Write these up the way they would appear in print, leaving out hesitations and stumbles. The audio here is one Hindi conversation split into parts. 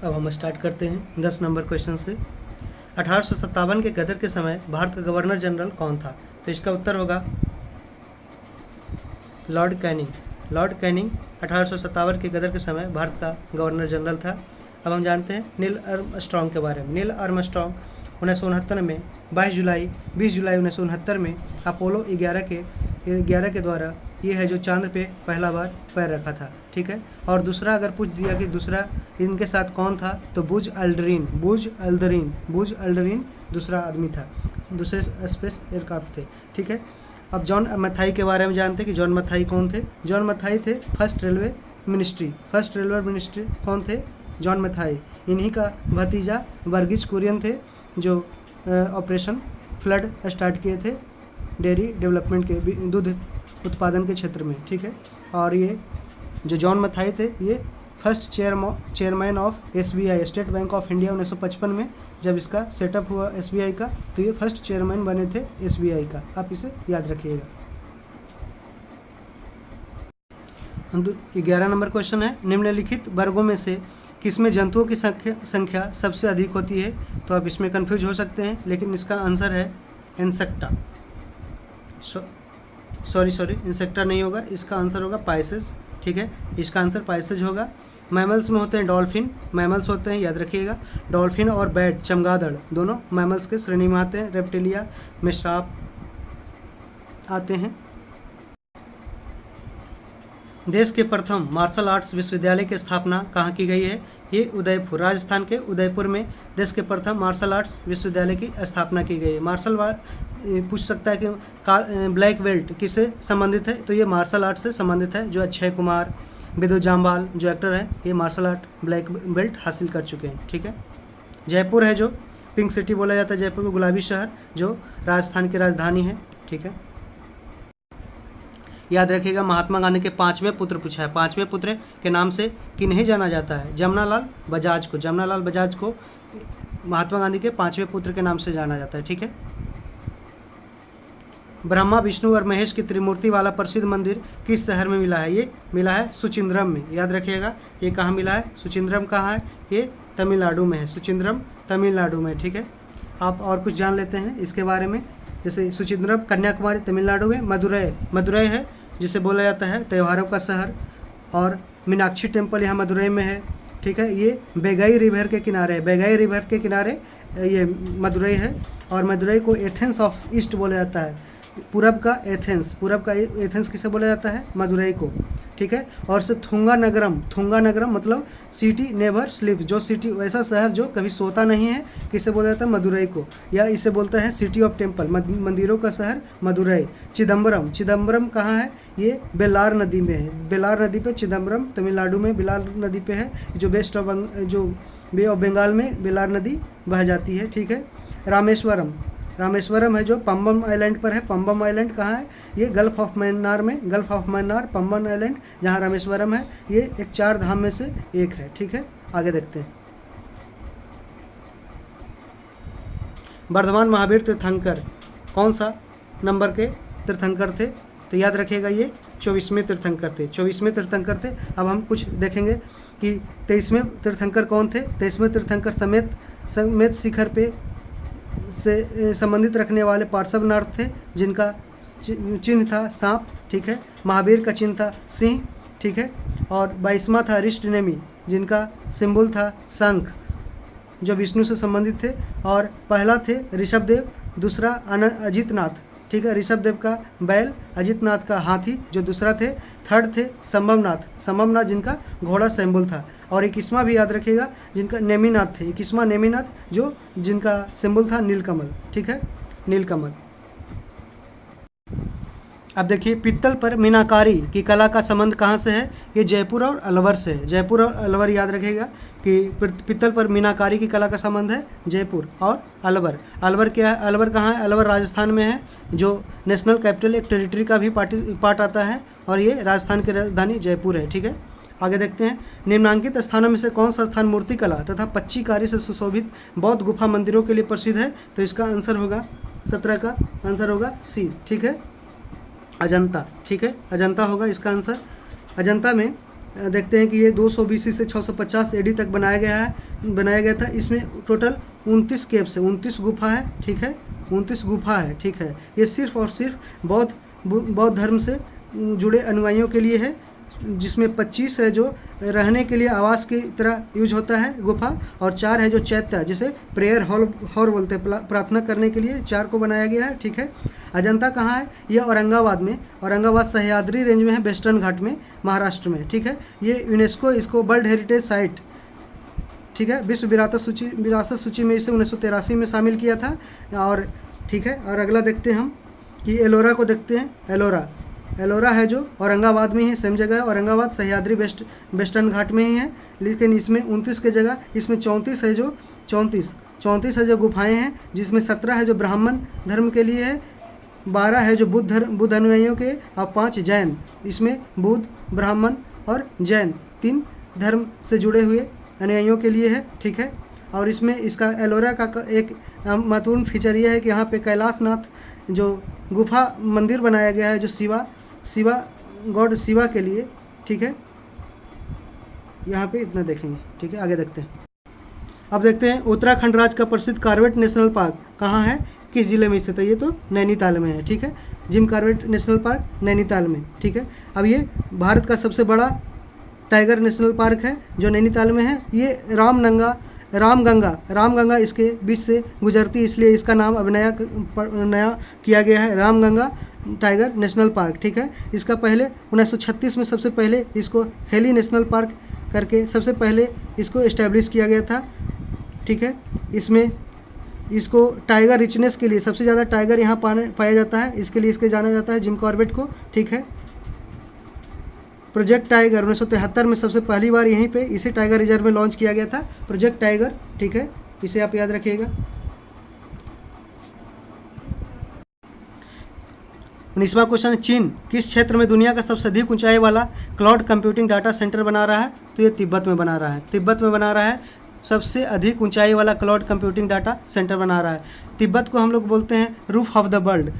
अब हम स्टार्ट करते हैं 10 नंबर क्वेश्चन से। 1857 के गदर के समय भारत का गवर्नर जनरल कौन था? तो इसका उत्तर होगा लॉर्ड कैनिंग। लॉर्ड कैनिंग 1857 के गदर के समय भारत का गवर्नर जनरल था। अब हम जानते हैं नील आर्मस्ट्रॉन्ग के बारे में। नील आर्मस्ट्रॉन्ग 1969 में 20 जुलाई 1969 में अपोलो 11 के द्वारा ये है जो चांद पे पहला बार पैर रखा था। ठीक है। और दूसरा अगर पूछ दिया कि दूसरा इनके साथ कौन था, तो बुज अल्ड्रिन दूसरा आदमी था, दूसरे स्पेस एयरक्राफ्ट थे। ठीक है। अब जॉन मथाई के बारे में जानते हैं कि जॉन मथाई कौन थे। जॉन मथाई थे फर्स्ट रेलवे मिनिस्ट्री कौन थे? जॉन मथाई। इन्हीं का भतीजा वर्गीज कुरियन थे जो ऑपरेशन फ्लड स्टार्ट किए थे डेयरी डेवलपमेंट के दूध उत्पादन के क्षेत्र में। ठीक है। और ये जो जॉन मथाई थे ये first chairman of SBI state bank of India 1955 में जब इसका सेटअप हुआ SBI का, तो ये फर्स्ट चेयरमैन बने थे SBI का। आप इसे याद रखिएगा। 11 नंबर क्वेश्चन है, निम्नलिखित वर्गों में से किसमें जंतुओं की संख्या सबसे अधिक होती है? तो आप इसमें कंफ्यूज हो सकते हैं, लेकिन इसका आंसर है इंसेक्टा। सॉरी इंसेक्टा नहीं होगा, इसका आंसर होगा पाइसेस। ठीक है। इसका आंसर पाइसेज होगा। मैमल्स में होते हैं डॉल्फिन, मैमल्स होते हैं, याद रखिएगा। डॉल्फिन और बैट चमगादड़ दोनों मैमल्स के श्रेणी में आते हैं। रेप्टिलिया में सांप आते हैं। देश के प्रथम मार्शल आर्ट्स विश्वविद्यालय की स्थापना कहाँ की गई है? ये उदयपुर, राजस्थान के उदयपुर में देश के प्रथम मार्शल आर्ट्स विश्वविद्यालय की स्थापना की गई है। मार्शल पूछ सकता है कि ब्लैक बेल्ट किससे संबंधित है? तो ये मार्शल आर्ट से संबंधित है। जो अक्षय कुमार, विदु जाम्बाल जो एक्टर है, ये मार्शल आर्ट ब्लैक बेल्ट हासिल कर चुके हैं। ठीक है। जयपुर है जो पिंक सिटी बोला जाता है, जयपुर को गुलाबी शहर, जो राजस्थान की राजधानी है। ठीक है। याद रखिएगा महात्मा गांधी के 5वें पुत्र पूछा है। 5वें पुत्र के नाम से किन्हें जाना जाता है? जमनालाल बजाज को महात्मा गांधी के 5वें पुत्र के नाम से जाना जाता है। ठीक है। ब्रह्मा विष्णु और महेश की त्रिमूर्ति वाला प्रसिद्ध मंदिर किस शहर में मिला है? ये मिला है सुचिंद्रम में। याद रखिएगा ये कहाँ मिला है? सुचिंद्रम कहाँ है? ये तमिलनाडु में है। सुचिंद्रम तमिलनाडु में। ठीक है। आप और कुछ जान लेते हैं इसके बारे में। जैसे सुचिंद्रम कन्याकुमारी तमिलनाडु में, मदुरई है जिसे बोला जाता है त्योहारों का शहर, और मीनाक्षी टेम्पल यहाँ मदुरई में है। ठीक है। ये बेगई रिवर के किनारे ये मदुरई है। और मदुरई को एथेंस ऑफ ईस्ट बोला जाता है। पूरब का एथेंस किसे बोला जाता है? मदुरई को। ठीक है। और से थुंगा नगरम मतलब सिटी नेवर स्लीप, जो सिटी वैसा शहर जो कभी सोता नहीं है, किसे बोला जाता है? मदुरई को। या इसे बोलते हैं सिटी ऑफ टेम्पल, मंदिरों का शहर मदुरई। चिदम्बरम कहाँ है? ये बेलार नदी में है। बेलार नदी पे चिदम्बरम तमिलनाडु में बेलार नदी पे है, जो बे ऑफ बंगाल में बेलार नदी बह जाती है। ठीक है। रामेश्वरम है जो पंबम आइलैंड पर है। पंबम आइलैंड कहाँ है? ये गल्फ ऑफ मैन्नार पंबम आइलैंड जहाँ रामेश्वरम है, ये एक 4 धाम में से एक है। ठीक है। आगे देखते हैं। वर्धमान महावीर तीर्थंकर कौन सा नंबर के तीर्थंकर थे? तो याद रखिएगा ये 24वें तीर्थंकर थे। अब हम कुछ देखेंगे कि 23वें तीर्थंकर कौन थे। 23वें तीर्थंकर समेत शिखर पे से संबंधित रखने वाले पार्श्वनाथ थे, जिनका चिन्ह था सांप। ठीक है। महावीर का चिन्ह था सिंह। ठीक है। और 22वां था रिष्टनेमी, जिनका सिंबल था शंख, जो विष्णु से संबंधित थे। और पहला थे ऋषभदेव, दूसरा अजितनाथ। ठीक है। ऋषभदेव का बैल, अजितनाथ का हाथी जो दूसरा थे। थर्ड थे संभवनाथ जिनका घोड़ा सिंबल था। और 21वां भी याद रखिएगा, जिनका नेमिनाथ थे। 21वां नेमिनाथ जिनका सिंबल था नीलकमल। ठीक है। नीलकमल। अब देखिए पित्तल पर मीनाकारी की कला का संबंध कहाँ से है? ये जयपुर और अलवर से है। जयपुर और अलवर याद रखिएगा कि पित्तल पर मीनाकारी की कला का संबंध है जयपुर और अलवर। अलवर क्या है? अलवर कहाँ है? अलवर राजस्थान में है, जो नेशनल कैपिटल एक टेरिटरी का भी पार्ट आता है, और ये राजस्थान की राजधानी जयपुर है। ठीक है। आगे देखते हैं। निम्नांकित स्थानों में से कौन सा स्थान मूर्तिकला तथा पच्चीकारी से सुशोभित बौद्ध गुफा मंदिरों के लिए प्रसिद्ध है? तो इसका आंसर होगा 17 का आंसर होगा सी। ठीक है। अजंता। ठीक है। अजंता होगा इसका आंसर। अजंता में देखते हैं कि ये 200 BC से 650 AD तक बनाया गया था। इसमें टोटल 29 केव्स है, 29 गुफा है, ठीक है, 29 गुफा है, ठीक है। ये सिर्फ और सिर्फ बौद्ध धर्म से जुड़े अनुयायियों के लिए है, जिसमें 25 है जो रहने के लिए आवास की तरह यूज होता है गुफा, और 4 है जो चैत्य जिसे प्रेयर हॉल बोलते हैं, प्रार्थना करने के लिए 4 को बनाया गया है, ठीक है। अजंता कहाँ है? ये औरंगाबाद में, औरंगाबाद सह्याद्री रेंज में है, वेस्टर्न घाट में, महाराष्ट्र में, ठीक है। ये यूनेस्को इसको वर्ल्ड हेरिटेज साइट, ठीक है, विश्व विरासत सूची में इसे 1983 में शामिल किया था। और ठीक है, और अगला देखते हैं हम कि एलोरा को देखते हैं। एलोरा है जो औरंगाबाद में ही, सेम जगह है, औरंगाबाद सह्याद्री वेस्टर्न घाट में ही है, लेकिन इसमें 29 के जगह इसमें 34 है जो 34 है जो गुफाएं हैं, जिसमें 17 है जो ब्राह्मण धर्म के लिए है, 12 है जो बुद्ध अनुयायियों के, और 5 जैन। इसमें बुद्ध, ब्राह्मण और जैन 3 धर्म से जुड़े हुए अनुयायियों के लिए है, ठीक है। और इसमें इसका एलोरा का एक महत्वपूर्ण फीचर यह है कि यहाँ पे कैलाशनाथ जो गुफा मंदिर बनाया गया है, जो गॉड शिवा के लिए, ठीक है। यहाँ पे इतना देखेंगे, ठीक है। आगे देखते हैं। अब देखते हैं उत्तराखंड राज्य का प्रसिद्ध कॉर्बेट नेशनल पार्क कहाँ है, किस जिले में स्थित है? ये तो नैनीताल में है, ठीक है। Jim Corbett national park Nainital में, ठीक है। अब ये भारत का सबसे बड़ा टाइगर नेशनल पार्क है जो नैनीताल में है। ये रामगंगा इसके बीच से गुजरती है, इसलिए इसका नाम अब नया किया गया है, रामगंगा टाइगर नेशनल पार्क, ठीक है। इसका पहले 1936 में सबसे पहले इसको हेली नेशनल पार्क करके सबसे पहले इसको इस्टेब्लिश किया गया था, ठीक है। इसमें इसको टाइगर रिचनेस के लिए, सबसे ज़्यादा टाइगर यहाँ पाया जाता है, इसके लिए इसके जाना जाता है जिम कॉर्बेट को, ठीक है। प्रोजेक्ट टाइगर 1973 में सबसे पहली बार यहीं पे इसी टाइगर रिजर्व में लॉन्च किया गया था, प्रोजेक्ट टाइगर, ठीक है। इसे आप याद रखिएगा। 19वां क्वेश्चन, चीन किस क्षेत्र में दुनिया का सबसे अधिक ऊंचाई वाला क्लाउड कंप्यूटिंग डाटा सेंटर बना रहा है? तो ये तिब्बत में बना रहा है, सबसे अधिक ऊंचाई वाला क्लाउड कंप्यूटिंग डाटा सेंटर बना रहा है। तिब्बत को हम लोग बोलते हैं रूफ ऑफ द वर्ल्ड,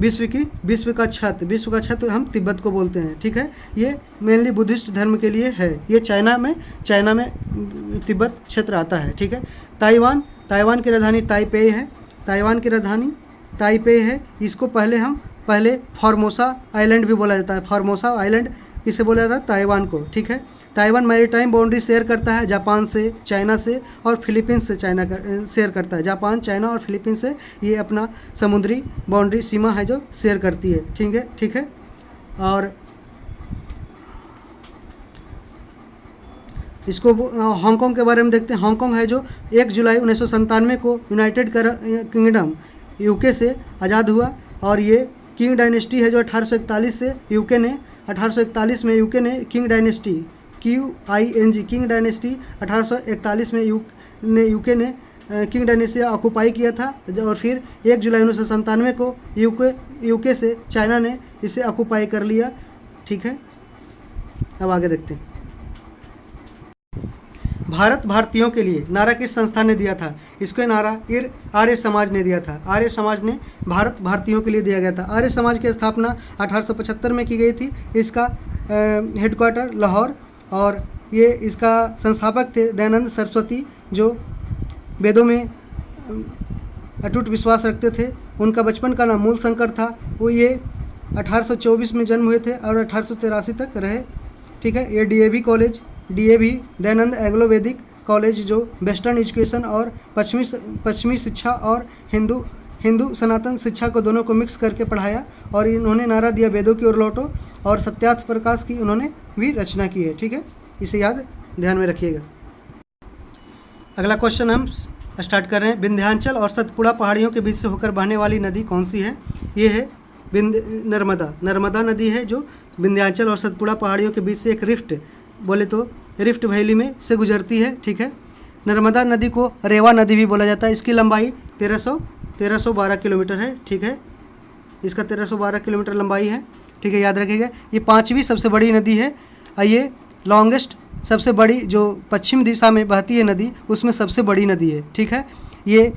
विश्व का छत हम तिब्बत को बोलते हैं, ठीक है। ये मेनली बुद्धिस्ट धर्म के लिए है। ये चाइना में तिब्बत क्षेत्र आता है, ठीक है। ताइवान की राजधानी ताइपे है। इसको पहले फॉर्मोसा आइलैंड भी बोला जाता है, फॉर्मोसा आइलैंड इसे बोला जाता है ताइवान को, ठीक है। ताइवान मैरीटाइम बाउंड्री शेयर करता है जापान से, चाइना से और फिलीपींस से। शेयर करता है जापान, चाइना और फिलीपींस से, ये अपना समुद्री बाउंड्री सीमा है जो शेयर करती है, ठीक है। और इसको हांगकांग के बारे में देखते हैं। हांगकांग है जो 1 जुलाई 1997 को यूनाइटेड किंगडम यूके से आज़ाद हुआ, और ये किंग डायनेस्टी है जो 1841 से यूके ने 1841 में यूके ने किंग डायनेस्टी किंग डायनेस्टी 1841 में यूके ने किंग डायनेस्टी ऑक्युपाई किया था, और फिर 1 जुलाई 1997 को यूके से चाइना ने इसे ऑक्युपाई कर लिया, ठीक है। अब आगे देखते हैं। भारत भारतीयों के लिए नारा किस संस्था ने दिया था? इसको नारा आर्य समाज ने दिया था। आर्य समाज ने भारत भारतीयों के लिए दिया गया था। आर्य समाज की स्थापना 1875 में की गई थी। इसका हेडक्वार्टर लाहौर, और ये इसका संस्थापक थे दयानंद सरस्वती, जो वेदों में अटूट विश्वास रखते थे। उनका बचपन का नाम मूल शंकर था। वो ये 1824 में जन्म हुए थे और 1883 तक रहे, ठीक है। ये डीएवी दयानंद एंग्लो वैदिक कॉलेज, जो वेस्टर्न एजुकेशन और पश्चिमी शिक्षा और हिंदू सनातन शिक्षा को दोनों को मिक्स करके पढ़ाया, और इन्होंने नारा दिया वेदों की ओर लौटो, और सत्यार्थ प्रकाश की उन्होंने भी रचना की है, ठीक है। इसे ध्यान में रखिएगा। अगला क्वेश्चन हम स्टार्ट कर रहे हैं। विंध्याचल और सतपुड़ा पहाड़ियों के बीच से होकर बहने वाली नदी कौन सी है? ये है नर्मदा नदी है, जो विंध्याचल और सतपुड़ा पहाड़ियों के बीच से एक रिफ्ट वैली में से गुजरती है, ठीक है। नर्मदा नदी को रेवा नदी भी बोला जाता है। इसकी लंबाई 1312 किलोमीटर है, ठीक है। इसका 1312 किलोमीटर लंबाई है, ठीक है, याद रखिएगा। ये 5वीं सबसे बड़ी नदी है। ये लॉन्गेस्ट सबसे बड़ी जो पश्चिम दिशा में बहती है नदी, उसमें सबसे बड़ी नदी है, ठीक है। ये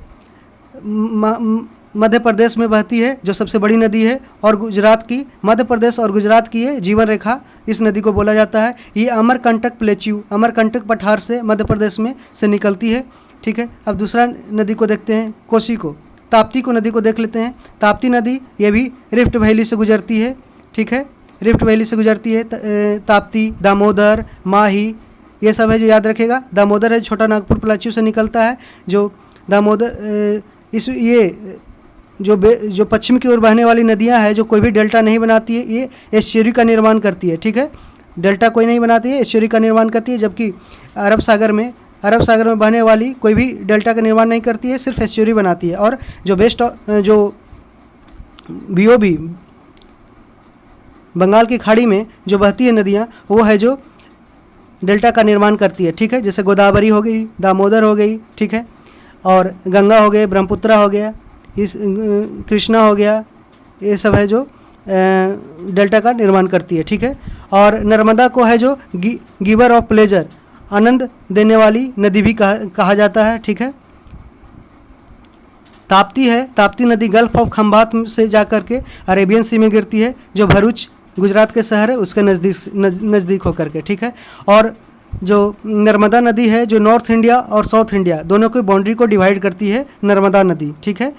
मध्य प्रदेश में बहती है, जो सबसे बड़ी नदी है, और गुजरात की, मध्य प्रदेश और गुजरात की ये जीवन रेखा इस नदी को बोला जाता है। ये अमरकंटक प्लेच्यू, अमरकंटक पठार से मध्य प्रदेश में से निकलती है। ठीक है, अब दूसरा नदी को देखते हैं, कोसी को, ताप्ती को नदी को देख लेते हैं। ताप्ती नदी ये भी रिफ्ट वैली से गुजरती है। ठीक है, रिफ्ट वैली से गुजरती है। ताप्ती, दामोदर, माही, ये सब है जो याद रखेगा। दामोदर है छोटा नागपुर प्लेच्यू से निकलता है। जो दामोदर ये जो पश्चिम की ओर बहने वाली नदियां हैं, जो कोई भी डेल्टा नहीं बनाती है, ये एस्चुरी का निर्माण करती है। ठीक है, डेल्टा कोई नहीं बनाती है, एस्चुरी का निर्माण करती है, जबकि अरब सागर में बहने वाली कोई भी डेल्टा का निर्माण नहीं करती है, सिर्फ एस्चुरी बनाती है। और जो जो बीओबी, बंगाल की खाड़ी में जो बहती है नदियाँ, वो है जो डेल्टा का निर्माण करती है। ठीक है, जैसे गोदावरी हो गई, दामोदर हो गई, ठीक है, और गंगा हो गए, ब्रह्मपुत्रा हो गया, इस कृष्णा हो गया, ये सब है जो डेल्टा का निर्माण करती है। ठीक है, और नर्मदा को है जो गिवर ऑफ प्लेजर, आनंद देने वाली नदी भी कहा जाता है। ठीक है, ताप्ती है, ताप्ती नदी गल्फ ऑफ खंभात से जाकर के अरेबियन सी में गिरती है, जो भरूच गुजरात के शहर है उसके नज़दीक होकर के। ठीक है, और जो नर्मदा नदी है, जो नॉर्थ इंडिया और साउथ इंडिया दोनों की बाउंड्री को डिवाइड करती है, नर्मदा नदी। ठीक है,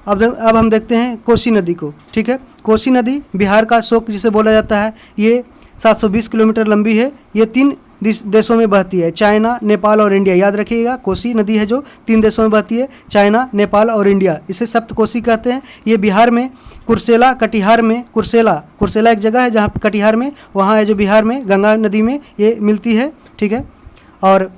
अब हम देखते हैं कोसी नदी को। ठीक है, कोसी नदी बिहार का शोक जिसे बोला जाता है, ये 720 किलोमीटर लंबी है। ये 3 देशों में बहती है, चाइना, नेपाल और इंडिया। याद रखिएगा, कोसी नदी है जो 3 देशों में बहती है, चाइना, नेपाल और इंडिया। इसे सप्तकोसी कहते हैं। ये बिहार में कुर्सेला, कटिहार में, कुर्सेला एक जगह है जहाँ कटिहार में, वहाँ है जो बिहार में गंगा नदी में ये मिलती है। ठीक है, और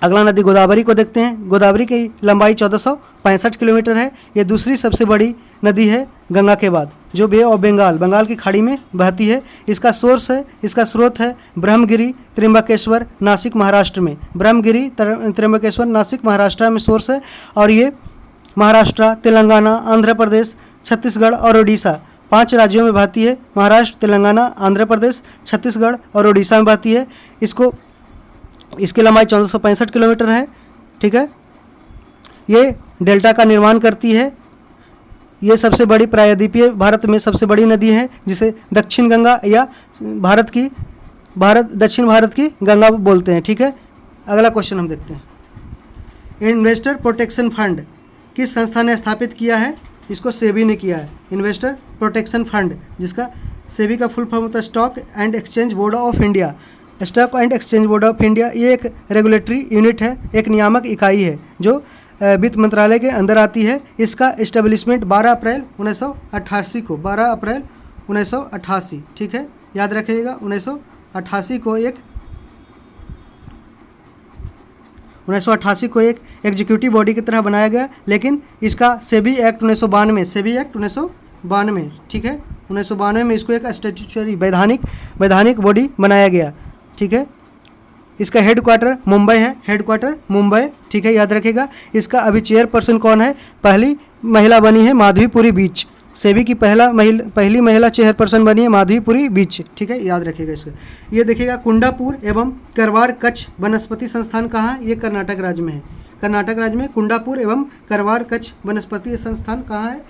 अगला नदी गोदावरी को देखते हैं। गोदावरी की लंबाई 1465 किलोमीटर है। ये दूसरी सबसे बड़ी नदी है गंगा के बाद, जो बे ऑफ बंगाल की खाड़ी में बहती है। इसका स्रोत है ब्रह्मगिरी, त्र्यंबकेश्वर, नासिक, महाराष्ट्र में। ब्रह्मगिरी, त्र्यंबकेश्वर, नासिक, महाराष्ट्र में सोर्स है। और ये महाराष्ट्र, तेलंगाना, आंध्र प्रदेश, छत्तीसगढ़ और उड़ीसा 5 राज्यों में बहती है। महाराष्ट्र, तेलंगाना, आंध्र प्रदेश, छत्तीसगढ़ और उड़ीसा में बहती है। इसकी लंबाई 1465 किलोमीटर है। ठीक है, ये डेल्टा का निर्माण करती है। ये सबसे बड़ी प्रायद्वीपीय भारत में सबसे बड़ी नदी है, जिसे दक्षिण गंगा या दक्षिण भारत की गंगा बोलते हैं। ठीक है, अगला क्वेश्चन हम देखते हैं। इन्वेस्टर प्रोटेक्शन फंड किस संस्था ने स्थापित किया है? इसको सेबी ने किया है। इन्वेस्टर प्रोटेक्शन फंड, जिसका सेबी का फुल फॉर्म होता है stock and exchange board of India. Stock and exchange board of India ये एक रेगुलेटरी यूनिट है, एक नियामक इकाई है जो वित्त मंत्रालय के अंदर आती है। इसका इस्टेब्लिशमेंट 12 अप्रैल 1988 को, 12 अप्रैल 1988, ठीक है, याद रखिएगा, 1988 को एक एग्जीक्यूटिव बॉडी की तरह बनाया गया। लेकिन इसका सेबी एक्ट 1992, ठीक है, 1992 में इसको एक स्टैट्यूटरी वैधानिक बॉडी बनाया गया। ठीक है, इसका हेडक्वार्टर मुंबई, ठीक है, याद रखिएगा। इसका अभी चेयरपर्सन कौन है? पहली महिला बनी है माधवीपुरी बीच। सेबी की पहली महिला चेयरपर्सन बनी है माधवीपुरी बीच। ठीक है, याद रखिएगा इसको। ये देखिएगा कुंडापुर एवं करवार कच्छ वनस्पति संस्थान कहाँ है? ये कर्नाटक राज्य में है। कर्नाटक राज्य में कुंडापुर एवं करवार कच्छ वनस्पति संस्थान कहाँ है?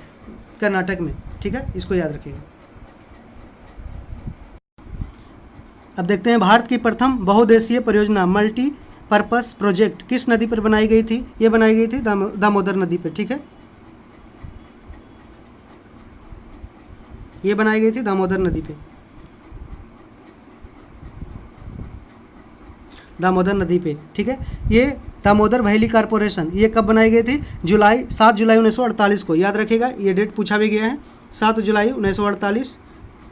कर्नाटक में। ठीक है, इसको याद रखिएगा। अब देखते हैं भारत की प्रथम बहुउद्देशीय परियोजना मल्टीपर्पस प्रोजेक्ट किस नदी पर बनाई गई थी? ये बनाई गई थी दामोदर नदी पर। ठीक है, ये बनाई गई थी दामोदर नदी पे, ठीक है। ये दामोदर वैली कॉरपोरेशन ये कब बनाई गई थी? 7 जुलाई 1948 को। याद रखिएगा, ये डेट पूछा भी गया है, 7 जुलाई 1948।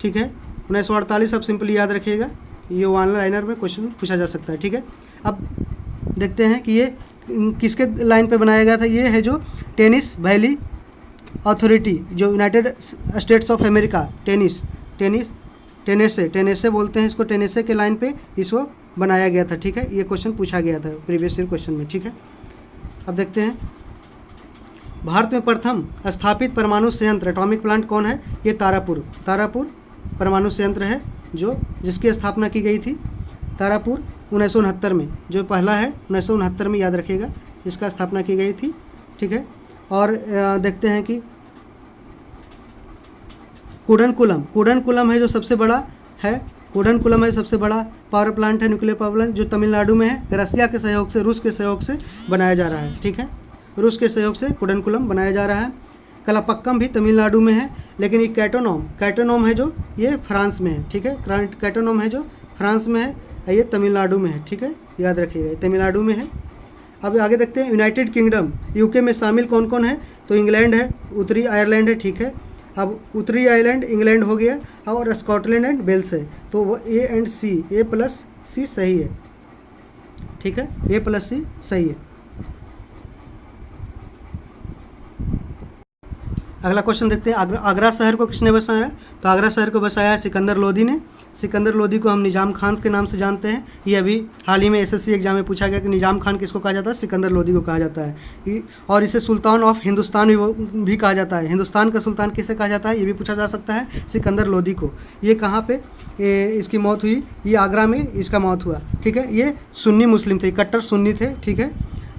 ठीक है, 1948 अब सिंपली याद रखिएगा, ये वन लाइनर में क्वेश्चन पूछा जा सकता है। ठीक है, अब देखते हैं कि ये किसके लाइन पे बनाया गया था। ये है जो टेनिस वैली अथॉरिटी, जो यूनाइटेड स्टेट्स ऑफ अमेरिका, टेनेसे बोलते हैं इसको, टेनेसे के लाइन पे इसको बनाया गया था। ठीक है, ये क्वेश्चन पूछा गया था प्रीवियस ईयर क्वेश्चन में। ठीक है, अब देखते हैं भारत में प्रथम स्थापित परमाणु संयंत्र एटॉमिक प्लांट कौन है? ये तारापुर परमाणु संयंत्र है, जिसकी स्थापना की गई थी तारापुर 1969 में, जो पहला है 1969 में, याद रखिएगा, इसका स्थापना की गई थी। ठीक है, और देखते हैं कि कुडनकुलम है जो सबसे बड़ा है, कुडनकुलम है सबसे बड़ा पावर प्लांट है, न्यूक्लियर पावर प्लांट, जो तमिलनाडु में है। रसिया के सहयोग से, रूस के सहयोग से बनाया जा रहा है, ठीक है। रूस के सहयोग से कुडनकुलम बनाया जा रहा है। कलापक्कम भी तमिलनाडु में है, लेकिन ये कैटोनोम है जो ये फ्रांस में है, ठीक है। कैटोनोम है जो फ्रांस में है, ये तमिलनाडु में है, ठीक है, याद रखिएगा, तमिलनाडु में है। अब आगे देखते हैं यूनाइटेड किंगडम, यूके में शामिल कौन कौन है, तो इंग्लैंड है, उत्तरी आयरलैंड है, ठीक है। अब उत्तरी आयरलैंड इंग्लैंड हो गया, और स्कॉटलैंड एंड वेल्स है, तो वो ए प्लस सी सही है, ठीक है, ए प्लस सी सही है। अगला क्वेश्चन देखते हैं, आगरा शहर को किसने बसाया, तो आगरा शहर को बसाया है सिकंदर लोदी ने। सिकंदर लोदी को हम निज़ाम खान के नाम से जानते हैं। ये अभी हाल ही में एसएससी एग्जाम में पूछा गया कि निज़ाम खान किसको कहा जाता है, सिकंदर लोदी को कहा जाता है। और इसे सुल्तान ऑफ हिंदुस्तान भी कहा जाता है। हिंदुस्तान का सुल्तान किसे कहा जाता है, ये भी पूछा जा सकता है, सिकंदर लोदी को। ये कहाँ पे इसकी मौत हुई, ये आगरा में इसका मौत हुआ, ठीक है। ये सुन्नी मुस्लिम थे, कट्टर सुन्नी थे, ठीक है।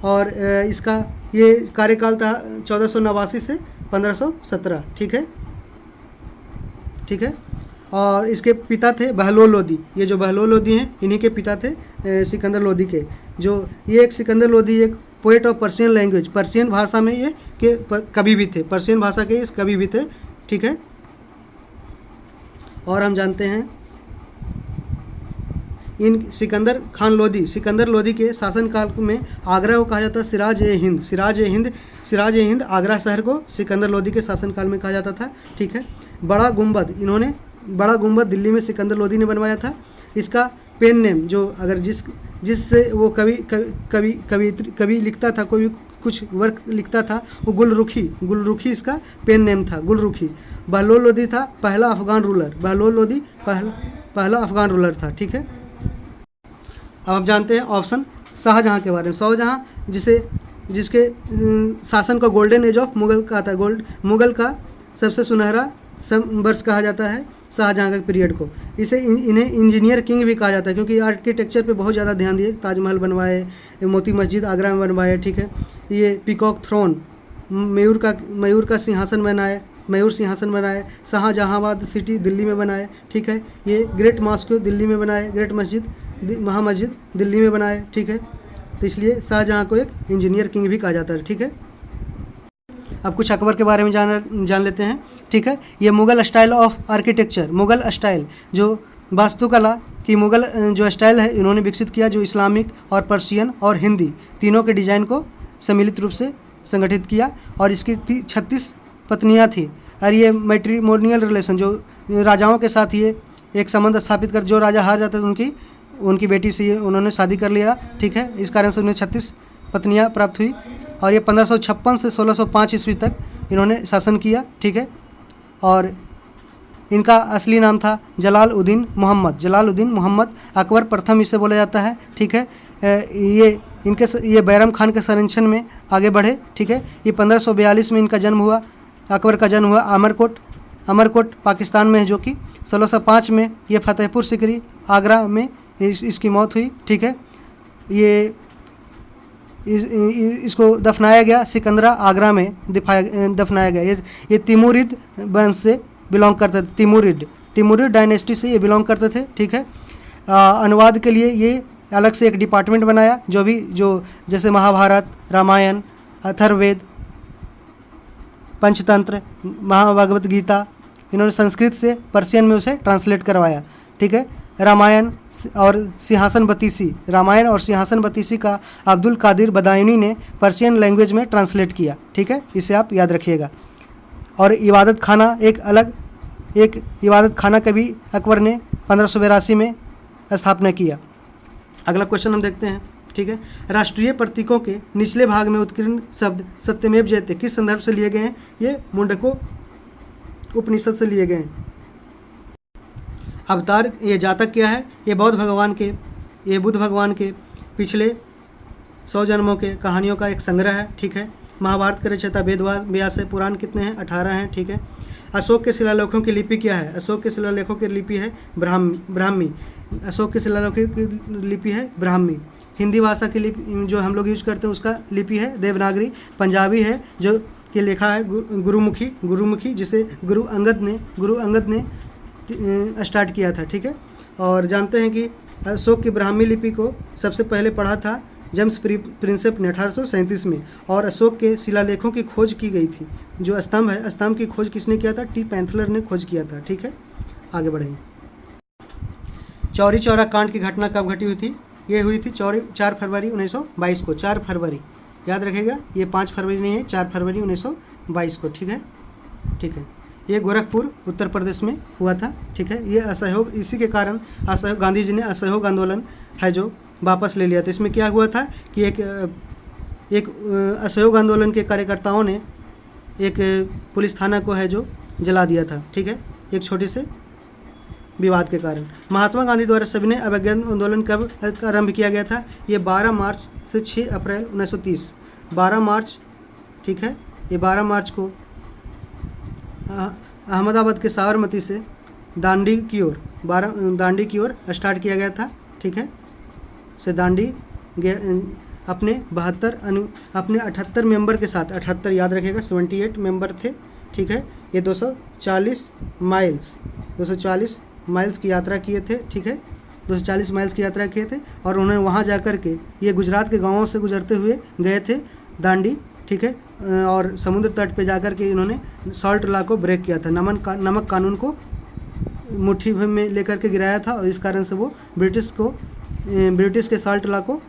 और इसका ये कार्यकाल था 1489 से 1517, ठीक है, ठीक है। और इसके पिता थे बहलोल लोदी, ये जो बहलोल लोदी हैं इन्हीं के पिता थे सिकंदर लोदी के। जो ये एक सिकंदर लोदी एक poet of Persian language, Persian भाषा में ये के कवि भी थे, पर्शियन भाषा के इस कवि भी थे, ठीक है। और हम जानते हैं इन सिकंदर लोदी के शासनकाल में आगरा को कहा जाता है सिराज ए हिंद आगरा शहर को सिकंदर लोदी के शासनकाल में कहा जाता था, ठीक है। बड़ा गुंबद दिल्ली में सिकंदर लोदी ने बनवाया था। इसका पेन नेम जो अगर जिससे वो कवि लिखता था, कोई कुछ वर्क लिखता था, वो गुलरुखी इसका पेन नेम था, गुलरुखी। बहलोल लोदी था पहला अफगान रूलर, बहलोल लोदी पहला अफगान रूलर था, ठीक है। अब आप जानते हैं ऑप्शन शाहजहाँ के बारे में। शाहजहाँ जिसके शासन का गोल्डन एज ऑफ मुगल का था, मुगल का सबसे सुनहरा वर्ष कहा जाता है शाहजहाँ के पीरियड को। इन्हें इंजीनियर किंग भी कहा जाता है, क्योंकि आर्किटेक्चर पे बहुत ज़्यादा ध्यान दिए। ताजमहल बनवाए, मोती मस्जिद आगरा में बनवाए, ठीक है। ये पीकॉक थ्रोन, मयूर का सिंहासन बनाए, मयूर सिंहासन बनाए। शाहजहांबाद सिटी दिल्ली में बनाए, ठीक है। ये ग्रेट मॉस्को दिल्ली में बनाए, ग्रेट महामस्जिद दिल्ली में बनाए, ठीक है। तो इसलिए शाहजहाँ को एक इंजीनियर किंग भी कहा जाता है, ठीक है। अब कुछ अकबर के बारे में जान लेते हैं, ठीक है। ये Mughal style of architecture, Mughal style जो वास्तुकला की मुग़ल जो स्टाइल है इन्होंने विकसित किया, जो इस्लामिक और पर्शियन और हिंदी तीनों के डिज़ाइन को सम्मिलित रूप से संगठित किया। और इसकी 36 पत्नियां थी। और ये मैट्रिमोनियल रिलेशन जो राजाओं के साथ ये एक संबंध स्थापित कर, जो राजा हार जाते थे उनकी बेटी से ये उन्होंने शादी कर लिया, ठीक है। इस कारण से उन्हें 36 पत्नियां प्राप्त हुई। और ये 1556 से 1605 ईस्वी तक इन्होंने शासन किया, ठीक है। और इनका असली नाम था जलालुद्दीन मोहम्मद अकबर प्रथम इसे बोला जाता है, ठीक है। ये बैरम खान के संरक्षण में आगे बढ़े, ठीक है। ये 1542 में इनका जन्म हुआ, अकबर का जन्म हुआ अमरकोट पाकिस्तान में है, जो कि 1605 में ये फतेहपुर सिकरी आगरा में इसकी मौत हुई, ठीक है। ये इसको दफनाया गया सिकंदरा आगरा में दफनाया गया। ये तिमुरिद वंश से बिलोंग करते थे, तिमुरिद डायनेस्टी से ये बिलोंग करते थे, ठीक है। अनुवाद के लिए ये अलग से एक डिपार्टमेंट बनाया, जो जैसे महाभारत, रामायण, अथर्ववेद, पंचतंत्र, महाभगवत गीता इन्होंने संस्कृत से पर्शियन में उसे ट्रांसलेट करवाया, ठीक है। रामायण और सिंहासन बतीसी का अब्दुल कादिर बदायूनी ने पर्शियन लैंग्वेज में ट्रांसलेट किया, ठीक है। इसे आप याद रखिएगा। और इबादत खाना का भी अकबर ने 1582 में स्थापना किया। अगला क्वेश्चन हम देखते हैं, ठीक है। राष्ट्रीय प्रतीकों के निचले भाग में उत्कीर्ण शब्द सत्यमेव जयते किस संदर्भ से लिए गए हैं, ये मुंडको उपनिषद से लिए गए हैं। अवतार, ये जातक क्या है, ये बुद्ध भगवान के पिछले 100 जन्मों के कहानियों का एक संग्रह है, ठीक है। महाभारत के रचयिता वेद व्यास है। पुराण कितने हैं, 18 हैं, ठीक है। अशोक के शिलालेखों की लिपि क्या है, अशोक के शिलालेखों की लिपि है ब्राह्मी। अशोक के शिलालेखों की लिपि है ब्राह्मी। हिंदी भाषा की लिपि जो हम लोग यूज करते हैं उसका लिपि है देवनागरी। पंजाबी है जो के लिखा है गुरुमुखी, जिसे गुरु अंगद ने स्टार्ट किया था। ठीक है, और जानते हैं कि अशोक की ब्राह्मी लिपि को सबसे पहले पढ़ा था जेम्स प्रिंसेप ने 1837 में, और अशोक के शिलालेखों की खोज की गई थी। जो स्तंभ है, स्तंभ की खोज किसने किया था? टी पैंथलर ने खोज किया था। ठीक है, आगे बढ़ेंगे। चौरी चौरा कांड की घटना कब घटी हुई थी? ये हुई थी 4 फरवरी 1922 को। 4 फरवरी याद रखेगा, ये 5 फरवरी नहीं है, 4 फरवरी 1922 को। ठीक है, ये गोरखपुर उत्तर प्रदेश में हुआ था। ठीक है, ये असहयोग, इसी के कारण असहयोग, गांधी जी ने असहयोग आंदोलन है जो वापस ले लिया था। इसमें क्या हुआ था कि एक असहयोग आंदोलन के कार्यकर्ताओं ने एक पुलिस थाना को है जो जला दिया था। ठीक है, एक छोटे से विवाद के कारण। महात्मा गांधी द्वारा सविनय अवज्ञा आंदोलन कब आरंभ किया गया था? ये 12 मार्च से 6 अप्रैल 1930। 12 मार्च, ठीक है, ये 12 मार्च को अहमदाबाद के साबरमती से दांडी की ओर स्टार्ट किया गया था। ठीक है, से दांडी अपने 78 मेंबर के साथ, 78 याद रखेगा, 78 मेंबर थे। ठीक है, ये 240 माइल्स की यात्रा किए थे। ठीक है, 240 माइल्स की यात्रा किए थे, और उन्होंने वहाँ जाकर के, ये गुजरात के गांवों से गुजरते हुए गए थे दांडी। ठीक है, और समुद्र तट पे जाकर के इन्होंने सॉल्ट लॉ को ब्रेक किया था, नमक कानून को मुट्ठी भर में लेकर के गिराया था, और इस कारण से वो ब्रिटिश के सॉल्ट लॉ को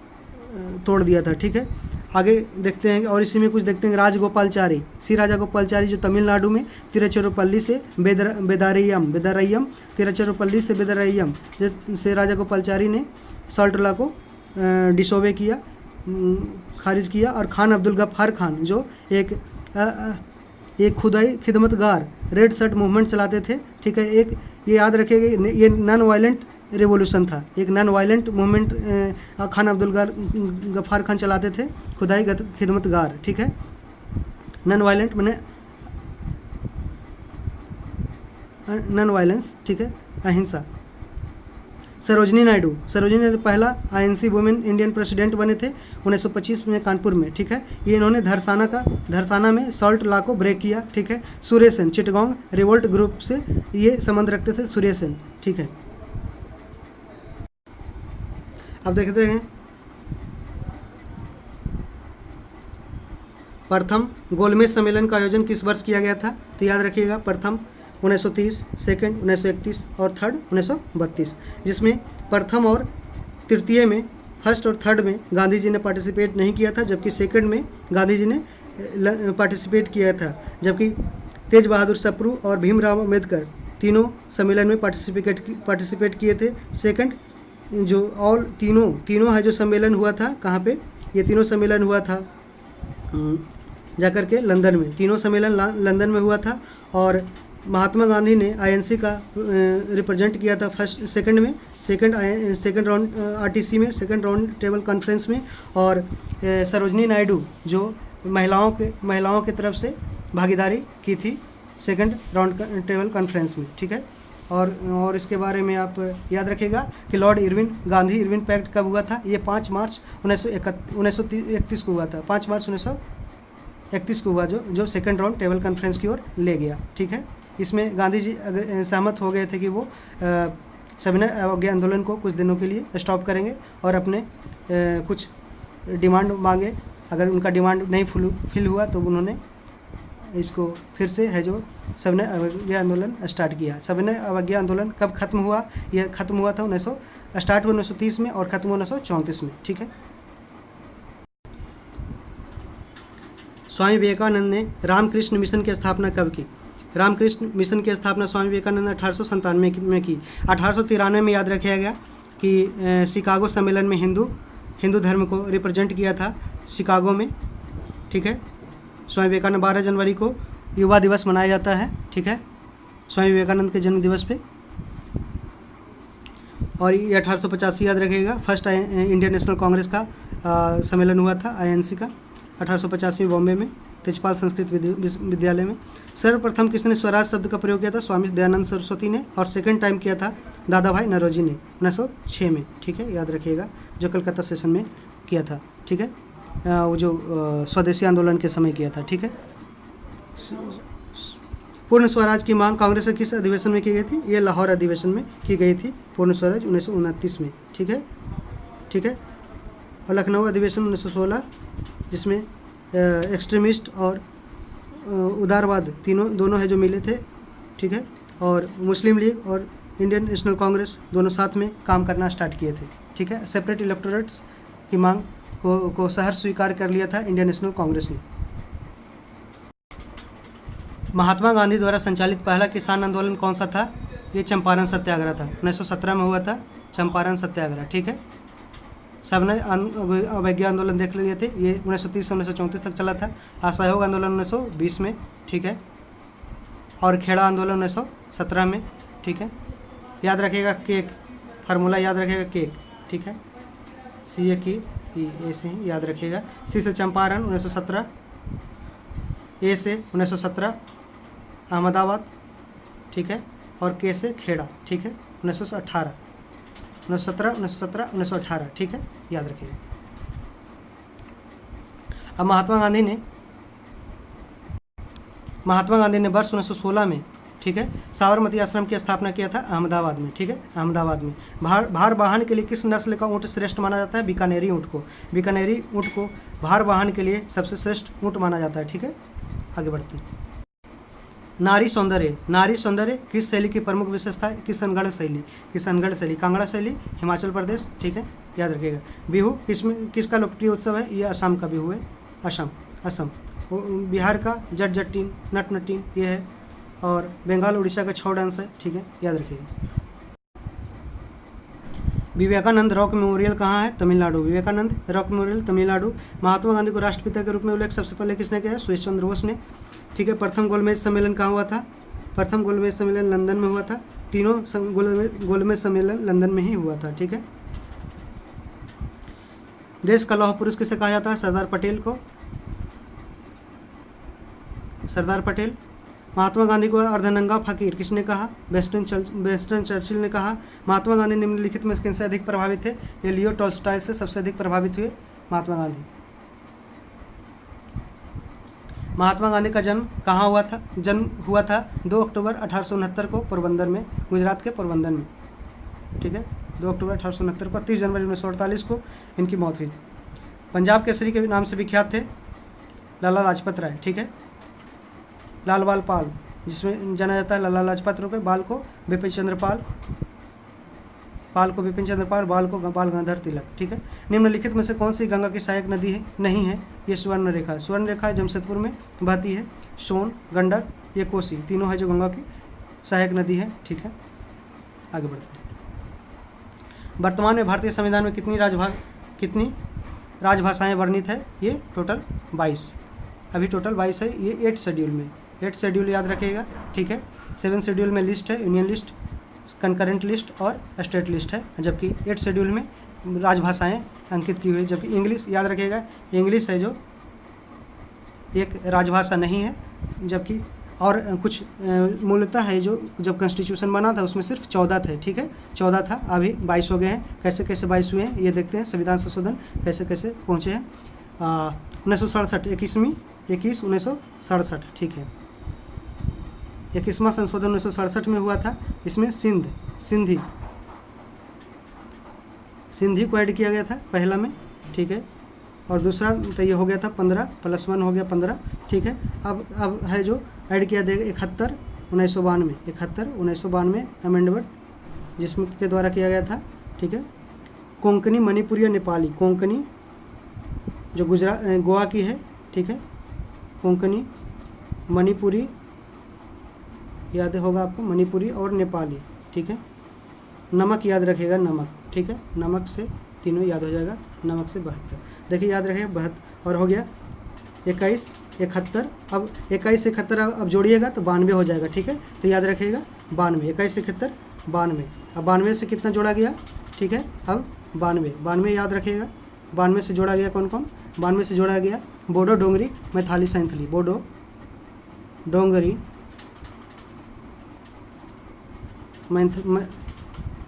तोड़ दिया था। ठीक है, आगे देखते हैं, और इसी में कुछ देखते हैं। राजगोपालचारी, राजागोपालचारी जो तमिलनाडु में तिरुचिरापल्ली से बेदारय्यम तिरुचिरापल्ली से बेदारय्यम से राजागोपालचारी ने सॉल्ट लॉ को डिसोबे किया, खारिज किया। और खान अब्दुल गफ्फार खान जो एक खुदाई खिदमतगार रेड शर्ट मूवमेंट चलाते थे। ठीक है, ये याद रखिएगा, ये नॉन वायलेंट रेवोल्यूशन था, एक non violent movement Khan Abdul Ghaffar Khan चलाते थे, खुदाई खिदमतगार। ठीक है, नॉन वायलेंट मैंने नॉन वायलेंस। ठीक है, अहिंसा। सरोजनी नायडू पहला INC वुमेन इंडियन प्रेसिडेंट बने थे 1925 में कानपुर में। ठीक है, ये इन्होंने धरसाना में सॉल्ट लॉ को ब्रेक किया। ठीक है, सूर्य सेन चिटगांव रिवोल्ट ग्रुप से ये संबंध रखते थे, सूर्य सेन। ठीक है, अब देखते हैं प्रथम गोलमेज सम्मेलन का आयोजन किस वर्ष किया गया था? तो याद रखिएगा, प्रथम 1930, सेकंड 1931 और थर्ड 1932, जिसमें प्रथम और तृतीय में, फर्स्ट और थर्ड में गांधी जी ने पार्टिसिपेट नहीं किया था, जबकि सेकंड में गांधी जी ने पार्टिसिपेट किया था। जबकि तेज बहादुर सप्रू और भीमराव अम्बेडकर तीनों सम्मेलन में पार्टिसिपेट किए थे। सेकंड जो ऑल तीनों है जो सम्मेलन हुआ था, कहाँ पे? ये तीनों सम्मेलन हुआ था जाकर के लंदन में, तीनों सम्मेलन लंदन में हुआ था। और महात्मा गांधी ने INC का रिप्रेजेंट किया था सेकंड राउंड RTC में, सेकंड राउंड टेबल कॉन्फ्रेंस में। और सरोजनी नायडू जो महिलाओं के तरफ से भागीदारी की थी सेकंड राउंड टेबल कॉन्फ्रेंस में। ठीक है, और इसके बारे में आप याद रखिएगा कि लॉर्ड गांधी इरविन पैक्ट कब हुआ था? ये 5 मार्च 1931 को हुआ था। 5 मार्च 1931 को हुआ, जो सेकंड राउंड टेबल कॉन्फ्रेंस की ओर ले गया। ठीक है, इसमें गांधी जी अगर सहमत हो गए थे कि वो सविनय अवज्ञा आंदोलन को कुछ दिनों के लिए स्टॉप करेंगे और अपने कुछ डिमांड मांगे। अगर उनका डिमांड नहीं फुल हुआ तो उन्होंने इसको फिर से है जो सविनय अवज्ञा आंदोलन स्टार्ट किया। सविनय अवज्ञा आंदोलन कब खत्म हुआ? यह खत्म हुआ था 1930 में और खत्म हुआ 1934 में। ठीक है, स्वामी विवेकानंद ने रामकृष्ण मिशन की स्थापना कब की? रामकृष्ण मिशन की स्थापना स्वामी विवेकानंद ने 1897 में की। 1893 में याद रखा गया कि शिकागो सम्मेलन में हिंदू धर्म को रिप्रेजेंट किया था शिकागो में। ठीक है, स्वामी विवेकानंद 12 जनवरी को युवा दिवस मनाया जाता है। ठीक है, स्वामी विवेकानंद के जन्म दिवस पे। और ये 1885 याद रखिएगा, फर्स्ट इंडियन नेशनल कांग्रेस का सम्मेलन हुआ था INC का 1885 में बॉम्बे में, तेजपाल संस्कृत विद्यालय में। सर्वप्रथम किसने स्वराज शब्द का प्रयोग किया था? स्वामी दयानंद सरस्वती ने। और सेकंड टाइम किया था दादा भाई नौरोजी ने 1906 में। ठीक है, याद रखिएगा, जो कलकत्ता सेशन में किया था। ठीक है, वो जो स्वदेशी आंदोलन के समय किया था। ठीक है, पूर्ण स्वराज की मांग कांग्रेस के किस अधिवेशन में की गई थी? ये लाहौर अधिवेशन में की गई थी, पूर्ण स्वराज 1929 में। ठीक है, ठीक है। और लखनऊ अधिवेशन 1916, जिसमें एक्सट्रीमिस्ट और उदारवाद दोनों है जो मिले थे। ठीक है, और मुस्लिम लीग और इंडियन नेशनल कांग्रेस दोनों साथ में काम करना स्टार्ट किए थे। ठीक है, सेपरेट इलेक्टोरेट्स की मांग को सहर्ष स्वीकार कर लिया था इंडियन नेशनल कांग्रेस ने। महात्मा गांधी द्वारा संचालित पहला किसान आंदोलन कौन सा था? ये चंपारण सत्याग्रह था, 1917 में हुआ था चंपारण सत्याग्रह। ठीक है, सबने अवज्ञा आंदोलन देख लिए थे, ये 1930 से 1934 तक चला था। असहयोग आंदोलन 1920 में। ठीक है, और खेड़ा आंदोलन 1917 में। ठीक है, याद रखिएगा केक, फार्मूला याद रखिएगा केक। ठीक है, सी ए की ऐसे ही याद रखिएगा। सी से चंपारण 1917, ए से 1917 अहमदाबाद। ठीक है, और के से खेड़ा। ठीक है, 1918, 1917, 1917, 1918। ठीक है, याद रखिएगा। अब महात्मा गांधी ने वर्ष 1916 में, ठीक है, साबरमती आश्रम की स्थापना किया था अहमदाबाद में। ठीक है, अहमदाबाद में। भार वाहन के लिए किस नस्ल का ऊँट श्रेष्ठ माना जाता है? बीकानेरी ऊँट को। बीकानेरी ऊँट को भार वाहन के लिए सबसे श्रेष्ठ ऊँट माना जाता है। ठीक है, आगे बढ़ते हैं। नारी सौंदर्य किस शैली की प्रमुख विशेषता है? किशनगढ़ शैली, कांगड़ा शैली, हिमाचल प्रदेश। ठीक है, याद रखिएगा। बिहू किसका लोकप्रिय उत्सव है? ये असम का बिहू है, असम। बिहार का जट-जटिन, नट-नटिन ये है, और बंगाल उड़ीसा का छऊ डांस है। ठीक है, याद रखिएगा। विवेकानंद रॉक मेमोरियल कहाँ है? तमिलनाडु। Vivekananda rock memorial Tamil Nadu. महात्मा गांधी को राष्ट्रपिता के रूप में उल्लेख सबसे पहले किसने किया है? सुभाष चंद्र बोस ने। ठीक है, प्रथम गोलमेज सम्मेलन कहाँ हुआ था? प्रथम गोलमेज सम्मेलन लंदन में हुआ था। तीनों गोलमेज सम्मेलन लंदन में ही हुआ था। ठीक है, देश का लौह पुरुष किसे कहा जाता है? सरदार पटेल को, सरदार पटेल। महात्मा गांधी को अर्धनंगा फकीर किसने कहा? वेस्टर्न चर्चिल ने कहा। महात्मा गांधी निम्नलिखित में किनसे अधिक प्रभावित थे? ये लियो टॉल्स्टॉय से सबसे अधिक प्रभावित हुए महात्मा गांधी। महात्मा गांधी का जन्म कहाँ हुआ था? जन्म हुआ था 2 अक्टूबर 1869 को पोरबंदर में, गुजरात के पोरबंदर में। ठीक है, 2 अक्टूबर 1869 को। 30 जनवरी 1948 को इनकी मौत हुई। पंजाब केसरी के नाम से विख्यात थे लाला लाजपत राय। ठीक है, लाल बाल पाल, जिसमें जाना जाता है लाला लाजपत राय के, बाल को बिपिन चंद्र पाल, बाल को बाल गंगाधर तिलक। ठीक है, निम्नलिखित में से कौन सी गंगा की सहायक नदी है? नहीं है, ये स्वर्ण रेखा जमशेदपुर में बहती है। सोन, गंडक, ये कोसी, तीनों है जो गंगा की सहायक नदी है। ठीक है, आगे बढ़ते हैं। वर्तमान में भारतीय संविधान में कितनी राजभाषाएं वर्णित है? ये टोटल 22, अभी टोटल 22 है। ये 8 शेड्यूल में, 8 शेड्यूल याद रखिएगा। ठीक है, 7 शेड्यूल में लिस्ट है, यूनियन लिस्ट, कंकरेंट लिस्ट और स्टेट लिस्ट है, जबकि 8 शेड्यूल में राजभाषाएं अंकित की हुई। जबकि इंग्लिश याद रखिएगा, इंग्लिश है जो एक राजभाषा नहीं है, जबकि और कुछ मूलतः है जो जब कॉन्स्टिट्यूशन बना था उसमें सिर्फ 14 थे। ठीक है, 14 था, अभी 22 हो गए हैं। कैसे 22 हुए हैं ये देखते हैं। संविधान संशोधन कैसे पहुँचे हैं। 1967 1967। ठीक है, 21वां संशोधन 1967 में हुआ था। इसमें सिंधी को ऐड किया गया था पहला में। ठीक है, और दूसरा तो ये हो गया था 15 + 1 हो गया 15। ठीक है, अब है जो ऐड किया देगा 71 1992 अमेंडमेंट, जिसमें के द्वारा किया गया था। ठीक है, कोंकणी, मणिपुरी और नेपाली। कोंकणी जो गोवा की है। ठीक है, कोंकणी, मणिपुरी याद होगा आपको, मणिपुरी और नेपाली। ठीक है, नमक याद रखिएगा, नमक। ठीक है, नमक से तीनों याद हो जाएगा, नमक से 72। देखिए याद रखिएगा 72, और हो गया 21 71। अब 21 71 अब जोड़िएगा तो 92 हो जाएगा। ठीक है, तो याद रखिएगा 92, 21 71 92। अब 92 से कितना जोड़ा गया? ठीक है, अब 92 याद रखिएगा। 92 से जोड़ा गया कौन? 92 से जोड़ा गया बोडो, डोंगरी, मैथिली, सैंथली। बोडो, डोंगरी,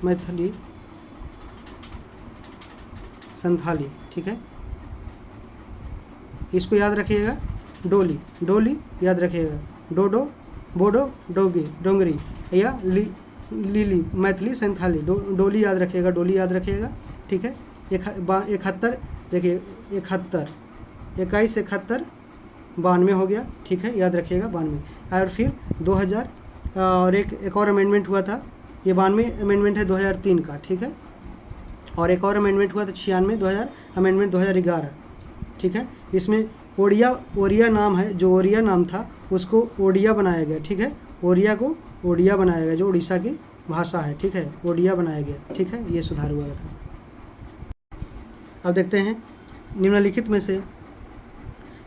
मैथिली, संथाली। ठीक है, इसको याद रखिएगा। डोली, डोली याद रखिएगा, डोडो, बोडो, डोगी, डोंगरी या लीली, मैथिली, संथाली, डोली याद रखिएगा, डोली याद रखिएगा, ठीक है। 71, देखिए 71, 21, 71, 92 हो गया, ठीक है, याद रखिएगा 92। और फिर 2000 और एक और अमेंडमेंट हुआ था, ये 92 अमेंडमेंट है 2003 का, ठीक है। और एक और अमेंडमेंट हुआ था 96, 2000 अमेंडमेंट 2011, ठीक है। इसमें ओडिया नाम है, जो ओरिया नाम था उसको ओडिया बनाया गया, ठीक है। ओरिया को ओडिया बनाया गया, जो उड़ीसा की भाषा है, ठीक है, ओडिया बनाया गया, ठीक है, ये सुधार हुआ था। अब देखते हैं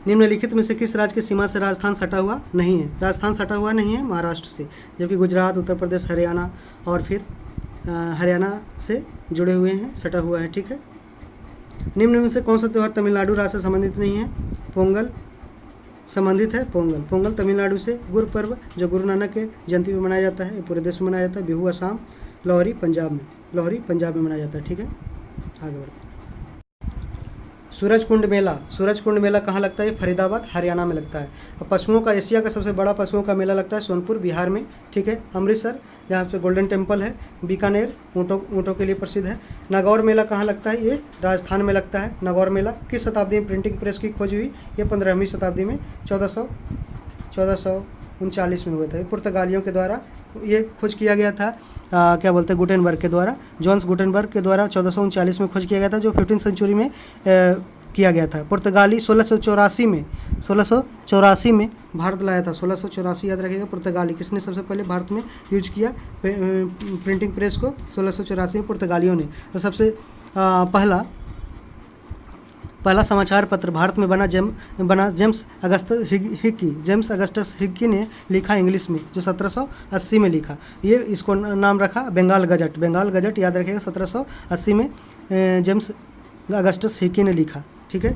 निम्नलिखित में से किस राज्य की सीमा से राजस्थान सटा हुआ नहीं है। राजस्थान सटा हुआ नहीं है महाराष्ट्र से, जबकि गुजरात, उत्तर प्रदेश, हरियाणा और फिर हरियाणा से जुड़े हुए हैं, सटा हुआ है, ठीक है। निम्न में से कौन सा त्यौहार तमिलनाडु राज्य से संबंधित नहीं है। पोंगल संबंधित है, पोंगल तमिलनाडु से। गुरु पर्व जो गुरु नानक के जयंती में मनाया जाता है, ये पूरे देश में मनाया जाता है। बिहू असम, लोहरी पंजाब में मनाया जाता है, ठीक है। आगे बढ़ते हैं। सूरजकुंड मेला कहाँ लगता है। फरीदाबाद हरियाणा में लगता है। अब पशुओं का, एशिया का सबसे बड़ा पशुओं का मेला लगता है सोनपुर बिहार में, ठीक है। अमृतसर जहाँ पे गोल्डन टेम्पल है। बीकानेर ऊँटों के लिए प्रसिद्ध है। नागौर मेला कहाँ लगता है, ये राजस्थान में लगता है। नागौर मेला किस शताब्दी में प्रिंटिंग प्रेस की खोज हुई, ये 15वीं शताब्दी में 1439 में हुआ था। पुर्तगालियों के द्वारा ये खोज किया गया था, क्या बोलते हैं, गुटेनबर्ग के द्वारा, जॉन्स गुटेनबर्ग के द्वारा 1439 में खोज किया गया था, जो 15वीं सेंचुरी में किया गया था। पुर्तगाली 1684 में भारत लाया था। 1684 याद रखिएगा। पुर्तगाली किसने सबसे पहले भारत में यूज किया प्रिंटिंग प्रेस को, 1684 में पुर्तगालियों ने। तो सबसे पहला समाचार पत्र भारत में बना जेम्स अगस्टस हिग्गी ने लिखा इंग्लिश में, जो 1780 में लिखा। ये इसको नाम रखा बंगाल गजट याद रखिएगा। 1780 में जेम्स अगस्टस हिग्गी ने लिखा, ठीक है।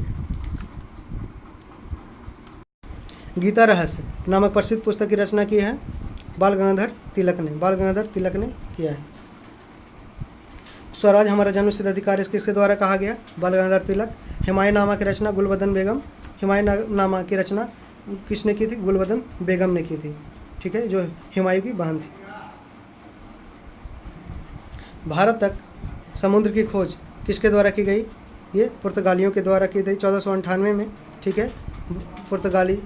गीता रहस्य नामक प्रसिद्ध पुस्तक की रचना की है बाल गंगाधर तिलक ने किया है। स्वराज हमारा जन्मसिद्ध अधिकार किसके द्वारा कहा गया, बाल गंगाधर तिलक। हुमायूंनामा की रचना गुलबदन बेगम। हुमायूंनामा की रचना किसने की थी, गुलबदन बेगम ने की थी, ठीक है, जो हुमायूं की बहन थी। भारत तक समुद्र की खोज किसके द्वारा की गई, ये पुर्तगालियों के द्वारा की गई 1498 में, ठीक है। पुर्तगाली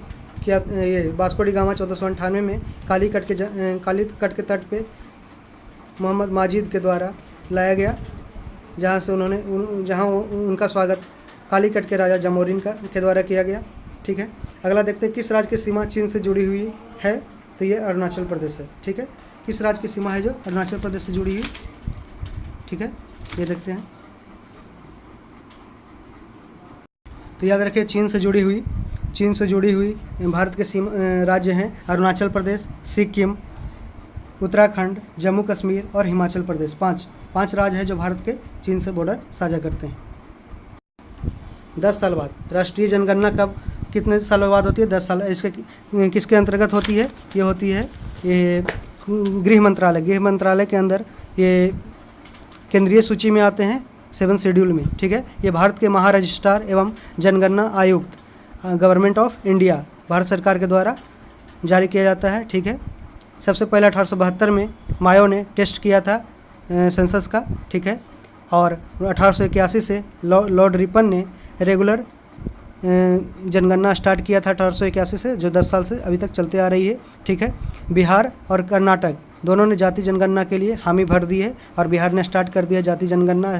किया ये वास्को डी गामा 1498 में काली कट के तट पे मोहम्मद माजिद के द्वारा लाया गया, जहाँ से उनका स्वागत कालीकट के राजा जमोरिन के द्वारा किया गया, ठीक है। अगला देखते हैं किस राज्य की सीमा चीन से जुड़ी हुई है, तो ये अरुणाचल प्रदेश है, ठीक है। किस राज्य की सीमा है जो अरुणाचल प्रदेश से जुड़ी हुई, ठीक है, ये देखते हैं। तो याद रखिए चीन से जुड़ी हुई भारत के सीमा राज्य हैं अरुणाचल प्रदेश, सिक्किम, उत्तराखंड, जम्मू कश्मीर और हिमाचल प्रदेश। पांच राज्य हैं जो भारत के चीन से बॉर्डर साझा करते हैं। 10 साल बाद राष्ट्रीय जनगणना कब कितने सालों बाद होती है, 10 साल। इसके किसके अंतर्गत होती है, ये होती है ये गृह मंत्रालय के अंदर ये केंद्रीय सूची में आते हैं 7 शेड्यूल में, ठीक है। ये भारत के महारजिस्ट्रार एवं जनगणना आयुक्त गवर्नमेंट ऑफ इंडिया भारत सरकार के द्वारा जारी किया जाता है, ठीक है। सबसे पहले 1872 में मायो ने टेस्ट किया था सेंसस का, ठीक है। और 1881 से लॉर्ड रिपन ने रेगुलर जनगणना स्टार्ट किया था 1881 से, जो 10 साल से अभी तक चलते आ रही है, ठीक है। बिहार और कर्नाटक दोनों ने जाति जनगणना के लिए हामी भर दी है, और बिहार ने स्टार्ट कर दिया जाति जनगणना,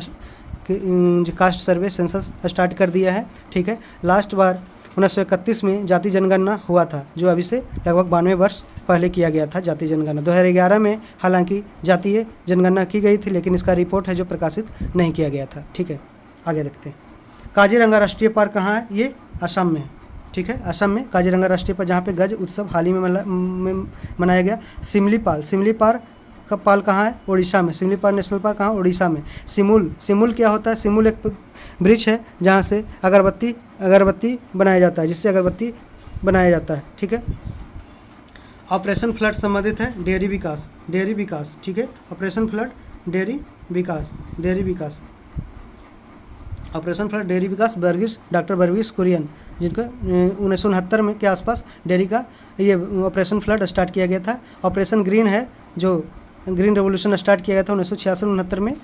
कास्ट सर्वे सेंसस स्टार्ट कर दिया है, ठीक है। लास्ट बार 1931 में जाति जनगणना हुआ था, जो अभी से लगभग 92 वर्ष पहले किया गया था जाति जनगणना। 2011 में हालांकि जातीय जनगणना की गई थी, लेकिन इसका रिपोर्ट है जो प्रकाशित नहीं किया गया था, ठीक है। आगे देखते हैं। काजीरंगा राष्ट्रीय पार्क कहाँ है, ये असम में है, ठीक है। असम में काजीरंगा राष्ट्रीय पार्क, जहाँ पे गज उत्सव हाल ही में मनाया गया। सिमलीपाल का पाल कहाँ है, उड़ीसा में। सिमलीपाल नेशनल पार्क कहाँ, उड़ीसा में। सिमुल क्या होता है, सिमुल एक वृक्ष है जहाँ से अगरबत्ती बनाया जाता है, जिससे अगरबत्ती बनाया जाता है, ठीक है। ऑपरेशन फ्लड संबंधित है डेयरी विकास, ठीक है। ऑपरेशन फ्लड डेयरी विकास। ऑपरेशन फ्लड डेयरी विकास वर्गीस, डॉक्टर वर्गीस कुरियन, जिनका 1969 में के आसपास डेयरी का ये ऑपरेशन फ्लड स्टार्ट किया गया था। ऑपरेशन ग्रीन है जो ग्रीन रेवोल्यूशन स्टार्ट किया गया था 1966-69 में,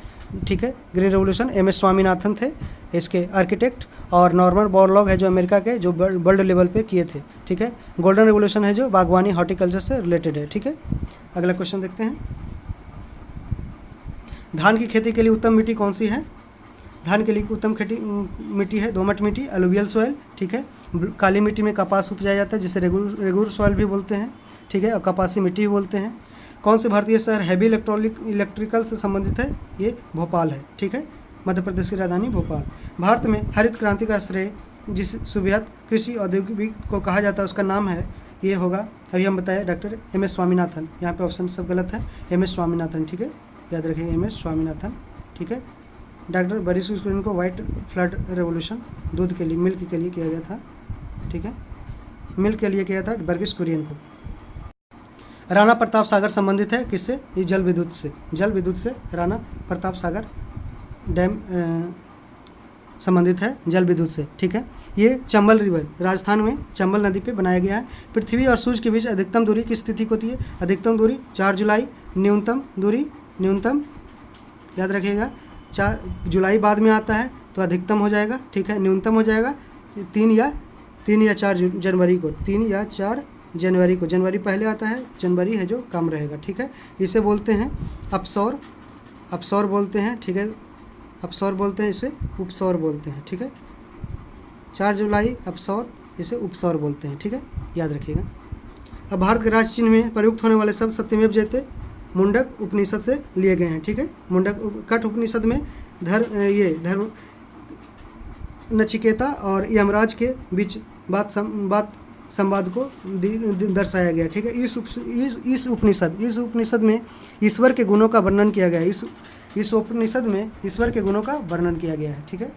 ठीक है। ग्रीन रेवोल्यूशन MS स्वामीनाथन थे इसके आर्किटेक्ट, और नॉर्मन बोरलॉग है जो अमेरिका के जो वर्ल्ड लेवल पे किए थे, ठीक है। गोल्डन रेवोल्यूशन है जो बागवानी हॉर्टिकल्चर से रिलेटेड है, ठीक है। अगला क्वेश्चन देखते हैं। धान की खेती के लिए उत्तम मिट्टी कौन सी है? धान के लिए उत्तम मिट्टी है दोमट मिट्टी, अलुवियल सॉइल, ठीक है। काली मिट्टी में कपास उपजाया जाता है जिसे रेगुर सॉइल भी बोलते हैं, ठीक है, और कपासी मिट्टी भी बोलते हैं। कौन से भारतीय शहर हैवी इलेक्ट्रिकल से संबंधित है? ये भोपाल है, ठीक है। मध्य प्रदेश की राजधानी भोपाल। भारत में हरित क्रांति का श्रेय जिस सुबृहत कृषि औद्योगिक को कहा जाता है उसका नाम है, ये होगा, अभी हम बताए, डॉक्टर MS स्वामीनाथन। यहाँ पे ऑप्शन सब गलत है, MS स्वामीनाथन, ठीक है, याद रखिए MS स्वामीनाथन, ठीक है। डॉक्टर वर्गीस कुरियन को व्हाइट फ्लड रेवोल्यूशन दूध के लिए, मिल्क के लिए किया गया था, ठीक है, मिल्क के लिए किया था वर्गीस कुरियन को। राणा प्रताप सागर संबंधित है किससे? ये जल विद्युत से, जल विद्युत से राणा प्रताप सागर डैम संबंधित है जल विद्युत से, ठीक है। ये चंबल रिवर राजस्थान में चंबल नदी पे बनाया गया है। पृथ्वी और सूर्य के बीच अधिकतम दूरी किस तिथि को होती है? अधिकतम दूरी 4 जुलाई, न्यूनतम दूरी, न्यूनतम याद रखिएगा 4 जुलाई बाद में आता है तो अधिकतम हो जाएगा, ठीक है, न्यूनतम हो जाएगा 3 या 4 जनवरी को, 3 या 4 जनवरी को, जनवरी पहले आता है, जनवरी है जो कम रहेगा, ठीक है। इसे बोलते हैं अपसौर, अपसौर बोलते हैं, ठीक है, अपसौर बोलते हैं, इसे उपसौर बोलते हैं, ठीक है। 4 जुलाई अपसौर, इसे उपसौर बोलते हैं, ठीक है, याद रखिएगा। अब भारत के राष्ट्र चिन्ह में प्रयुक्त होने वाले शब्द सत्यमेव जयते मुंडक उपनिषद से लिए गए हैं, ठीक है। मुंडक कठ उपनिषद में धर्म नचिकेता और यमराज के बीच संवाद को दर्शाया गया, ठीक है। इस उपनिषद में ईश्वर के गुणों का वर्णन किया गया है, इस उपनिषद में ईश्वर के गुणों का वर्णन किया गया है, ठीक है।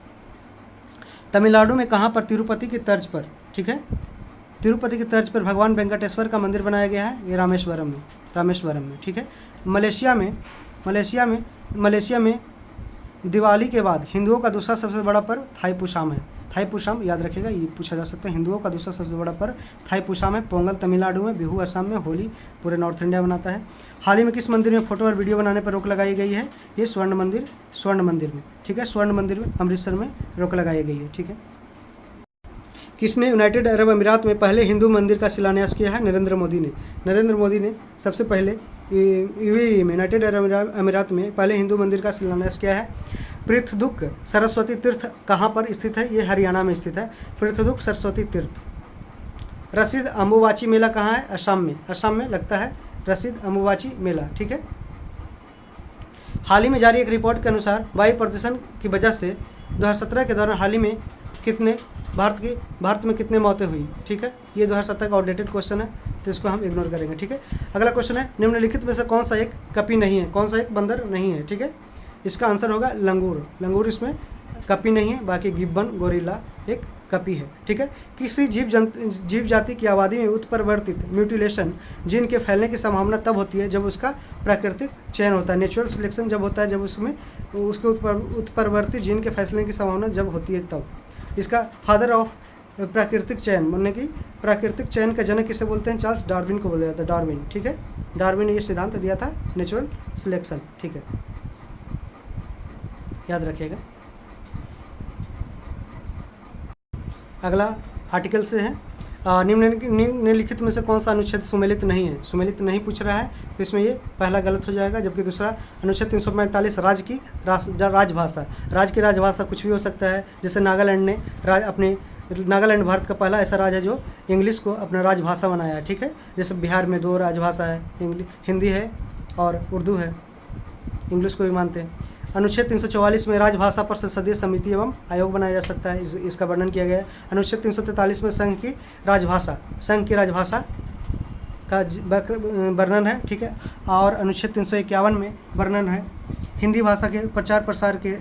तमिलनाडु में कहाँ पर? तिरुपति की तर्ज पर, ठीक है, तिरुपति की तर्ज पर भगवान वेंकटेश्वर का मंदिर बनाया गया है, ये रामेश्वरम में, ठीक है। मलेशिया में दिवाली के बाद हिंदुओं का दूसरा सबसे बड़ा पर्व थाईपुसाम है, थाईपुसाम याद रखिएगा, ये पूछा जा सकता है। हिंदुओं का दूसरा सबसे बड़ा पर्व थाईपुसाम है। पोंगल तमिलनाडु में, बिहू असम में, होली पूरे नॉर्थ इंडिया मनाता है। हाल ही में किस मंदिर में फोटो और वीडियो बनाने पर रोक लगाई गई है? ये स्वर्ण मंदिर में, ठीक है, स्वर्ण मंदिर में अमृतसर में रोक लगाई गई है, ठीक है। किसने यूनाइटेड अरब अमीरात में पहले हिंदू मंदिर का शिलान्यास किया है? नरेंद्र मोदी ने सबसे पहले UAE में, यूनाइटेड अरब अमीरात में पहले हिंदू मंदिर का शिलान्यास किया है। पृथ्वीदुख सरस्वती तीर्थ कहाँ पर स्थित है? ये हरियाणा में स्थित है, पृथ्वीदुख सरस्वती तीर्थ। प्रसिद्ध अम्बुबाची मेला कहाँ है? असम में लगता है प्रसिद्ध अम्बुबाची मेला, ठीक है। हाल ही में जारी एक रिपोर्ट के अनुसार वायु प्रदूषण की वजह से 2017 के दौरान हाल ही में भारत में कितने मौतें हुई, ठीक है। ये 2017 का आउटडेटेड क्वेश्चन है तो इसको हम इग्नोर करेंगे, ठीक है। अगला क्वेश्चन है, निम्नलिखित में से कौन सा एक कपी नहीं है, कौन सा एक बंदर नहीं है, ठीक है। इसका आंसर होगा लंगूर इसमें कपी नहीं है, बाकी गिब्बन, गोरिल्ला एक कपी है, ठीक है। किसी जीव जाति की आबादी में उत्परिवर्तित म्यूटिलेशन जीन के फैलने की संभावना तब होती है जब उसका प्राकृतिक चयन होता है, नेचुरल सिलेक्शन जब होता है, जब उसमें उसके उत्परिवर्तित जीन के फैसले की संभावना जब होती है तब। इसका फादर ऑफ प्राकृतिक चयन, मतलब कि प्राकृतिक चयन का जनक किसे बोलते हैं? चार्ल्स डार्विन को बोला जाता है, डार्विन, ठीक है। डार्विन ने ये सिद्धांत दिया था नेचुरल सिलेक्शन, ठीक है, याद रखिएगा। अगला आर्टिकल से है, निम्नलिखित में से कौन सा अनुच्छेद सुमेलित नहीं है? सुमेलित नहीं पूछ रहा है तो इसमें ये पहला गलत हो जाएगा, जबकि दूसरा अनुच्छेद 345 राज्य की राजभाषा, राज्य की राजभाषा कुछ भी हो सकता है। जैसे नागालैंड भारत का पहला ऐसा राज्य है जो इंग्लिश को अपना राजभाषा बनाया है, ठीक है। जैसे बिहार में 2 राजभाषा है, हिंदी है और उर्दू है, इंग्लिश को भी मानते हैं। अनुच्छेद 344 में राजभाषा पर संसदीय समिति एवं आयोग बनाया जा सकता है, इसका वर्णन किया गया है। अनुच्छेद 343 में संघ की राजभाषा का वर्णन है, ठीक है। और अनुच्छेद 351 में वर्णन है हिंदी भाषा के प्रचार प्रसार के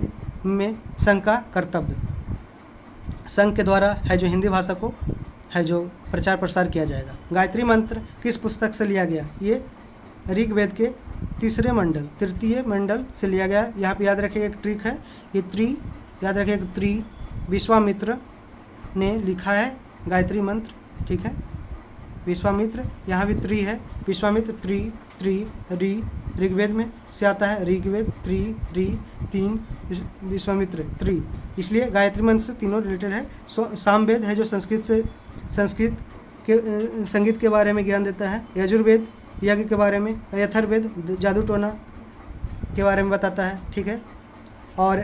में संघ का कर्तव्य, संघ के द्वारा है जो हिंदी भाषा को है जो प्रचार प्रसार किया जाएगा। गायत्री मंत्र किस पुस्तक से लिया गया? ये ऋग्वेद के तृतीय मंडल से लिया गया। यहाँ पे याद रखिएगा एक ट्रिक है, ये याद रखिए त्रि, विश्वामित्र ने लिखा है गायत्री मंत्र, ठीक है। विश्वामित्र, यहाँ भी त्रि है, विश्वामित्र त्रि त्रि रि, ऋग्वेद में से आता है ऋग्वेद त्रि रि 3, विश्वामित्र त्रि, इसलिए गायत्री मंत्र से तीनों रिलेटेड है। सामवेद है जो संस्कृत के संगीत के बारे में ज्ञान देता है। यजुर्वेद यज्ञ के बारे में, अथर्ववेद जादू टोना के बारे में बताता है, ठीक है। और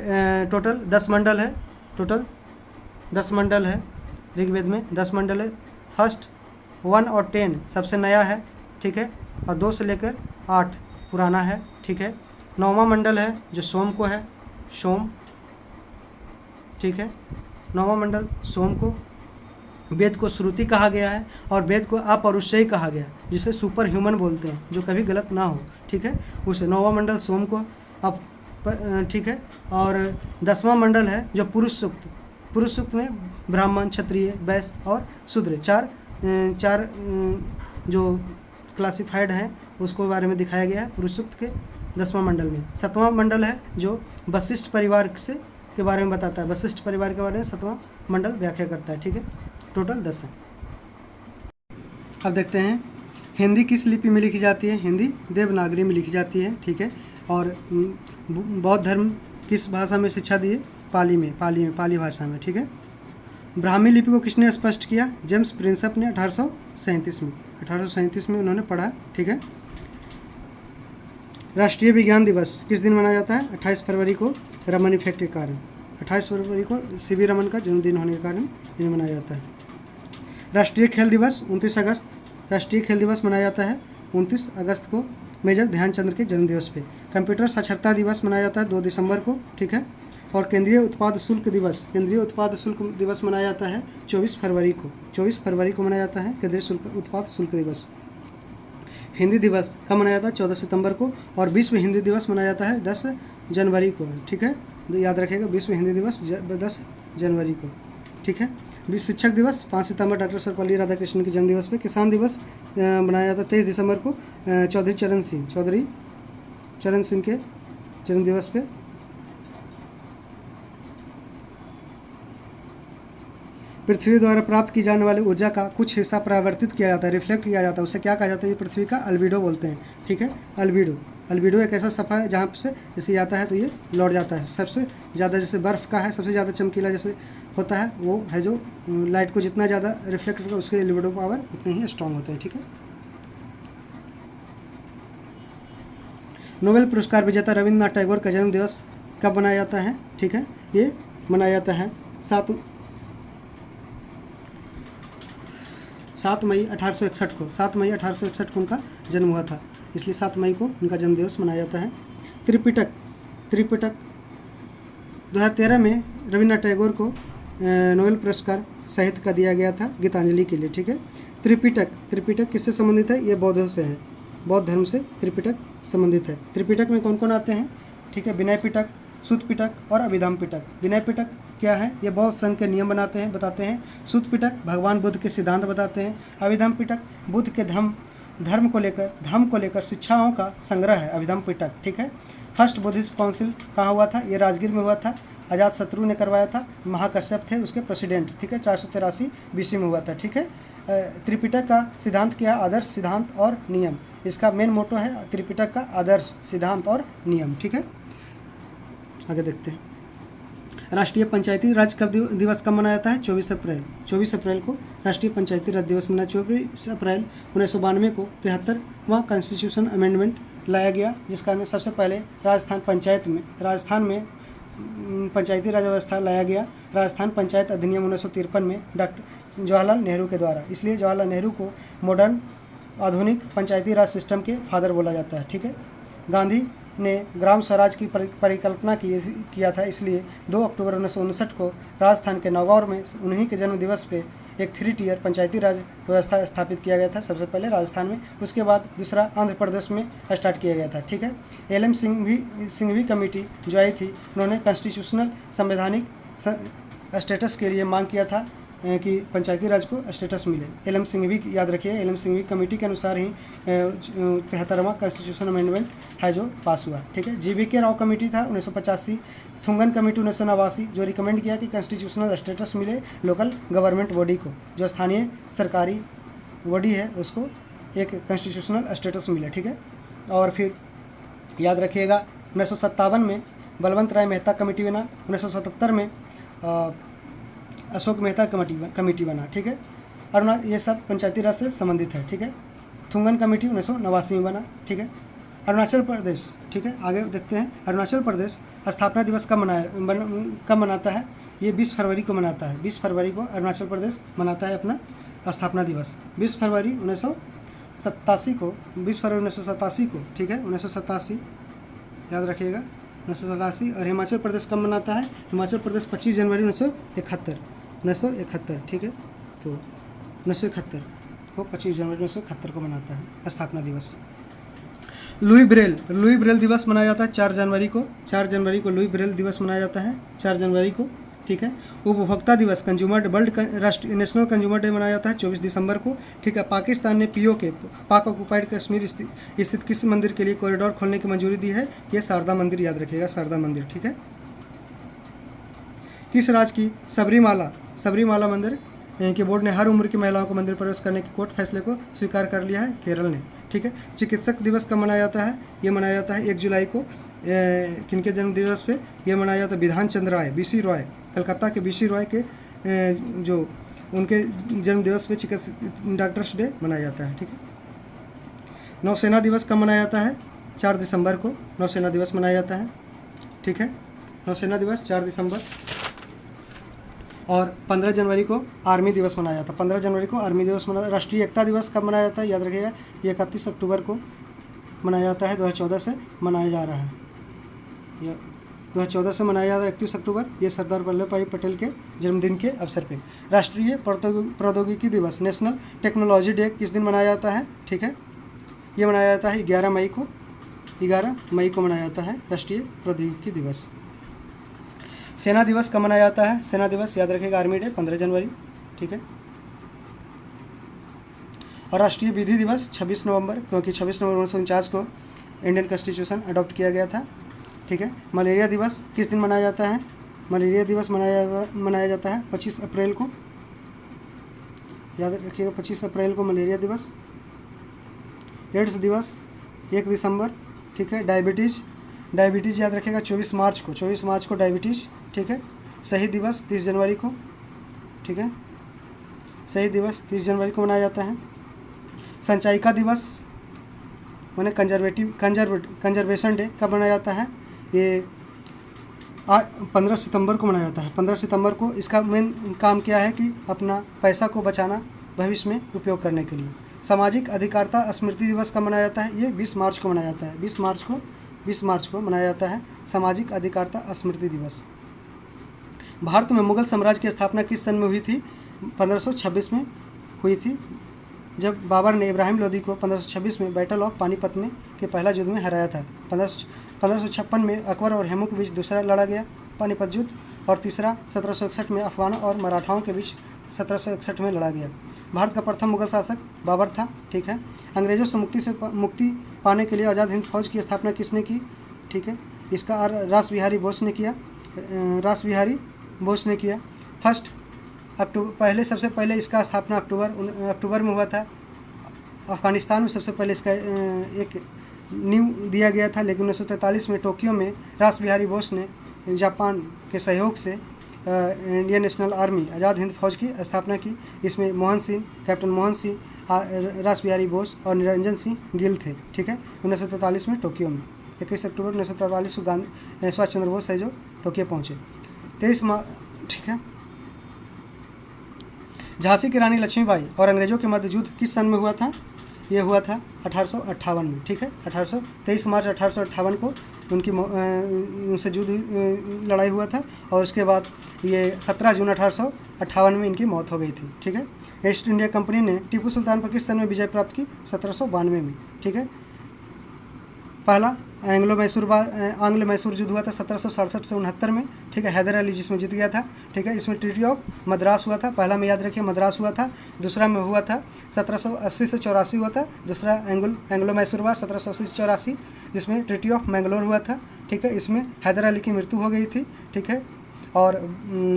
टोटल 10 मंडल है, टोटल 10 मंडल है, ऋग्वेद में 10 मंडल है। फर्स्ट 1 और 10 सबसे नया है, ठीक है, और 2 से लेकर 8 पुराना है, ठीक है। 9वां मंडल है जो सोम को है, सोम, ठीक है। 9वां मंडल सोम को, वेद को श्रुति कहा गया है और वेद को अपौरुषेय कहा गया, जिसे सुपर ह्यूमन बोलते हैं, जो कभी गलत ना हो, ठीक है, उसे 9वां मंडल सोम को अब, ठीक है। और 10वां मंडल है जो पुरुष सूक्त, पुरुष सूक्त में ब्राह्मण, क्षत्रिय, वैश्य और शूद्र चार जो क्लासिफाइड हैं उसको बारे में दिखाया गया है पुरुष सूक्त के 10वां मंडल में। 7वां मंडल है जो वशिष्ठ परिवार से के बारे में बताता है, वशिष्ठ परिवार के बारे में 7वां मंडल व्याख्या करता है, ठीक है। टोटल 10 है। अब देखते हैं हिंदी किस लिपि में लिखी जाती है। हिंदी देवनागरी में लिखी जाती है, ठीक है। और बौद्ध धर्म किस भाषा में शिक्षा दी है? पाली भाषा में, ठीक है। ब्राह्मी लिपि को किसने स्पष्ट किया? जेम्स प्रिंसप ने 1837 में उन्होंने पढ़ा, ठीक है। राष्ट्रीय विज्ञान दिवस किस दिन मनाया जाता है? 28 फरवरी को, रमन इफेक्ट के कारण, 28 फरवरी को सीवी रमन का जन्मदिन होने के कारण इन्हें मनाया जाता है। राष्ट्रीय खेल दिवस 29 अगस्त, राष्ट्रीय खेल दिवस मनाया जाता है 29 अगस्त को मेजर ध्यानचंद्र के जन्मदिवस पे। कंप्यूटर साक्षरता दिवस मनाया जाता है 2 दिसंबर को, ठीक है। और केंद्रीय उत्पाद शुल्क दिवस मनाया जाता है 24 फरवरी को मनाया जाता है केंद्रीय उत्पाद शुल्क दिवस। हिंदी दिवस कब मनाया जाता है? 14 सितंबर को। और विश्व हिंदी दिवस मनाया जाता है 10 जनवरी को, ठीक है, याद रखिएगा, विश्व हिंदी दिवस 10 जनवरी को, ठीक है। विश्व शिक्षक दिवस 5 सितंबर डॉक्टर सर्वपल्ली राधाकृष्णन के जन्म दिवस पे। किसान दिवस मनाया जाता है 23 दिसंबर को चौधरी चरण सिंह के जन्म दिवस पे। पृथ्वी द्वारा प्राप्त की जाने वाली ऊर्जा का कुछ हिस्सा परावर्तित किया जाता है, रिफ्लेक्ट किया जाता है, उसे क्या कहा जाता है? ये पृथ्वी का अल्बिडो बोलते हैं, ठीक है। अल्बिडो एक ऐसा सफ़ा है जहाँ से जैसे आता है तो ये लौट जाता है। सबसे ज़्यादा जैसे बर्फ़ का है, सबसे ज़्यादा चमकीला जैसे होता है वो है जो लाइट को जितना ज़्यादा रिफ्लेक्ट होगा उसके अल्बिडो पावर उतने ही स्ट्रॉन्ग होते हैं, ठीक है। नोबेल पुरस्कार विजेता रविंद्रनाथ टैगोर का जन्म दिवस कब मनाया जाता है? ठीक है, ये मनाया जाता है 7 मई 1861 को। 7 मई 1861 को उनका जन्म हुआ था, इसलिए 7 मई को उनका जन्म दिवस मनाया जाता है। त्रिपिटक 2013 में रविंद्रनाथ टैगोर को नोबेल पुरस्कार साहित्य का दिया गया था गीतांजलि के लिए, ठीक है। त्रिपिटक किससे संबंधित है? ये बौद्धों से है, बौद्ध धर्म से त्रिपिटक संबंधित है। त्रिपिटक में कौन कौन आते हैं? ठीक है, विनय पिटक, सुत्त पिटक और अभिधम्म पिटक। विनय पिटक क्या है? ये बौद्ध संघ के नियम बताते हैं। सुत्त पिटक भगवान बुद्ध के सिद्धांत बताते हैं। अभिधम्म पिटक बुद्ध के धर्म को लेकर शिक्षाओं का संग्रह है अभिधम्म पिटक, ठीक है। फर्स्ट बुद्धिस्ट काउंसिल कहाँ हुआ था? ये राजगीर में हुआ था, अजातशत्रु ने करवाया था, महाकश्यप थे उसके प्रेसिडेंट, ठीक है। 483 BC में हुआ था, ठीक है। त्रिपिटक का सिद्धांत क्या है? आदर्श, सिद्धांत और नियम। इसका मेन मोटो है त्रिपिटक का आदर्श, सिद्धांत और नियम, ठीक है। आगे देखते हैं, राष्ट्रीय पंचायती राज दिवस कब मनाया जाता है? 24 अप्रैल को राष्ट्रीय पंचायती राज दिवस मनाया। 24 अप्रैल 1992 को 73वां कॉन्स्टिट्यूशन अमेंडमेंट लाया गया, जिस कारण सबसे पहले राजस्थान में पंचायती राज व्यवस्था लाया गया। राजस्थान पंचायत अधिनियम 1953 में डॉक्टर जवाहरलाल नेहरू के द्वारा, इसलिए जवाहरलाल नेहरू को मॉडर्न आधुनिक पंचायती राज सिस्टम के फादर बोला जाता है, ठीक है। गांधी ने ग्राम स्वराज की परिकल्पना किया था, इसलिए 2 अक्टूबर 1959 को राजस्थान के नागौर में उन्हीं के जन्म दिवस पे एक 3 टियर पंचायती राज व्यवस्था स्थापित किया गया था, सबसे पहले राजस्थान में, उसके बाद दूसरा आंध्र प्रदेश में स्टार्ट किया गया था, ठीक है। LM सिंघवी कमेटी जो आई थी, उन्होंने कॉन्स्टिट्यूशनल संवैधानिक स्टेटस के लिए मांग किया था कि पंचायती राज को स्टेटस मिले। एल एम सिंघवी याद रखिए, एल एम सिंघवी कमेटी के अनुसार ही 73वां कॉन्स्टिट्यूशन अमेंडमेंट है जो पास हुआ। ठीक है। GV राव कमेटी था 1985, थुंगन कमेटी 1989 जो रिकमेंड किया कि कॉन्स्टिट्यूशनल स्टेटस मिले लोकल गवर्नमेंट बॉडी को, जो स्थानीय सरकारी बॉडी है उसको एक कॉन्स्टिट्यूशनल स्टेटस मिला। ठीक है। और फिर याद रखिएगा 1957 में बलवंत राय मेहता कमेटी बना, 1977 में अशोक मेहता कमेटी बना। ठीक है। और ये सब पंचायती राज से संबंधित है। ठीक है। थुंगन कमेटी 1989 में बना। ठीक है। अरुणाचल प्रदेश, ठीक है, आगे देखते हैं। अरुणाचल प्रदेश स्थापना दिवस कब मनाता है? ये 20 फरवरी को मनाता है। 20 फरवरी को अरुणाचल प्रदेश मनाता है अपना स्थापना दिवस। 20 फरवरी 1987 को, 20 फरवरी 1987 को, ठीक है, 1987 याद रखिएगा, 1987। और हिमाचल प्रदेश कब मनाता है? हिमाचल प्रदेश 25 जनवरी 1971, ठीक है। तो 1971 को 25 जनवरी 1971 को मनाता है स्थापना दिवस। लुई ब्रेल दिवस मनाया जाता है 4 जनवरी को। 4 जनवरी को लुई ब्रेल दिवस मनाया जाता है, 4 जनवरी को। ठीक है। उपभोक्ता दिवस, कंज्यूमर वर्ल्ड राष्ट्रीय नेशनल कंज्यूमर डे मनाया जाता है 24 दिसंबर को। ठीक है। पाकिस्तान ने POK पाक ऑक्युपाइड कश्मीर स्थित किस मंदिर के लिए कॉरिडोर खोलने की मंजूरी दी है? ये शारदा मंदिर, याद रखिएगा, शारदा मंदिर। ठीक है। किस राज्य की सबरीमाला मंदिर के बोर्ड ने हर उम्र की महिलाओं को मंदिर प्रवेश करने के कोर्ट फैसले को स्वीकार कर लिया है? केरल ने। ठीक है। चिकित्सक दिवस कब मनाया जाता है? ये मनाया जाता है 1 जुलाई को। किनके जन्म दिवस पे ये मनाया जाता है? विधान चंद्र राय, BC रॉय, कलकत्ता के BC रॉय के जो उनके जन्म दिवस पे चिकित्सक डॉक्टर्स डे मनाया जाता है। ठीक है। नौसेना दिवस कब मनाया जाता है? 4 दिसंबर को नौसेना दिवस मनाया जाता है। ठीक है। नौसेना दिवस 4 दिसंबर। और 15 जनवरी को आर्मी दिवस मनाया जाता है। 15 जनवरी को आर्मी दिवस मनाया। राष्ट्रीय एकता दिवस कब मनाया जाता है? याद रखिएगा, ये 31 अक्टूबर को मनाया जाता है। 2014 से मनाया जा रहा है, यह 2014 से मनाया जा रहा है 31 अक्टूबर। ये सरदार वल्लभ भाई पटेल के जन्मदिन के अवसर पे। राष्ट्रीय प्रौद्योगिकी दिवस, नेशनल टेक्नोलॉजी डे किस दिन मनाया जाता है? ठीक है। ये मनाया जाता है 11 मई को। 11 मई को मनाया जाता है राष्ट्रीय प्रौद्योगिकी दिवस। सेना दिवस कब मनाया जाता है? सेना दिवस याद रखिएगा, आर्मी डे 15 जनवरी। ठीक है। और राष्ट्रीय विधि दिवस 26 नवंबर, क्योंकि 26 नवंबर 1949 को इंडियन कॉन्स्टिट्यूशन अडॉप्ट किया गया था। ठीक है। मलेरिया दिवस किस दिन मनाया जाता है? मलेरिया दिवस मनाया जाता है 25 अप्रैल को। याद रखिएगा, 25 अप्रैल को मलेरिया दिवस। एड्स दिवस 1 दिसंबर। ठीक है। डायबिटीज़ याद रखिएगा 24 मार्च को डायबिटीज़। ठीक है। शहीद दिवस 30 जनवरी को। ठीक है। शहीद दिवस 30 जनवरी को मनाया जाता है। संचयिका दिवस माने कंजर्वेशन डे कब मनाया जाता है? ये 15 सितंबर को मनाया जाता है। 15 सितंबर को। इसका मेन काम क्या है कि अपना पैसा को बचाना, भविष्य में उपयोग करने के लिए। सामाजिक अधिकारिता स्मृति दिवस कब मनाया जाता है? ये 20 मार्च को मनाया जाता है। 20 मार्च को मनाया जाता है सामाजिक अधिकारिता स्मृति दिवस। भारत में मुगल साम्राज्य की स्थापना किस सन में हुई थी? 1526 में हुई थी, जब बाबर ने इब्राहिम लोदी को 1526 में बैटल ऑफ पानीपत में के पहला युद्ध में हराया था। 1556 में अकबर और हेमू के बीच दूसरा लड़ा गया पानीपत युद्ध, और तीसरा 1761 में अफगानों और मराठाओं के बीच 1761 में लड़ा गया। भारत का प्रथम मुगल शासक बाबर था। ठीक है। अंग्रेजों से मुक्ति पाने के लिए आज़ाद हिंद फौज की स्थापना किसने की? ठीक है। इसका रास बिहारी बोस ने किया। सबसे पहले इसका स्थापना अक्टूबर में हुआ था। अफ़गानिस्तान में सबसे पहले इसका एक नींव दिया गया था, लेकिन 1943 में टोक्यो में रास बिहारी बोस ने जापान के सहयोग से Indian national army Azad Hind फौज की स्थापना की। इसमें कैप्टन मोहन सिंह, रास बिहारी बोस और निरंजन सिंह गिल थे। ठीक है। 1943 में टोक्यो में 21 अक्टूबर 1943 को सुभाष चंद्र बोस है जो टोक्यो पहुँचे। 23 ठीक है। झांसी की रानी लक्ष्मीबाई और अंग्रेजों के मध्य युद्ध किस सन में हुआ था? ये हुआ था 1858 में। ठीक है। 23 मार्च 1858 को उनसे युद्ध लड़ाई हुआ था, और उसके बाद ये 17 जून 1858 में इनकी मौत हो गई थी। ठीक है। ईस्ट इंडिया कंपनी ने टीपू सुल्तान पर किस सन में विजय प्राप्त की? 1792 में। ठीक है। पहला आंग्ल मैसूर युद्ध हुआ था 1767 से 69 में, ठीक है, हैदर अली जिसमें जीत गया था, ठीक है। इसमें ट्रीटी ऑफ मद्रास हुआ था, पहला में याद रखिए मद्रास हुआ था, दूसरा में हुआ था 1780 से 84 हुआ था, दूसरा एंग्लो मैसूर वार 1780 से 84, जिसमें ट्रीटी ऑफ मैंगलोर हुआ था, ठीक है। इसमें हैदर अली की मृत्यु हो गई थी, ठीक है। और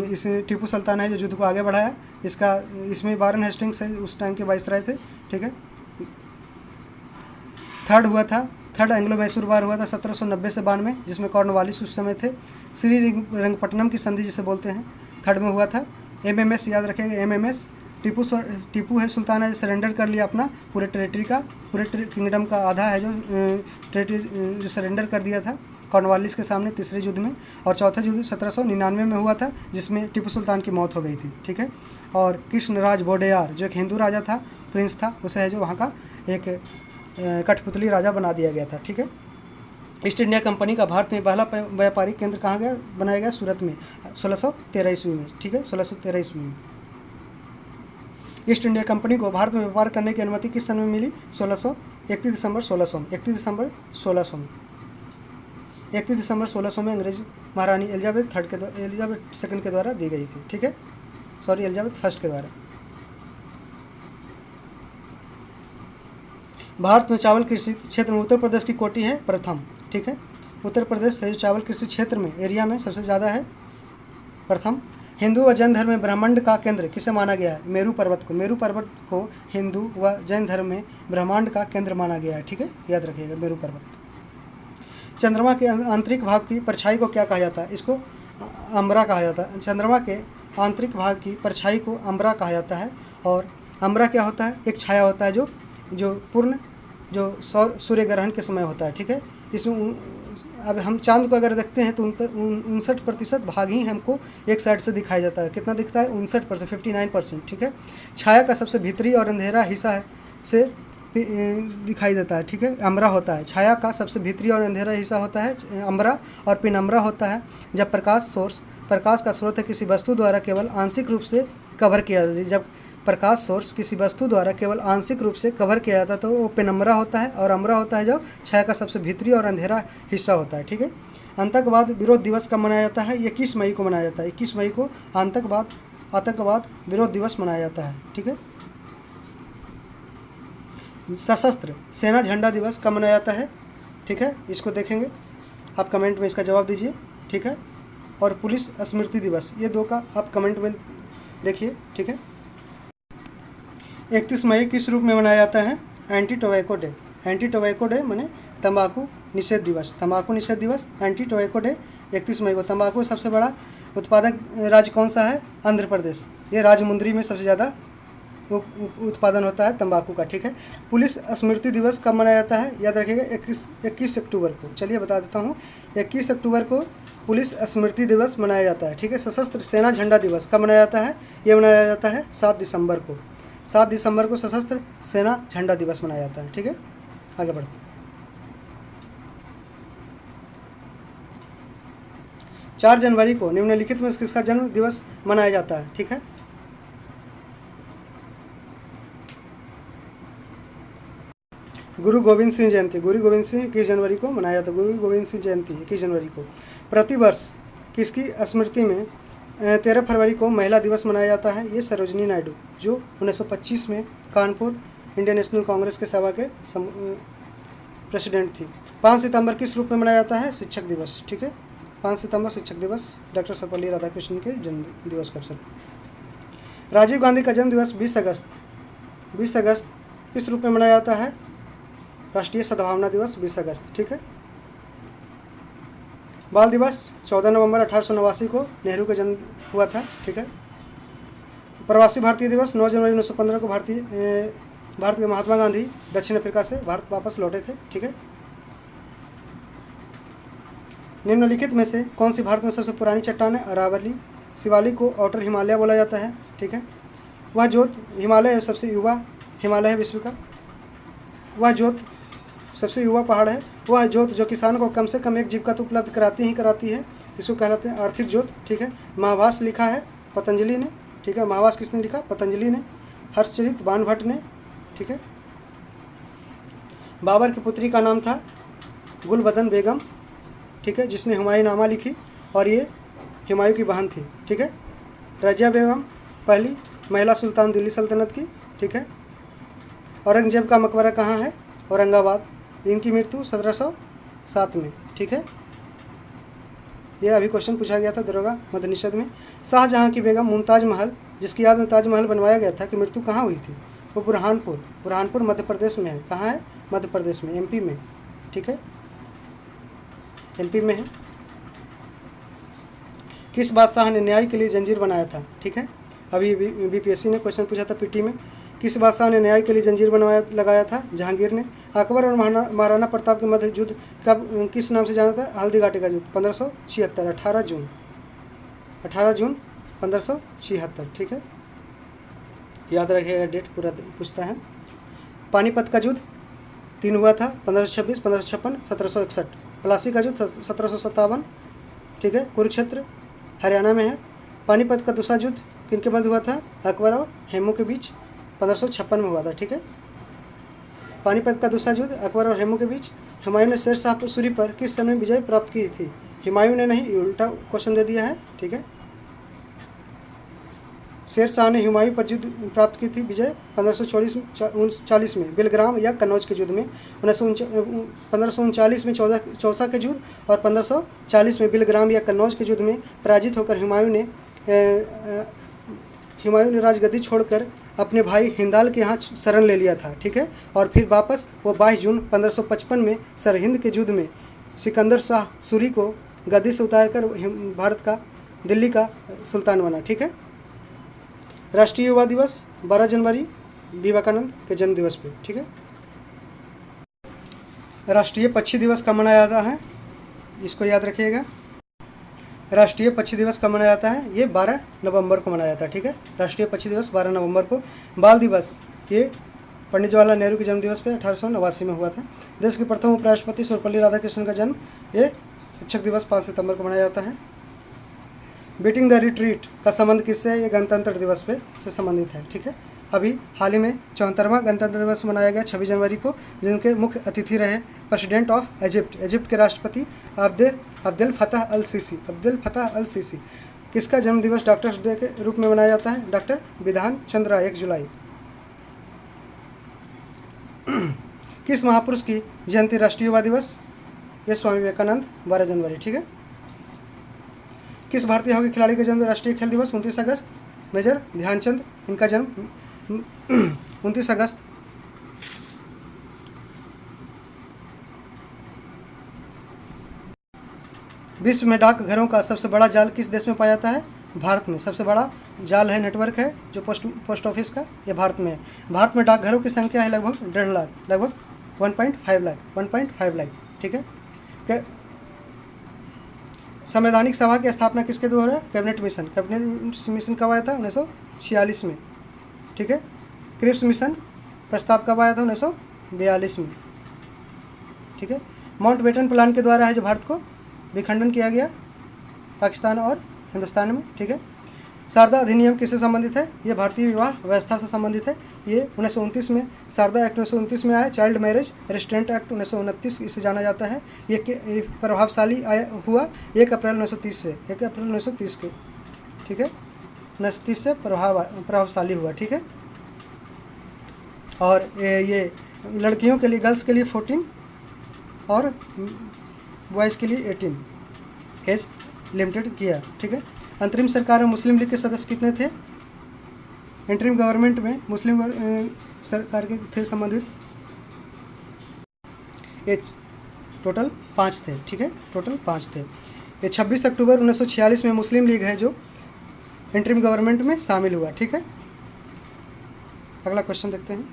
इस टीपू सुल्तान है जो युद्ध को आगे बढ़ाया, इसमें वारन हेस्टिंग्स है उस टाइम के वाइसराय थे, ठीक है। थर्ड एंग्लो मैसूर वार हुआ था 1790 से 92, जिसमें कॉर्नवालिस उस समय थे। श्रीरंगपट्टनम की संधि जिसे बोलते हैं, थर्ड में हुआ था। MMS याद रखेंगे, MMS टीपू है सुल्तान है, सरेंडर कर लिया अपना पूरे किंगडम का आधा है जो टेरिटरी सरेंडर कर दिया था कॉर्नवालिस के सामने तीसरे युद्ध में। और चौथा युद्ध 1799 में हुआ था, जिसमें टीपू सुल्तान की मौत हो गई थी, ठीक है। और कृष्णराज वोडेयार जो एक हिंदू राजा था, प्रिंस था, उसे है जो वहाँ का एक कठपुतली राजा बना दिया गया था, ठीक है। ईस्ट इंडिया कंपनी का भारत में पहला व्यापारिक केंद्र कहाँ बनाया गया? सूरत में 1613 ईस्वी में, ठीक है, 1613 ईस्वी में। ईस्ट इंडिया कंपनी को भारत में व्यापार करने की अनुमति किस सन में मिली? 31 दिसंबर 1600 में अंग्रेज महारानी एलिजाबेथ सेकंड के द्वारा दी गई थी, ठीक है, सॉरी एलिजाबेथ फर्स्ट के द्वारा। भारत में चावल कृषि क्षेत्र में उत्तर प्रदेश की कोटि है प्रथम, ठीक है। उत्तर प्रदेश है जो चावल कृषि क्षेत्र में एरिया में सबसे ज़्यादा है, प्रथम। हिंदू व जैन धर्म में ब्रह्मांड का केंद्र किसे माना गया है? मेरू पर्वत को हिंदू व जैन धर्म में ब्रह्मांड का केंद्र माना गया है, ठीक है, याद रखिएगा मेरू पर्वत। चंद्रमा के आंतरिक भाग की परछाई को क्या कहा जाता है? इसको अम्बरा कहा जाता है। चंद्रमा के आंतरिक भाग की परछाई को अम्बरा कहा जाता है। और अम्बरा क्या होता है? एक छाया होता है जो सूर्य ग्रहण के समय होता है, ठीक है। इसमें अब हम चांद को अगर देखते हैं तो 59% भाग ही हमको एक साइड से दिखाई जाता है। कितना दिखता है? 59%, 59%, ठीक है। छाया का सबसे भीतरी और अंधेरा हिस्सा से दिखाई देता है, ठीक है, अम्बरा होता है। छाया का सबसे भीतरी और अंधेरा हिस्सा होता है अम्बरा, और पिनम्बरा होता है जब प्रकाश का स्रोत किसी वस्तु द्वारा केवल आंशिक रूप से कवर किया जाता है। जब प्रकाश सोर्स किसी वस्तु द्वारा केवल आंशिक रूप से कवर किया जाता है तो वो पेनम्बरा होता है, और अम्बरा होता है जो छाया का सबसे भीतरी और अंधेरा हिस्सा होता है, ठीक है। आतंकवाद विरोध दिवस कब मनाया जाता है? 21 मई को मनाया जाता है। 21 मई को आतंकवाद विरोध दिवस मनाया जाता है, ठीक है। सशस्त्र सेना झंडा दिवस कब मनाया जाता है? ठीक है, इसको देखेंगे, आप कमेंट में इसका जवाब दीजिए, ठीक है। और पुलिस स्मृति दिवस, ये दो का आप कमेंट में देखिए, ठीक है। 31 मई किस रूप में मनाया जाता है? Anti tobacco day. Anti tobacco day माने तंबाकू निषेध दिवस। तंबाकू निषेध दिवस एंटी टोबैको डे 31 मई को। तंबाकू सबसे बड़ा उत्पादक राज्य कौन सा है? आंध्र प्रदेश। ये राजमुंद्री में सबसे ज़्यादा उत्पादन होता है तंबाकू का, ठीक है। पुलिस स्मृति दिवस कब मनाया जाता है? याद रखिएगा 21 अक्टूबर को। चलिए बता देता हूँ, 21 अक्टूबर को पुलिस स्मृति दिवस मनाया जाता है, ठीक है। सशस्त्र सेना झंडा दिवस कब मनाया जाता है? ये मनाया जाता है 7 दिसंबर को। 7 दिसंबर को सशस्त्र सेना झंडा दिवस मनाया जाता है, ठीक है। आगे बढ़ते 4 जनवरी को निम्नलिखित में किसका जन्म दिवस मनाया जाता है? ठीक है, गुरु गोविंद सिंह जयंती। गुरु गोविंद सिंह 21 जनवरी को मनाया जाता है। गुरु गोविंद सिंह जयंती 21 जनवरी को। प्रतिवर्ष किसकी स्मृति में 13 फरवरी को महिला दिवस मनाया जाता है? ये सरोजनी नायडू, जो 1925 में कानपुर इंडियन नेशनल कांग्रेस के सभा के प्रेसिडेंट थी। 5 सितंबर किस रूप में मनाया जाता है? शिक्षक दिवस, ठीक है। 5 सितंबर शिक्षक दिवस, डॉक्टर सर्वपल्ली राधाकृष्णन के जन्म दिवस का अवसर। राजीव गांधी का जन्म दिवस 20 अगस्त किस रूप में मनाया जाता है? राष्ट्रीय सद्भावना दिवस 20 अगस्त, ठीक है। बाल दिवस 14 नवंबर 1889 को नेहरू का जन्म हुआ था, ठीक है। प्रवासी भारतीय दिवस 9 जनवरी 1915 को भारत के महात्मा गांधी दक्षिण अफ्रीका से भारत वापस लौटे थे, ठीक है। निम्नलिखित में से कौन सी भारत में सबसे पुरानी चट्टान है? अरावली। शिवालिक को आउटर हिमालय बोला जाता है, ठीक है। वह जोत हिमालय सबसे युवा हिमालय है विश्व का। वह जोत सबसे युवा पहाड़ है। वह जोत जो किसान को कम से कम एक जीविका तो उपलब्ध कराती है, इसको कहलाते हैं आर्थिक जोत, ठीक है। महाभास लिखा है पतंजलि ने, ठीक है। महाभास किसने लिखा? पतंजलि ने। हर्षचरित बाणभट्ट ने, ठीक है। बाबर की पुत्री का नाम था गुलबदन बेगम, ठीक है, जिसने हुमायूंनामा लिखी और ये हुमायूं की बहन थी, ठीक है। रजिया बेगम पहली महिला सुल्तान दिल्ली सल्तनत की, ठीक है। औरंगजेब का मकबरा कहाँ है? औरंगाबाद। इनकी मृत्यु 1707 में, ठीक है। यह अभी क्वेश्चन पूछा गया था दरोगा मध्य निषेध में। शाहजहाँ की बेगम मुमताज महल, जिसकी याद में ताजमहल बनवाया गया था, कि मृत्यु कहाँ हुई थी? वो बुरहानपुर मध्य प्रदेश में है। कहाँ है? मध्य प्रदेश में, एमपी में, ठीक है, एमपी में है। किस बादशाह ने न्याय के लिए जंजीर बनाया था? ठीक है, अभी बीपीएससी ने क्वेश्चन पूछा था पीटी में। किस बादशाह ने न्याय के लिए जंजीर लगाया था? जहांगीर ने। अकबर और महाराणा प्रताप के मध्य युद्ध कब किस नाम से जाना था? हल्दी घाटी का युद्ध 1576, 18 जून 1576, ठीक है, याद रखिएगा, डेट पूरा पूछता है। पानीपत का युद्ध 3 हुआ था, 1526, 1556, 1761। प्लासी का युद्ध 1757, ठीक है, कुरुक्षेत्र हरियाणा में है। पानीपत का दूसरा युद्ध किनके मध्य हुआ था? अकबर और हेमू के बीच 1556 में हुआ था, ठीक है। पानीपत का दूसरा युद्ध अकबर और हेमू के बीच। हुमायूं ने शेर शाह सूरी पर किस सन में विजय प्राप्त की थी? हुमायूं ने नहीं, उल्टा क्वेश्चन दे दिया है, ठीक है। शेर शाह ने हुमायूं पर युद्ध प्राप्त की थी विजय 1540 में बेलग्राम या कन्नौज के युद्ध में। 1539 में चौसा के युद्ध और 1540 में बेलग्राम या कन्नौज के युद्ध में पराजित होकर हुमायूं ने राजगद्दी छोड़कर अपने भाई हिंदाल के यहाँ शरण ले लिया था, ठीक है। और फिर वापस वो 22 जून 1555 में सरहिंद के युद्ध में सिकंदर शाह सूरी को गद्दी से उतारकर भारत का दिल्ली का सुल्तान बना, ठीक है। राष्ट्रीय युवा दिवस 12 जनवरी विवेकानंद के जन्म दिवस पे, ठीक है। राष्ट्रीय पक्षी दिवस कब मनाया जाता है? इसको याद रखिएगा। राष्ट्रीय पक्षी दिवस कब मनाया जाता है? ये 12 नवंबर को मनाया जाता है, ठीक है। राष्ट्रीय पक्षी दिवस 12 नवंबर को। बाल दिवस ये पंडित जवाहरलाल नेहरू के जन्म दिवस पे 1889 में हुआ था। देश के प्रथम उपराष्ट्रपति सर्वपल्ली राधाकृष्णन का जन्म ये शिक्षक दिवस 5 सितंबर को मनाया जाता है। बीटिंग द रिट्रीट का संबंध किससे है? ये गणतंत्र दिवस पे से संबंधित है, ठीक है। अभी हाल ही में 74वां गणतंत्र दिवस मनाया गया 26 जनवरी को, जिनके मुख्य अतिथि रहे प्रेसिडेंट ऑफ इजिप्ट के राष्ट्रपति अब्देल फतह अल सीसी। किसका जन्म दिवस डॉक्टर्स डे के रूप में मनाया जाता है? डॉक्टर विधान चंद्र 1 जुलाई। किस महापुरुष की जयंती राष्ट्रीय युवा दिवस? ये स्वामी विवेकानंद 12 जनवरी, ठीक है। किस भारतीय हॉकी खिलाड़ी का जन्म राष्ट्रीय खेल दिवस 29 अगस्त? मेजर ध्यानचंद, इनका जन्म 29 अगस्त। विश्व में डाकघरों का सबसे बड़ा जाल किस देश में पाया जाता है? भारत में। सबसे बड़ा जाल है, नेटवर्क है जो पोस्ट ऑफिस का, ये भारत में है। भारत में डाकघरों की संख्या है लगभग 1.5 लाख, लगभग 1.5 लाख, ठीक है। संवैधानिक सभा की स्थापना किसके द्वारा? कैबिनेट मिशन कब आया था? 1946 में, ठीक है। क्रिप्स मिशन प्रस्ताव कब आया था? 1942 में, ठीक है। माउंटबेटन प्लान के द्वारा है जो भारत को विखंडन किया गया पाकिस्तान और हिंदुस्तान में, ठीक है। शारदा अधिनियम किससे संबंधित है? ये भारतीय विवाह व्यवस्था से संबंधित है। ये 1929 में शारदा एक्ट 1929 में आया। चाइल्ड मैरिज रेस्ट्रेंट एक्ट 1929 इसे जाना जाता है। ये प्रभावशाली हुआ 1 अप्रैल 1930 से, 1 अप्रैल 1930 के, ठीक है, 1930 से प्रभावशाली हुआ, ठीक है। और ये लड़कियों के लिए, गर्ल्स के लिए 14 और बॉयज़ के लिए 18 एज लिमिटेड किया, ठीक है। अंतरिम सरकार में मुस्लिम लीग के सदस्य कितने थे? इंटरिम गवर्नमेंट में मुस्लिम सरकार के थे संबंधित, ये टोटल 5 थे, ठीक है, टोटल 5 थे। ये 26 अक्टूबर 1946 में मुस्लिम लीग है जो इंटरिम गवर्नमेंट में शामिल हुआ, ठीक है। अगला क्वेश्चन देखते हैं।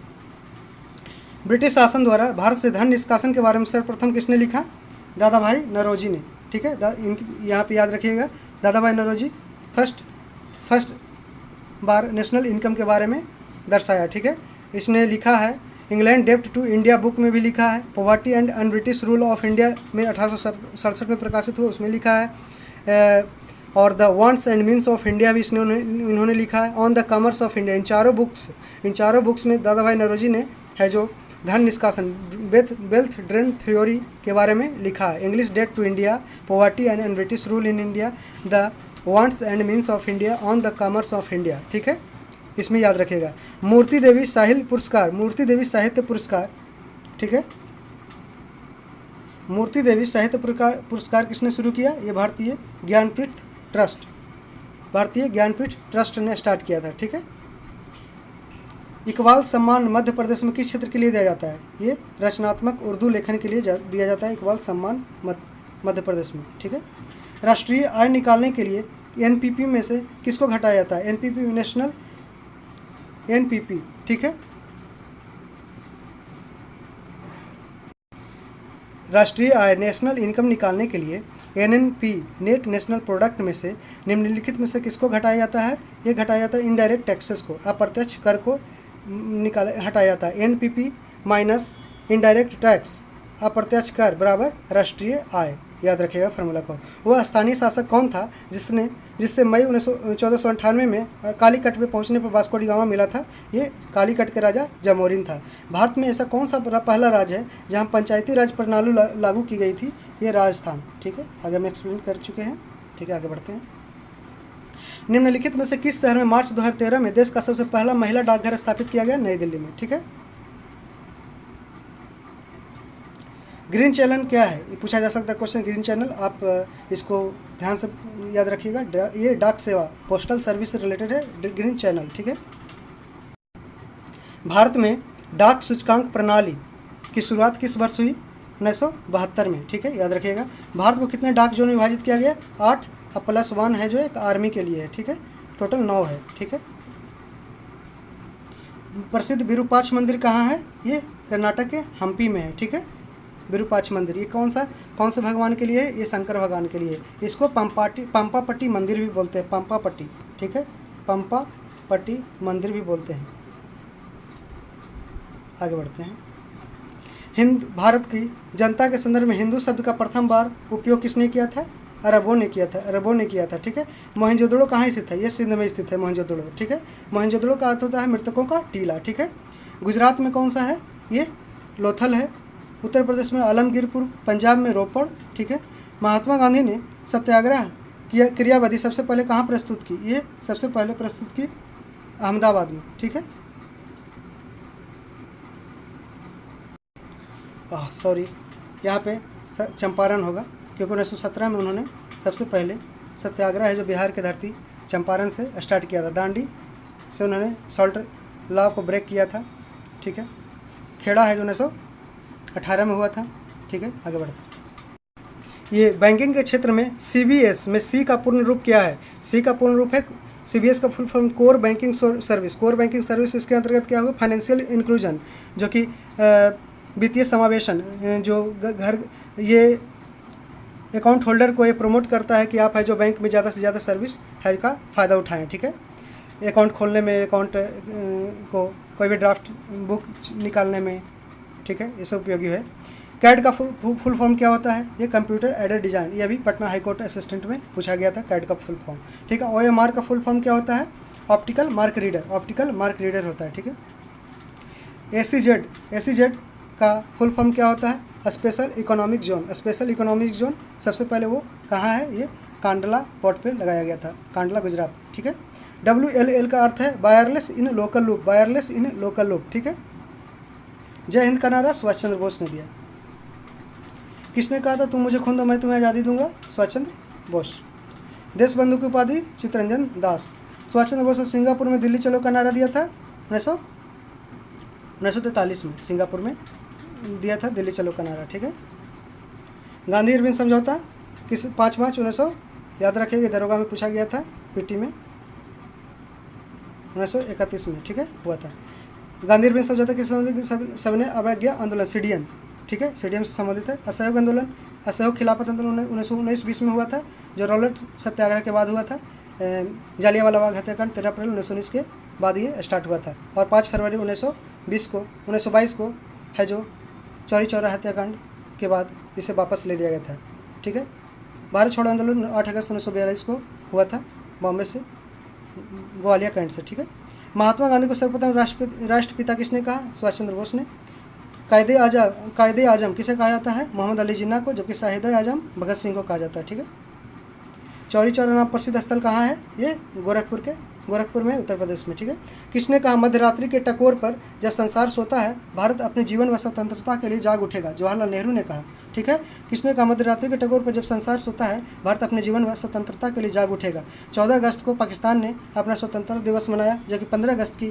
ब्रिटिश शासन द्वारा भारत से धन निष्कासन के बारे में सर्वप्रथम किसने लिखा? दादा भाई नौरोजी ने, ठीक है। यहाँ पे याद रखिएगा, दादा भाई नौरोजी फर्स्ट बार नेशनल इनकम के बारे में दर्शाया, ठीक है। इसने लिखा है, इंग्लैंड डेप्ट टू इंडिया बुक में भी लिखा है। Poverty and un British rule of India में 1867 में प्रकाशित हुआ, उसमें लिखा है। और the wants and means of India भी इन्होंने लिखा है। On the commerce of India, इन चारों बुक्स में दादा भाई नौरोजी ने है जो धन निष्कासन वेल्थ ड्रेन थ्योरी के बारे में लिखा है। English debt to India, poverty and British rule in India, the wants and means of India, on the commerce of India. ठीक है, इसमें याद रखिएगा। मूर्ति देवी साहिल पुरस्कार, मूर्ति देवी साहित्य पुरस्कार, ठीक है, मूर्ति देवी साहित्य पुरस्कार किसने शुरू किया? ये भारतीय ज्ञानपीठ ट्रस्ट, भारतीय ज्ञानपीठ ट्रस्ट ने स्टार्ट किया था। ठीक है। इकबाल सम्मान मध्य प्रदेश में किस क्षेत्र के लिए दिया जाता है? ये रचनात्मक उर्दू लेखन के लिए दिया जाता है इकबाल सम्मान मध्य प्रदेश में। ठीक है। राष्ट्रीय आय निकालने के लिए एनपीपी में से किसको घटाया जाता है? NPP, national NPP. ठीक है। राष्ट्रीय आय नेशनल इनकम निकालने के लिए एनएनपी नेट नेशनल प्रोडक्ट में से निम्नलिखित में से किसको घटाया जाता है? ये घटाया जाता है इनडायरेक्ट टैक्सेस को, अप्रत्यक्ष कर को हटाया जाता है। एनपीपी माइनस इनडायरेक्ट टैक्स अप्रत्यक्ष कर बराबर राष्ट्रीय आय। याद रखिएगा फार्मूला को। वह स्थानीय शासक कौन था जिससे मई 1498 में कालीकट में पहुंचने पर वास्को डी गामा मिला था? ये कालीकट के राजा जमोरिन था। भारत में ऐसा कौन सा पहला राज्य है जहां पंचायती राज प्रणाली लागू की गई थी? ये राजस्थान। ठीक है, आगे हम एक्सप्लेन कर चुके हैं। ठीक है, आगे बढ़ते हैं। निम्नलिखित में से किस शहर में मार्च 2013 में देश का सबसे पहला महिला डाकघर स्थापित किया गया? नई दिल्ली में। ठीक है। ग्रीन चैनल क्या है? ये पूछा जा सकता है क्वेश्चन। ग्रीन चैनल आप इसको ध्यान से याद रखिएगा। ये डाक सेवा, पोस्टल सर्विस से रिलेटेड है ग्रीन चैनल। ठीक है। भारत में डाक सूचकांक प्रणाली की शुरुआत किस वर्ष हुई? 1972 में। ठीक है, याद रखिएगा। भारत को कितने डाक जोन में विभाजित किया गया? 8 प्लस 1 है जो एक आर्मी के लिए है। ठीक है, टोटल 9 है। ठीक है। प्रसिद्ध विरूपाक्ष मंदिर कहाँ है? ये कर्नाटक के हम्पी में है। ठीक है, विरूपाक्ष मंदिर। ये कौन से भगवान के लिए है? ये शंकर भगवान के लिए। इसको पंपापट्टी मंदिर भी बोलते हैं। पंपापट्टी। ठीक है, पंपापट्टी मंदिर भी बोलते हैं। आगे बढ़ते हैं। भारत की जनता के संदर्भ में हिंदू शब्द का प्रथम बार उपयोग किसने किया था? अरबों ने किया था। ठीक है। मोहनजोदड़ो कहाँ स्थित है? ये सिंध में स्थित है मोहनजोदड़ो। ठीक है। मोहनजोदड़ो का अर्थ होता है मृतकों का टीला। ठीक है। गुजरात में कौन सा है? ये लोथल है। उत्तर प्रदेश में आलमगीरपुर, पंजाब में रोपड़। ठीक है। महात्मा गांधी ने सत्याग्रह क्रियाविधि सबसे पहले कहाँ प्रस्तुत की? ये सबसे पहले प्रस्तुत की अहमदाबाद में। ठीक है। सॉरी, यहाँ पे चंपारण होगा क्योंकि 1917 में उन्होंने सबसे पहले सत्याग्रह है जो बिहार की धरती चंपारण से स्टार्ट किया था। दांडी से उन्होंने सॉल्ट लॉ को ब्रेक किया था। ठीक है। खेड़ा है जो 1918 में हुआ था। ठीक है, आगे बढ़ते हैं। ये बैंकिंग के क्षेत्र में सीबीएस में सी का पूर्ण रूप क्या है? सी का पूर्ण रूप है सीबीएस का full form core banking service. Core banking service इसके अंतर्गत क्या होगा? फाइनेंशियल इंक्लूजन, जो कि वित्तीय समावेशन, जो घर ये अकाउंट होल्डर को ये प्रमोट करता है कि आप है जो बैंक में ज़्यादा से ज़्यादा सर्विस है का फ़ायदा उठाएं। ठीक है। अकाउंट खोलने में, अकाउंट को कोई भी ड्राफ्ट बुक निकालने में। ठीक है, ये सब उपयोगी है। कैड का फुल फॉर्म क्या होता है? ये कंप्यूटर एडेड डिज़ाइन। ये अभी पटना हाईकोर्ट असिस्टेंट में पूछा गया था, कैड का फुल फॉर्म। ठीक है। ओएमआर का फुल फॉर्म क्या होता है? Optical mark reader. Optical mark reader होता है। ठीक है। एसीजेड का फुल फॉर्म क्या होता है? Special economic zone. Special economic zone सबसे पहले वो कहाँ है? ये कांडला पोर्ट पे लगाया गया था, कांडला गुजरात। ठीक है। WLL का अर्थ है wireless in local loop. Wireless in local loop. ठीक है। जय हिंद का नारा सुभाष चंद्र बोस ने दिया। किसने कहा था तुम मुझे खून दो मैं तुम्हें आज़ादी दूंगा? सुभाष चंद्र बोस। देश बंधु की उपाधि चित्तरंजन दास। सुभाष चंद्र बोस ने सिंगापुर में दिल्ली चलो का नारा दिया था 1943 में। सिंगापुर में दिया था दिल्ली चलो का नारा। ठीक है। गांधी अरविंद समझौता किस 5 मार्च 1900 याद रखिएगा, दरोगा में पूछा गया था, पीटी में 1931 में। ठीक है, हुआ था। गांधी अरविंद समझौता किस सबने अवज्ञा आंदोलन सीडीएम। ठीक है, सीडीएम से संबंधित है। असहयोग आंदोलन, असहयोग खिलाफत आंदोलन 1919-20 में हुआ था, जो रॉलेट सत्याग्रह के बाद हुआ था। जालियांवाला बाग हत्याकांड 13 अप्रैल 1919 के बाद ये स्टार्ट हुआ था। और 5 फरवरी 1922 को है जो चौरी चौरा हत्याकांड के बाद इसे वापस ले लिया गया था। ठीक है। भारत छोड़ो आंदोलन 8 अगस्त 1942 को हुआ था, बॉम्बे से, ग्वालियर कैंट से। ठीक है। महात्मा गांधी को सर्वप्रथम राष्ट्रपिता किसने कहा? सुभाष चंद्र बोस ने। कायदे आजम किसे कहा जाता है? मोहम्मद अली जिन्ना को, जबकि शाहिद आजम भगत सिंह को कहा जाता है। ठीक है। चौरी चौरा नाम प्रसिद्ध स्थल कहाँ है? ये गोरखपुर में, उत्तर प्रदेश में। ठीक है। किसने कहा मध्यरात्रि के टकोर पर जब संसार सोता है भारत अपने जीवन व स्वतंत्रता के लिए जाग उठेगा? जवाहरलाल नेहरू ने कहा। ठीक है। किसने कहा मध्यरात्रि के टकोर पर जब संसार सोता है भारत अपने जीवन व स्वतंत्रता के लिए जाग उठेगा? 14 अगस्त को पाकिस्तान ने अपना स्वतंत्रता दिवस मनाया, जबकि 15 अगस्त की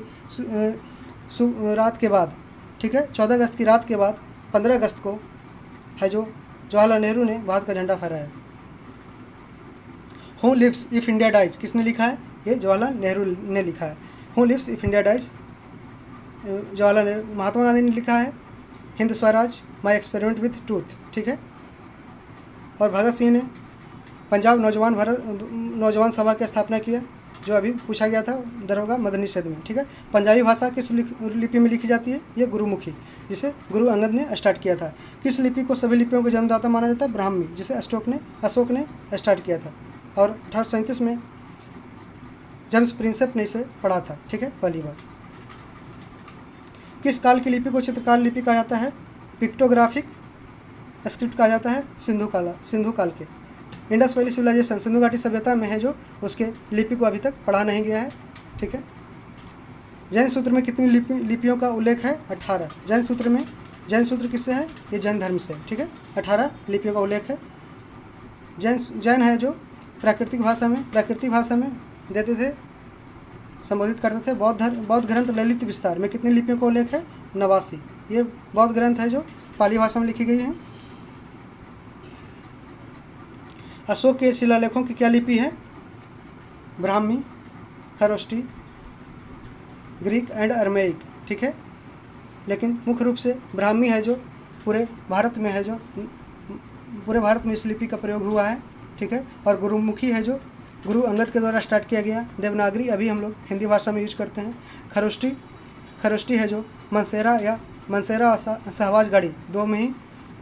रात के बाद, ठीक है, 14 अगस्त की रात के बाद 15 अगस्त को है जो जवाहरलाल नेहरू ने भारत का झंडा फहराया। Who lives if India dies किसने लिखा है? ये जवाहरलाल नेहरू ने लिखा है। Who lives if India dies Jawaharlal Nehru. Mahatma Gandhi ने लिखा है Hind Swaraj my experiment with truth. ठीक है। और भगत सिंह ने पंजाब नौजवान सभा की स्थापना किया, जो अभी पूछा गया था दरोगा मदन निषेध में। ठीक है। पंजाबी भाषा किस लिपि में लिखी जाती है? ये गुरुमुखी, जिसे गुरु अंगद ने स्टार्ट किया था। किस लिपि को सभी लिपियों के जन्मदाता माना जाता है? ब्राह्मी, जिसे अशोक ने स्टार्ट किया था। और 1837 में जेम्स प्रिंसेप ने इसे पढ़ा था। ठीक है, पहली बार। किस काल की लिपि को चित्रकार लिपि कहा जाता है? पिक्टोग्राफिक स्क्रिप्ट कहा जाता है सिंधु काल के। इंडस वैली सिविलाइजेशन सिंधु घाटी सभ्यता में है, जो उसके लिपि को अभी तक पढ़ा नहीं गया है। ठीक है। जैन सूत्र में कितनी लिपियों का उल्लेख है? 18। जैन सूत्र किससे है? ये जैन धर्म से। ठीक है। 18 लिपियों का उल्लेख है। जैन है जो प्राकृतिक भाषा में देते थे, संबोधित करते थे। बौद्ध ग्रंथ ललित विस्तार में कितनी लिपियों का उल्लेख है? 89। ये बौद्ध ग्रंथ है जो पाली भाषा में लिखी गई है। अशोक के शिलालेखों की क्या लिपि है? Brahmi, Kharosthi, Greek and Aramaic. ठीक है। लेकिन मुख्य रूप से ब्राह्मी है जो पूरे भारत में इस लिपि का प्रयोग हुआ है। ठीक है। और गुरुमुखी है जो गुरु अंगद के द्वारा स्टार्ट किया गया। देवनागरी अभी हम लोग हिंदी भाषा में यूज करते हैं। खरोष्टी है जो मंसेरा और सहवाज गाड़ी दो में ही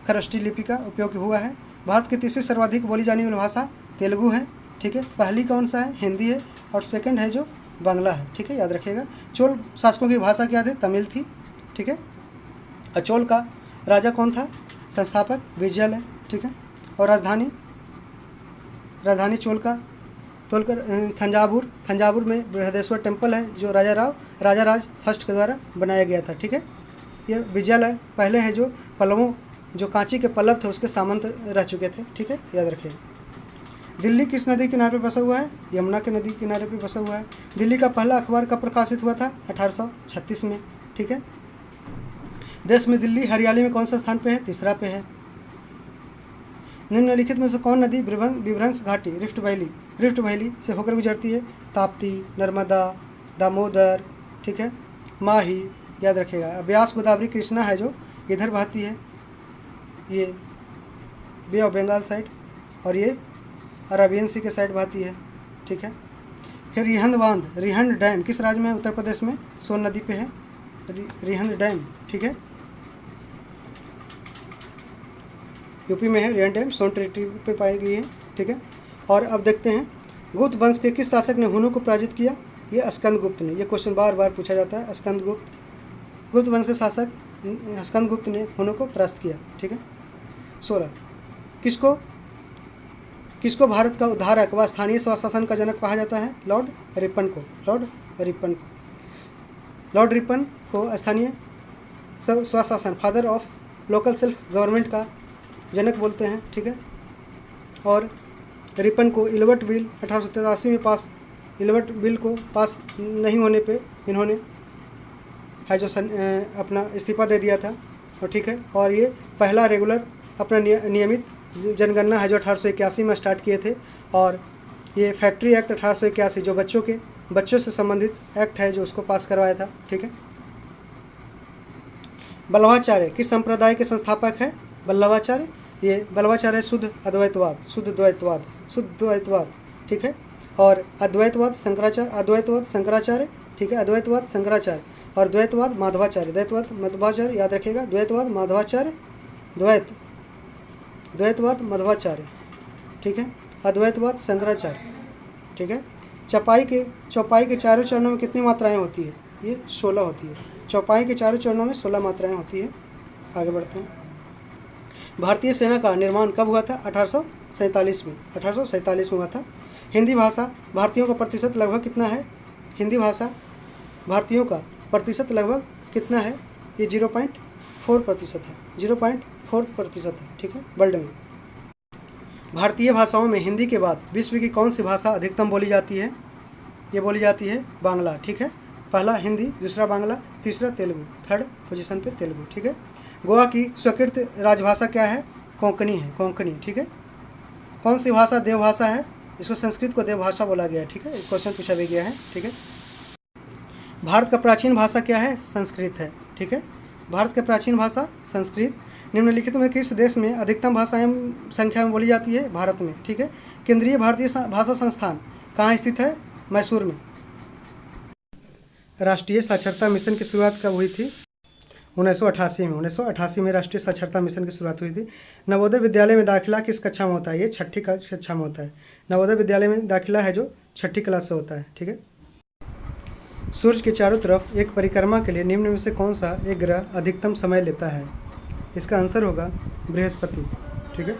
खरोष्टी लिपि का उपयोग हुआ है। भारत की तीसरी सर्वाधिक बोली जाने वाली भाषा तेलुगु है। ठीक है। पहली कौन सा है? हिंदी है। और सेकंड है जो बांग्ला है। ठीक है, याद रखिएगा। चोल शासकों की भाषा क्या थी? तमिल थी। ठीक है। अचोल का राजा कौन था? संस्थापक विजय है। ठीक है। और राजधानी चोल का थंजावुर में बृहदेश्वर टेम्पल है, जो राजा राज फर्स्ट के द्वारा बनाया गया था। ठीक है। ये विजयालय पहले है जो पल्लवों, जो कांची के पल्लव थे उसके सामंत रह चुके थे। ठीक है, याद रखिए। दिल्ली किस नदी किनारे पर बसा हुआ है? यमुना के नदी किनारे पर बसा हुआ है। दिल्ली का पहला अखबार कब प्रकाशित हुआ था? 1836 में। ठीक है। देश में दिल्ली हरियाली में कौन सा स्थान पे है? तीसरा पे है। निम्नलिखित में से कौन नदी विभ्रंश घाटी रिफ्ट वैली से होकर गुजरती है? ताप्ती, नर्मदा, दामोदर, ठीक है, माही, याद रखिएगा। ब्यास गोदावरी कृष्णा है जो इधर बहती है, ये बे ऑफ बंगाल साइड, और ये अरेबियन सी के साइड बहती है। ठीक है। फिर रिहंद डैम किस राज्य में है? उत्तर प्रदेश में सोन नदी पे है रिहंद डैम। ठीक है। यूपी में है रिहंद डैम, सोन टेरिटरी पे पाई गई है। ठीक है। और अब देखते हैं गुप्त वंश के किस शासक ने हुनों को पराजित किया? ये स्कंदगुप्त ने। ये क्वेश्चन बार बार पूछा जाता है। गुप्त वंश के शासक स्कंदगुप्त ने हुनों को परास्त किया। ठीक है। 16 किसको भारत का उद्धारक व स्थानीय स्वशासन का जनक कहा जाता है? लॉर्ड रिपन को स्थानीय स्वशासन, father of local self government का जनक बोलते हैं। ठीक है। और रिपन को इलवर्ट बिल 1883 में इलवर्ट बिल को पास नहीं होने पे इन्होंने है जो अपना इस्तीफा दे दिया था। और ठीक है। और ये पहला रेगुलर अपना नियमित जनगणना है जो 1881 में स्टार्ट किए थे। और ये फैक्ट्री एक्ट 1881 जो बच्चों से संबंधित एक्ट है जो उसको पास करवाया था। ठीक है। बल्लभाचार्य किस संप्रदाय के संस्थापक है? बल्लभाचार्य शुद्ध द्वैतवाद। ठीक है। और अद्वैतवाद शंकराचार्य। ठीक है। अद्वैतवाद शंकराचार्य और द्वैतवाद माधवाचार्य। याद रखिएगा। द्वैतवाद माधवाचार्य। ठीक है। अद्वैतवाद शंकराचार्य। ठीक है। चौपाई के चारों चरणों में कितनी मात्राएं होती है? ये 16 होती है। चौपाई के चारों चरणों में 16 मात्राएं होती है। आगे बढ़ते हैं। भारतीय सेना का निर्माण कब हुआ था? 1847 में, 1847 में हुआ था। हिंदी भाषा भारतीयों का प्रतिशत लगभग कितना है? हिंदी भाषा भारतीयों का प्रतिशत लगभग कितना है? ये 0.4% है, 0.4% है, ठीक है, वर्ल्ड में। भारतीय भाषाओं में हिंदी के बाद विश्व की कौन सी भाषा अधिकतम बोली जाती है? ये बोली जाती है बांग्ला, ठीक है। पहला हिंदी, दूसरा बांग्ला, तीसरा तेलुगु, थर्ड पोजीशन पे तेलुगु, ठीक है। गोवा की स्वीकृत राजभाषा क्या है? कोंकणी है, कोंकणी, ठीक है। कौन सी भाषा देवभाषा है? इसको संस्कृत को देवभाषा बोला गया है, ठीक है। इस क्वेश्चन पूछा भी गया है, ठीक है। भारत का प्राचीन भाषा क्या है? संस्कृत है, ठीक है। भारत की प्राचीन भाषा संस्कृत। निम्नलिखित में किस देश में अधिकतम भाषाएं संख्या में बोली जाती है? भारत में, ठीक है। केंद्रीय भारतीय भाषा संस्थान कहाँ स्थित है? मैसूर में। राष्ट्रीय साक्षरता मिशन की शुरुआत कब हुई थी? 1988 में। 1988 में राष्ट्रीय साक्षरता मिशन की शुरुआत हुई थी। नवोदय विद्यालय में दाखिला किस कक्षा में होता है? ये 6ठी कक्षा में होता है। नवोदय विद्यालय में दाखिला है जो 6ठी क्लास से होता है, ठीक है। सूर्य के चारों तरफ एक परिक्रमा के लिए निम्न में से कौन सा एक ग्रह अधिकतम समय लेता है? इसका आंसर होगा बृहस्पति, ठीक है।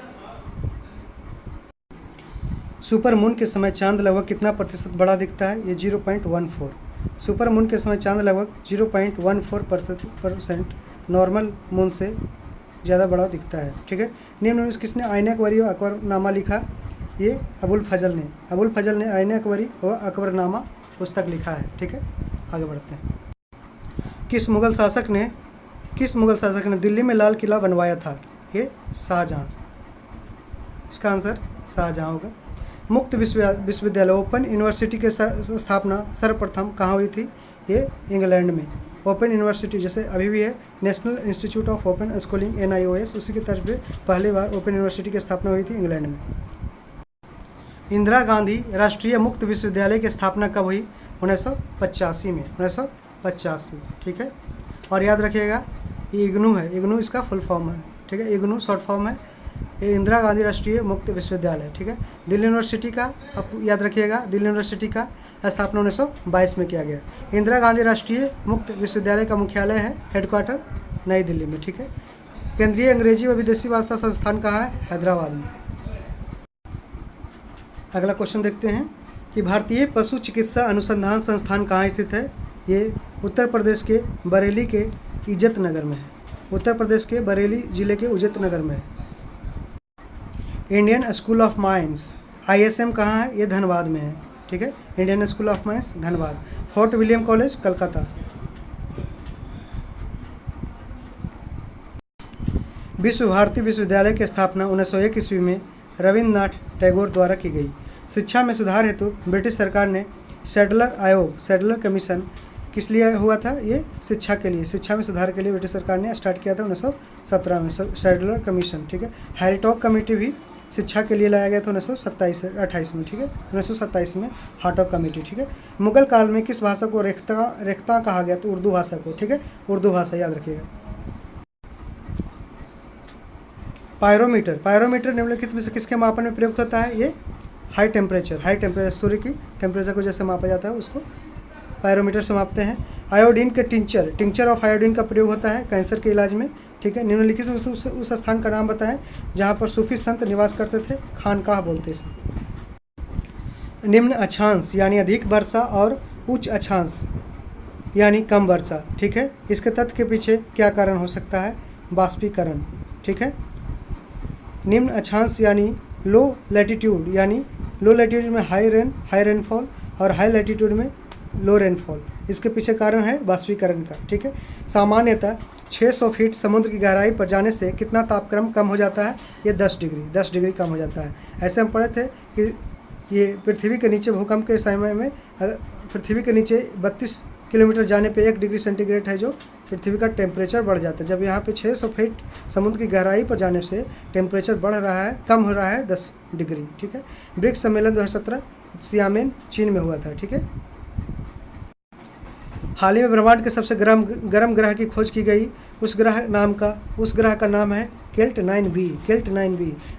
सुपर मून के समय चांद लगभग कितना प्रतिशत बड़ा दिखता है? ये 0.14। सुपर मून के समय चांद लगभग 0.14% नॉर्मल मून से ज़्यादा बड़ा दिखता है, ठीक है। निम्न में किसने आईने अकबरी व अकबरनामा लिखा? ये अबुल फजल ने। अबुल फजल ने आईने अकबरी व अकबरनामा पुस्तक लिखा है, ठीक है। आगे बढ़ते हैं। किस मुगल शासक ने दिल्ली में लाल किला बनवाया था? ये शाहजहाँ। इसका आंसर शाहजहाँ होगा। मुक्त विश्वविद्यालय ओपन यूनिवर्सिटी के स्थापना सर्वप्रथम कहाँ हुई थी? ये इंग्लैंड में। ओपन यूनिवर्सिटी जैसे अभी भी है national institute of open schooling NIOS, उसी की तर्ज पे पहली बार ओपन यूनिवर्सिटी की स्थापना हुई थी इंग्लैंड में। इंदिरा गांधी राष्ट्रीय मुक्त विश्वविद्यालय की स्थापना कब हुई? 1985 में, 1985, ठीक है। और याद रखिएगा ये इग्नू है, इग्नू इसका फुल फॉर्म है, ठीक है। इग्नू शॉर्ट फॉर्म है, ये इंदिरा गांधी राष्ट्रीय मुक्त विश्वविद्यालय, ठीक है। दिल्ली यूनिवर्सिटी का आप याद रखिएगा, दिल्ली यूनिवर्सिटी का स्थापना 1922 में किया गया। इंदिरा गांधी राष्ट्रीय मुक्त विश्वविद्यालय का मुख्यालय है, हेडक्वार्टर नई दिल्ली में, ठीक है। केंद्रीय अंग्रेजी व विदेशी भाषा संस्थान कहाँ है? हैदराबाद में। अगला क्वेश्चन देखते हैं कि भारतीय पशु चिकित्सा अनुसंधान संस्थान कहाँ स्थित है? ये उत्तर प्रदेश के बरेली के इज्जत नगर में है। उत्तर प्रदेश के बरेली जिले के इज्जत नगर में है। Indian school of mines ISM कहाँ है? ये धनबाद में है, ठीक है। Indian school of mines Dhanbad. Fort William college Calcutta. विश्व भारती विश्वविद्यालय की स्थापना 1901 ईस्वी में रविन्द्रनाथ टैगोर द्वारा की गई। शिक्षा में सुधार हेतु ब्रिटिश सरकार ने सैडलर आयोग, सैडलर कमीशन किस लिए हुआ था? ये शिक्षा के लिए, शिक्षा में सुधार के लिए ब्रिटिश सरकार ने स्टार्ट किया था 1917 में, सैडलर कमीशन, ठीक है। हैरिटॉक कमेटी भी शिक्षा के लिए लाया गया था 1927-28 में, ठीक है। 1927 में हार्टॉक कमेटी, ठीक है। मुगल काल में किस भाषा को रेख्ता कहा गया? तो उर्दू भाषा को, ठीक है, उर्दू भाषा याद रखिएगा। पायरोमीटर निम्नलिखित में से किसके मापन में प्रयुक्त होता है? ये हाई टेम्परेचर सूर्य की टेम्परेचर को जैसे मापा जाता है उसको पायरोमीटर से मापते हैं। आयोडीन के टिंचर ऑफ आयोडीन का प्रयोग होता है कैंसर के इलाज में, ठीक है। निम्नलिखित में उस स्थान का नाम बताएं जहाँ पर सूफी संत निवास करते थे, खानकाह बोलते इसे। निम्न अक्षांश यानी अधिक वर्षा और उच्च अक्षांश यानी कम वर्षा, ठीक है। इसके तथ्य के पीछे क्या कारण हो सकता है? बाष्पीकरण, ठीक है। निम्न अक्षांश यानी लो लैटिट्यूड, यानी लो लैटिट्यूड में हाई रेनफॉल और हाई लैटिट्यूड में लो रेनफॉल, इसके पीछे कारण है बाष्पीकरण का, ठीक है। सामान्यतः 600 फीट समुद्र की गहराई पर जाने से कितना तापक्रम कम हो जाता है? ये 10 डिग्री कम हो जाता है। ऐसे हम पढ़े थे कि ये पृथ्वी के नीचे भूकंप के समय में पृथ्वी के नीचे 32 किलोमीटर जाने पे 1 डिग्री सेंटीग्रेड है जो पृथ्वी का टेम्परेचर बढ़ जाता है। जब यहाँ पे 600 फीट समुद्र की गहराई पर जाने से टेम्परेचर बढ़ रहा है, कम हो रहा है 10 डिग्री, ठीक है। ब्रिक्स सम्मेलन 2017 सियामेन चीन में हुआ था, ठीक है। हाल ही में ब्रह्मांड के सबसे गर्म ग्रह की खोज की गई, उस ग्रह का नाम है केल्ट 9b।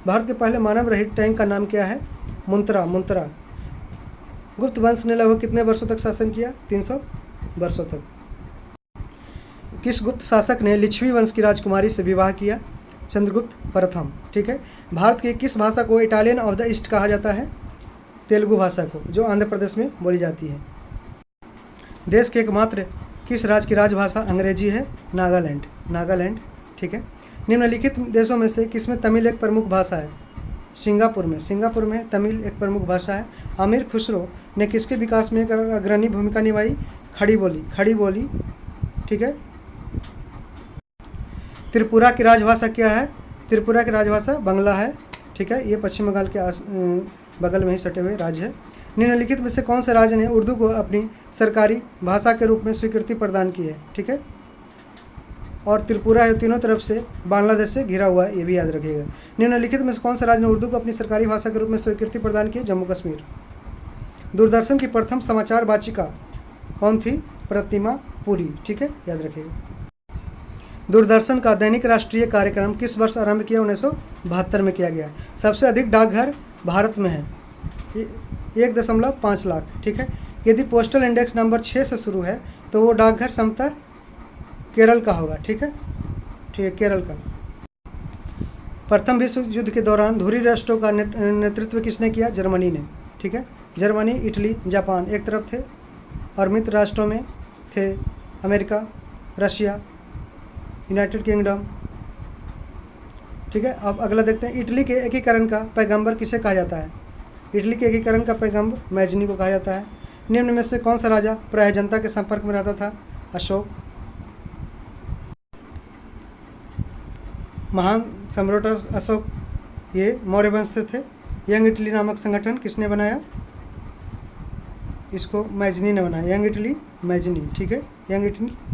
भारत के पहले मानव रहित टैंक का नाम क्या है? मुंत्रा। गुप्त वंश ने लगभग कितने वर्षों तक शासन किया? 300 वर्षों तक। किस गुप्त शासक ने लिच्छवी वंश की राजकुमारी से विवाह किया? चंद्रगुप्त प्रथम। ठीक है। भारत की किस भाषा को इटालियन ऑफ द ईस्ट कहा जाता है? तेलुगु भाषा को, जो आंध्र प्रदेश में बोली जाती है। देश के एकमात्र किस राज्य की राजभाषा अंग्रेजी है? नागालैंड। नागालैंड। ठीक है। निम्नलिखित देशों में से किसमें तमिल एक प्रमुख भाषा है? सिंगापुर में। सिंगापुर में तमिल एक प्रमुख भाषा है। अमीर खुसरो ने किसके विकास में एक अग्रणी भूमिका निभाई? खड़ी बोली। खड़ी बोली। ठीक है। त्रिपुरा की राजभाषा क्या है? त्रिपुरा की राजभाषा बांग्ला है। ठीक है। ये पश्चिम बंगाल के बगल में ही सटे हुए राज्य है। निम्नलिखित में से कौन से राज्य ने उर्दू को अपनी सरकारी भाषा के रूप में स्वीकृति प्रदान की है? ठीक है। और त्रिपुरा है तीनों तरफ से बांग्लादेश से घिरा हुआ है, ये भी याद रखिएगा। निम्नलिखित में से कौन सा राज्य ने उर्दू को अपनी सरकारी भाषा के रूप में स्वीकृति प्रदान की है? जम्मू कश्मीर। दूरदर्शन की प्रथम समाचार वाचिका कौन थी? प्रतिमा पुरी। ठीक है, याद रखिएगा। दूरदर्शन का दैनिक राष्ट्रीय कार्यक्रम किस वर्ष आरंभ किया? 1972 में किया गया। सबसे अधिक डाकघर भारत में है 1.5 लाख। ठीक है। यदि पोस्टल इंडेक्स नंबर 6 से शुरू है तो वो डाकघर क्षमता केरल का होगा। ठीक है। ठीक है, केरल का। प्रथम विश्व युद्ध के दौरान धुरी राष्ट्रों का नेतृत्व किसने किया? जर्मनी ने। ठीक है। जर्मनी, इटली, जापान एक तरफ थे और मित्र राष्ट्रों में थे अमेरिका, रशिया, यूनाइटेड किंगडम। ठीक है। अब अगला देखते हैं, इटली के एकीकरण का पैगंबर किसे कहा जाता है? इटली के एकीकरण का पैगंबर मैजनी को कहा जाता है। निम्न में से कौन सा राजा प्रायः जनता के संपर्क में रहता था? अशोक। महान सम्राट अशोक ये मौर्य वंश से थे। यंग इटली नामक संगठन किसने बनाया? इसको मैजनी ने बनाया। Young Italy, Mazzini. ठीक है। यंग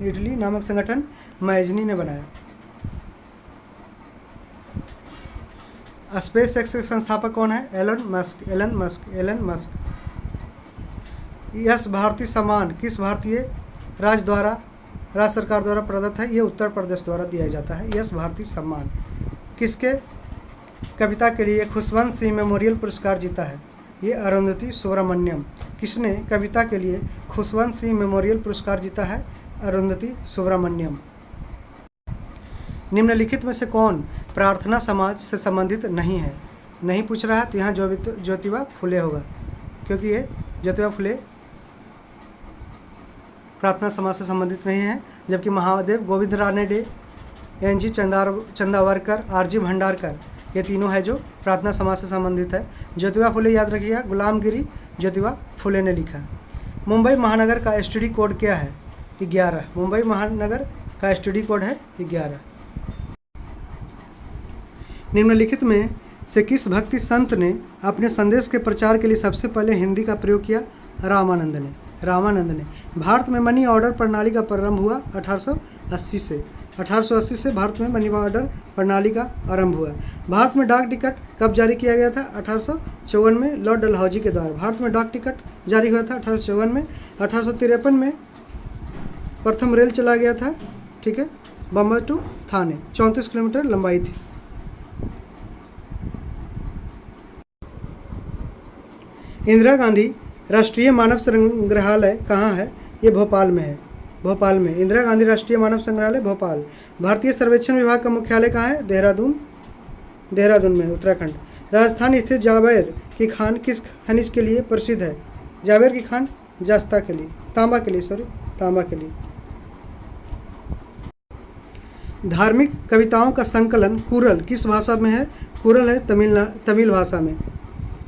इटली नामक संगठन मैजनी ने बनाया। स्पेस एक्स के संस्थापक कौन है? Elon Musk. Elon Musk. Elon Musk. यश भारतीय सम्मान किस भारतीय राज्य सरकार द्वारा प्रदत्त है? ये उत्तर प्रदेश द्वारा दिया जाता है यश भारतीय सम्मान। किसके कविता के लिए खुशवंत सिंह मेमोरियल पुरस्कार जीता है? ये अरुंधति सुब्रमण्यम। किसने कविता के लिए खुशवंत सिंह मेमोरियल पुरस्कार जीता है? अरुंधति सुब्रमण्यम। निम्नलिखित में से कौन प्रार्थना समाज से संबंधित नहीं है? नहीं पूछ रहा है तो यहाँ ज्योतिबा फुले होगा, क्योंकि ये ज्योतिबा फुले प्रार्थना समाज से संबंधित नहीं है। जबकि महादेव गोविंद रानडे, एन.जी. चंदावरकर, आर.जी. भंडारकर ये तीनों है जो प्रार्थना समाज से संबंधित है। ज्योतिबा फुले याद रखिएगा, गुलामगिरी ज्योतिबा फुले ने लिखा। मुंबई महानगर का एसटीडी कोड क्या है? 11। मुंबई महानगर का एसटीडी कोड है 11। निम्नलिखित में से किस भक्ति संत ने अपने संदेश के प्रचार के लिए सबसे पहले हिंदी का प्रयोग किया? रामानंद ने। रामानंद ने। भारत में मनी ऑर्डर प्रणाली का प्रारंभ हुआ 1880 से। 1880 से भारत में मनी ऑर्डर प्रणाली का आरंभ हुआ। भारत में डाक टिकट कब जारी किया गया था? 1854 में लॉर्ड डलहौजी के द्वारा भारत में डाक टिकट जारी हुआ था 1854 में। 1853 में प्रथम रेल चला गया था। ठीक है। बम्बई टू थाने 34 किलोमीटर लंबाई थी। इंदिरा गांधी राष्ट्रीय मानव संग्रहालय कहाँ है? ये भोपाल में है। भोपाल में इंदिरा गांधी राष्ट्रीय मानव संग्रहालय भोपाल। भारतीय सर्वेक्षण विभाग का मुख्यालय कहाँ है? देहरादून। देहरादून में, उत्तराखंड। राजस्थान स्थित जावेर की खान किस खनिज के लिए प्रसिद्ध है? जावेर की खान जस्ता के लिए, तांबा के लिए, तांबा के लिए। धार्मिक कविताओं का संकलन कुरल किस भाषा में है? कुरल है तमिल भाषा में।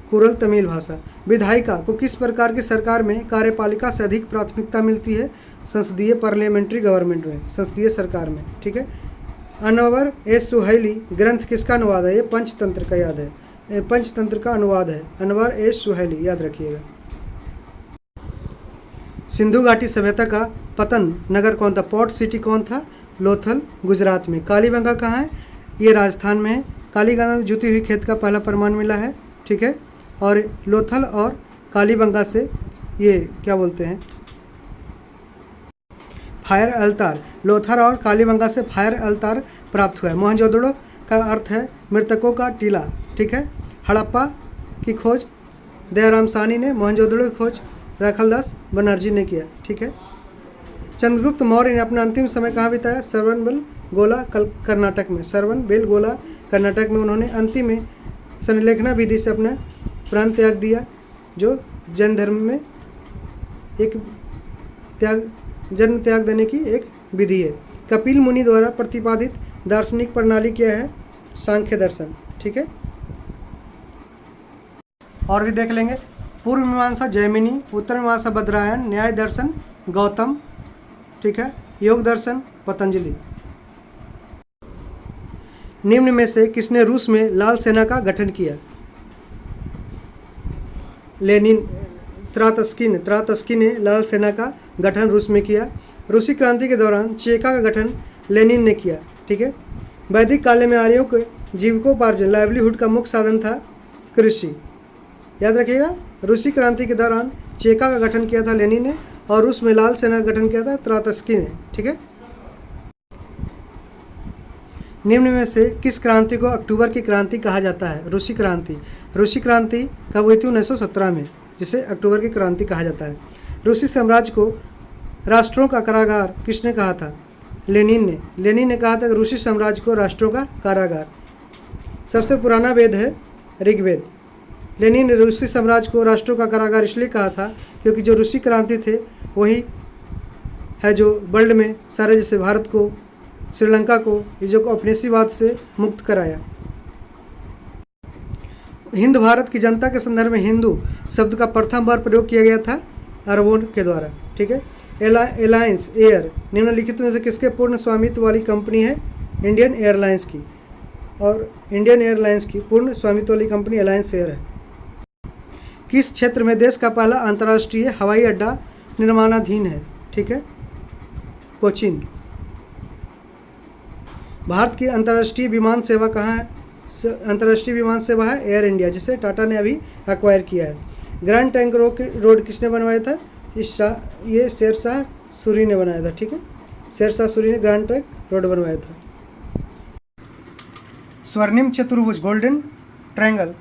कुरल तमिल भाषा। विधायिका को किस प्रकार की सरकार में कार्यपालिका से अधिक प्राथमिकता मिलती है? संसदीय पार्लियामेंट्री गवर्नमेंट में, संसदीय सरकार में। ठीक है। अनवर ए सुहैली ग्रंथ किसका अनुवाद है? ये पंचतंत्र का याद है, पंचतंत्र का अनुवाद है। अनवर ए सुहैली याद रखिएगा। सिंधु घाटी सभ्यता का पतन नगर कौन था? पोर्ट सिटी कौन था? लोथल, गुजरात में। कालीबंगा कहाँ है? ये राजस्थान में है। कालीगंगा में जुती हुई खेत का पहला प्रमाण मिला है। ठीक है। और लोथल और कालीबंगा से ये क्या बोलते हैं, फायर अलतार। लोथल और कालीबंगा से फायर अलतार प्राप्त हुआ है। मोहनजोदड़ो का अर्थ है मृतकों का टीला। ठीक है। हड़प्पा की खोज दयाराम साहनी ने, मोहनजोदड़ो की खोज राखलदास बनर्जी ने किया। ठीक है। चंद्रगुप्त मौर्य ने अपना अंतिम समय कहाँ बिताया? श्रवणबेलगोला कर्नाटक में। श्रवणबेलगोला कर्नाटक में उन्होंने अंतिम में संलेखना विधि से अपना प्राण त्याग दिया, जो जैन धर्म में एक जन्म त्याग देने की एक विधि है। कपिल मुनि द्वारा प्रतिपादित दार्शनिक प्रणाली क्या है? सांख्य दर्शन। ठीक है, और भी देख लेंगे। पूर्व मीमांसा जैमिनी, उत्तर मीमांसा बद्रायन, न्याय दर्शन गौतम, ठीक है, योग दर्शन पतंजलि। निम्न में से किसने रूस में लाल सेना का गठन किया? लेनिन। त्रातस्की ने लाल सेना का गठन रूस में किया। रूसी क्रांति के दौरान चेका का गठन लेनिन ने किया। ठीक है, वैदिक काल में आर्यों के जीविकोपार्जन लाइवलीहुड का मुख्य साधन था कृषि। याद रखिएगा, रूसी क्रांति के दौरान चेका का गठन किया था लेनिन ने, और रूस में लाल सेना का गठन किया था त्रातस्की ने। ठीक है, निम्न में से किस क्रांति को अक्टूबर की क्रांति कहा जाता है? रूसी क्रांति। रूसी क्रांति कब हुई थी? 1917 में, जिसे अक्टूबर की क्रांति कहा जाता है। रूसी साम्राज्य को राष्ट्रों का कारागार किसने कहा था? लेनिन ने। लेनिन ने कहा था कि रूसी साम्राज्य को राष्ट्रों का कारागार। सबसे पुराना वेद है ऋग्वेद। लेनिन ने रूसी साम्राज्य को राष्ट्रों का कारागार इसलिए कहा था क्योंकि जो रूसी क्रांति थे वही है जो वर्ल्ड में सारे, जैसे भारत को, श्रीलंका को, ये जो औपनिवेशवाद से मुक्त कराया। हिंद भारत की जनता के संदर्भ में हिंदू शब्द का प्रथम बार प्रयोग किया गया था अरबों के द्वारा। ठीक है, एलायंस एयर निम्नलिखित में से किसके पूर्ण स्वामित्व वाली कंपनी है? इंडियन एयरलाइंस की। और इंडियन एयरलाइंस की पूर्ण स्वामित्व वाली कंपनी एलायंस एयर है। किस क्षेत्र में देश का पहला अंतर्राष्ट्रीय हवाई अड्डा निर्माणाधीन है? ठीक है, कोचीन। भारत की अंतर्राष्ट्रीय विमान सेवा कहाँ है? अंतर्राष्ट्रीय विमान सेवा है एयर इंडिया, जिसे टाटा ने अभी एक्वायर किया है। ग्रैंड ट्रंक रोड किसने बनवाया था? ये शेरशाह सूरी ने बनाया था। ठीक है, शेरशाह सूरी ने ग्रैंड ट्रंक रोड बनवाया था। स्वर्णिम चतुर्भुज golden triangle,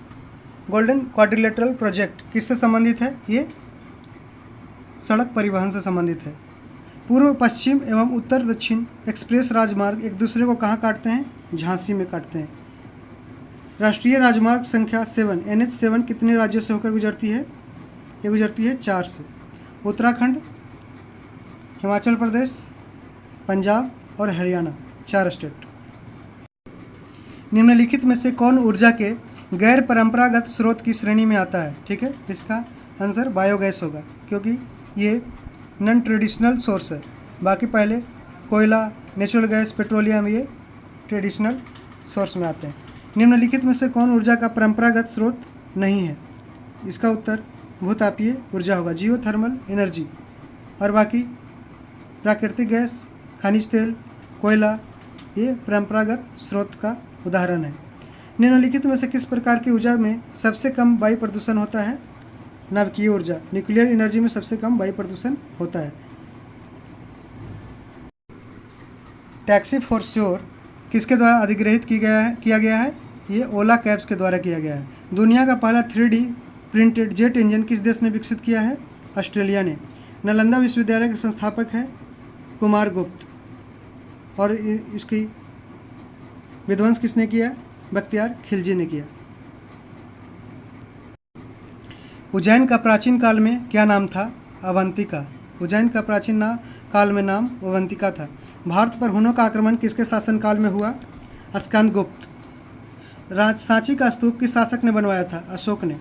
golden quadrilateral project किससे संबंधित है? ये सड़क परिवहन से संबंधित है। पूर्व पश्चिम एवं उत्तर दक्षिण एक्सप्रेस राजमार्ग एक दूसरे को कहाँ काटते हैं? झांसी में काटते हैं। राष्ट्रीय राजमार्ग संख्या 7 NH7 कितने राज्यों से होकर गुजरती है? ये गुजरती है 4 से। उत्तराखंड, हिमाचल प्रदेश, पंजाब और हरियाणा, 4 स्टेट। निम्नलिखित में से कौन ऊर्जा के गैर परंपरागत स्रोत की श्रेणी में आता है? ठीक है, इसका आंसर बायोगैस होगा, क्योंकि ये नॉन ट्रेडिशनल सोर्स है। बाकी पहले कोयला, नेचुरल गैस, पेट्रोलियम, ये ट्रेडिशनल सोर्स में आते हैं। निम्नलिखित में से कौन ऊर्जा का परंपरागत स्रोत नहीं है? इसका उत्तर भूतापीय ऊर्जा होगा, जियो थर्मल एनर्जी। और बाकी प्राकृतिक गैस, खनिज तेल, कोयला, ये परंपरागत स्रोत का उदाहरण है। निम्नलिखित में से किस प्रकार की ऊर्जा में सबसे कम वायु प्रदूषण होता है? नाभिकीय ऊर्जा, न्यूक्लियर एनर्जी में सबसे कम वायु प्रदूषण होता है। टैक्सी फॉर श्योर किसके द्वारा अधिग्रहित किया गया है? ये ओला कैब्स के द्वारा किया गया है। दुनिया का पहला 3D प्रिंटेड जेट इंजन किस देश ने विकसित किया है? ऑस्ट्रेलिया ने। नालंदा विश्वविद्यालय के संस्थापक हैं कुमार गुप्त, और इसकी विध्वंस किसने किया? बख्तियार खिलजी ने किया। उज्जैन का प्राचीन काल में क्या नाम था? अवंतिका। उज्जैन का प्राचीन काल में नाम अवंतिका था। भारत पर हुनों का आक्रमण किसके शासनकाल में हुआ? स्कंदगुप्त। सांची का स्तूप किस शासक ने बनवाया था? अशोक ने।